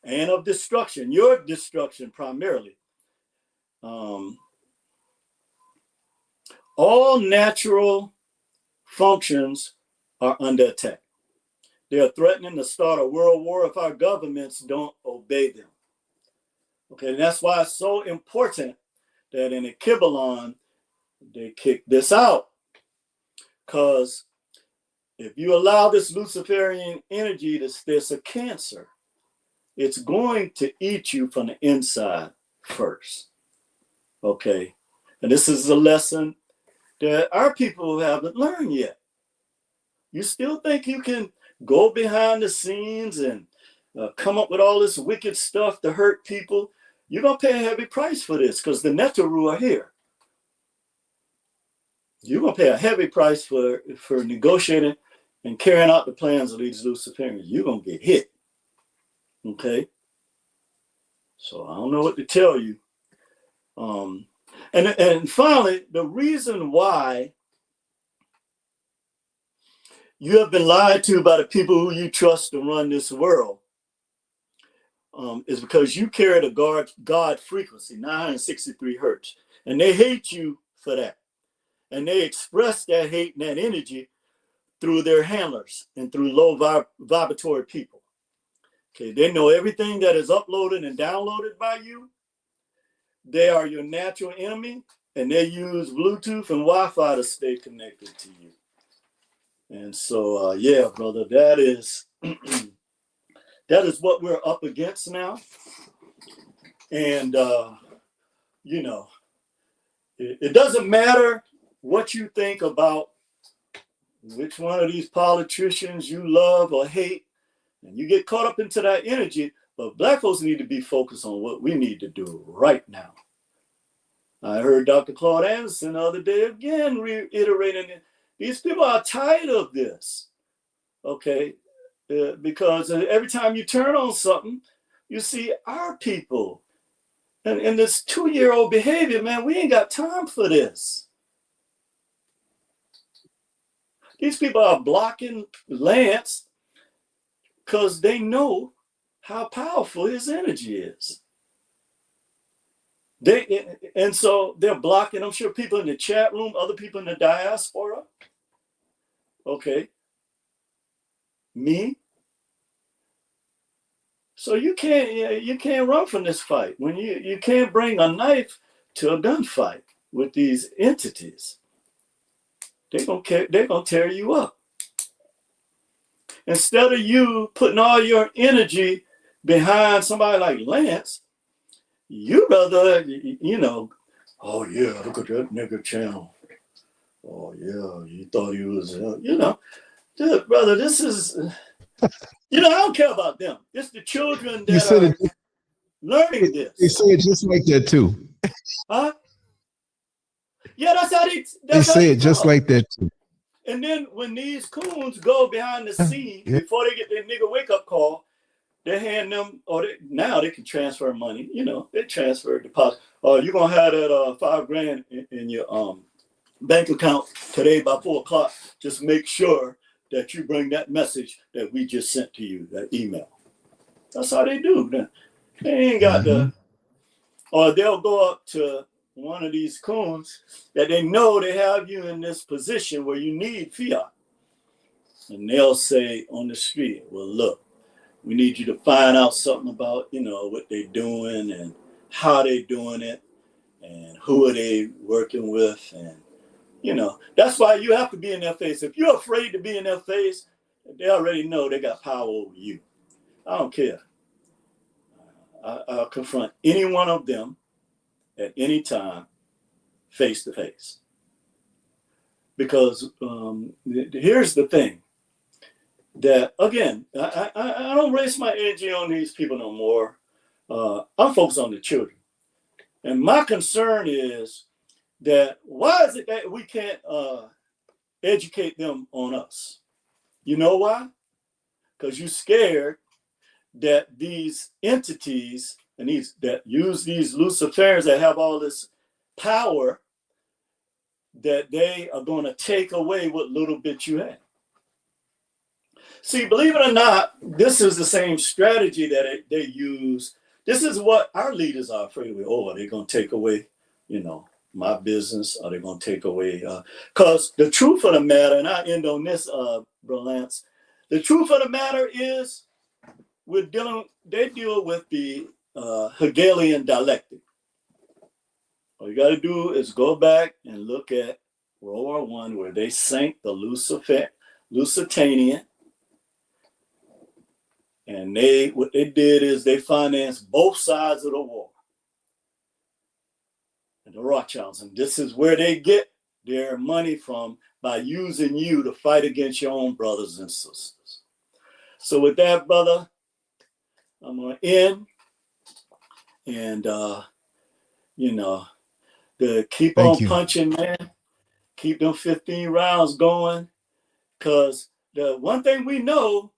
and of destruction, your destruction primarily. All natural functions are under attack. They are threatening to start a world war if our governments don't obey them. Okay, and that's why it's so important that in the Kibbalon, they kick this out. Because if you allow this Luciferian energy, there's a cancer. It's going to eat you from the inside first. Okay, and this is a lesson that our people haven't learned yet. You still think you can go behind the scenes and come up with all this wicked stuff to hurt people? You're going to pay a heavy price for this because the Netaru are here. You're going to pay a heavy price for negotiating and carrying out the plans of these Luciferians. You're going to get hit. Okay? So I don't know what to tell you. And finally, the reason why you have been lied to by the people who you trust to run this world is because you carry the God frequency, 963 hertz. And they hate you for that. And they express that hate and that energy through their handlers and through low vibratory people. Okay, they know everything that is uploaded and downloaded by you. They are your natural enemy, and they use Bluetooth and Wi-Fi to stay connected to you. And so, yeah, brother, that is what we're up against now. And, it doesn't matter what you think about which one of these politicians you love or hate, and you get caught up into that energy, but Black folks need to be focused on what we need to do right now. I heard Dr. Claude Anderson the other day again reiterating it. These people are tired of this, okay? Because every time you turn on something, you see our people. And this 2-year-old behavior, man, we ain't got time for this. These people are blocking Lance because they know how powerful his energy is. And so they're blocking, I'm sure, people in the chat room, other people in the diaspora. Okay. Me. So you can't run from this fight. When you can't bring a knife to a gunfight with these entities. They're gonna tear you up. Instead of you putting all your energy behind somebody like Lance, you rather, oh yeah, look at that nigga channel. Oh yeah, you thought he was, dude, brother, this is, I don't care about them. It's the children that You said are. it. learning They this. say it just like that too. Huh? Yeah, that's how They say it just talk. like that too. And then when these coons go behind the scene, Yeah. before they get their nigga wake up call, they hand them, now they can transfer money. You know, they transfer deposit. You're gonna have that $5,000 in your bank account today by 4 o'clock. Just make sure that you bring that message that we just sent to you, that email. That's how they do. They ain't got the, or they'll go up to one of these coons that they know they have you in this position where you need fiat. And they'll say on the street, well, look, we need you to find out something about, you know, what they're doing and how they're doing it and who are they working with. And, you know, that's why you have to be in their face. If you're afraid to be in their face, they already know they got power over you. I don't care. I'll confront any one of them at any time, face to face. Because here's the thing, that again, I don't waste my energy on these people no more. I'm focused on the children. And my concern is that why is it that we can't educate them on us? You know why? Because you're scared that these entities and these that use these Luciferians that have all this power, that they are going to take away what little bit you have. See, believe it or not, this is the same strategy that they use. This is what our leaders are afraid of. Oh, are they going to take away, you know, my business? Are they going to take away? Because the truth of the matter, and I end on this, Bro Lance, the truth of the matter is they deal with the Hegelian dialectic. All you got to do is go back and look at World War I, where they sank the Lusitanian. And what they did is they financed both sides of the war. And the Rothschilds. And this is where they get their money from, by using you to fight against your own brothers and sisters. So with that, brother, I'm going to end. And, you know, keep on punching, man. Keep them 15 rounds going. Because the one thing we know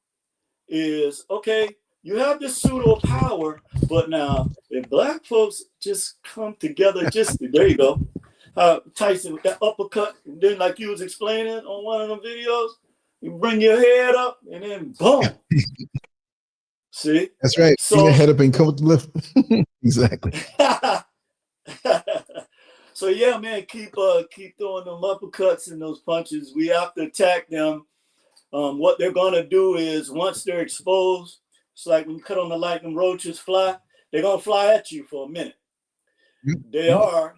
is, okay, you have this pseudo power, but now if black folks just come together, there you go. Tyson with that uppercut, and then like you was explaining on one of the videos, you bring your head up and then boom. See? That's right. So, bring your head up and come with the lift. Exactly. So yeah, man, keep throwing them uppercuts and those punches. We have to attack them. What they're gonna do is, once they're exposed, it's like when you cut on the light and roaches fly, they're gonna fly at you for a minute. They're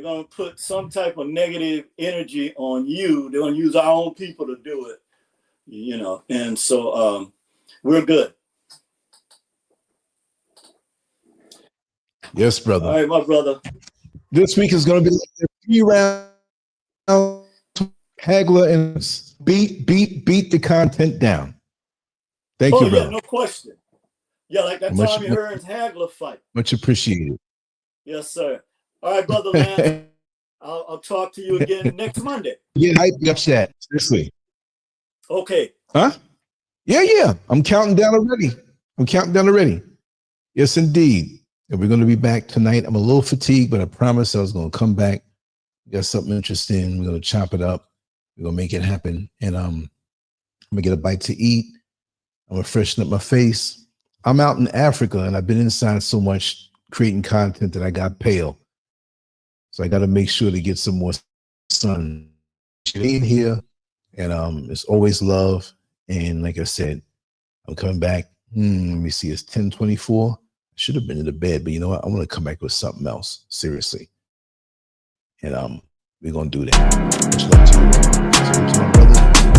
gonna put some type of negative energy on you. They're gonna use our own people to do it, you know. And so we're good. Yes, brother. All right, my brother. This week is going to be like 3 rounds, haggler, and beat the content down. Thank you, brother. Yeah, no question. Yeah, like that Tommy Hearns haggler fight. Much appreciated. Yes, sir. All right, brother Lance. I'll talk to you again next Monday. Get hyped up, chat. Seriously. Okay. Huh? Yeah. I'm counting down already. Yes, indeed. And we're going to be back tonight. I'm a little fatigued, but I promised I was going to come back. We got something interesting. We're going to chop it up. We're going to make it happen. And I'm going to get a bite to eat. I'm going to freshen up my face. I'm out in Africa, and I've been inside so much creating content that I got pale. So I got to make sure to get some more sun. In here, and it's always love. And like I said, I'm coming back. Let me see. It's 10:24. Should have been in the bed, but you know what? I want to come back with something else, seriously. And we're gonna do that. Much love to you. To my brother.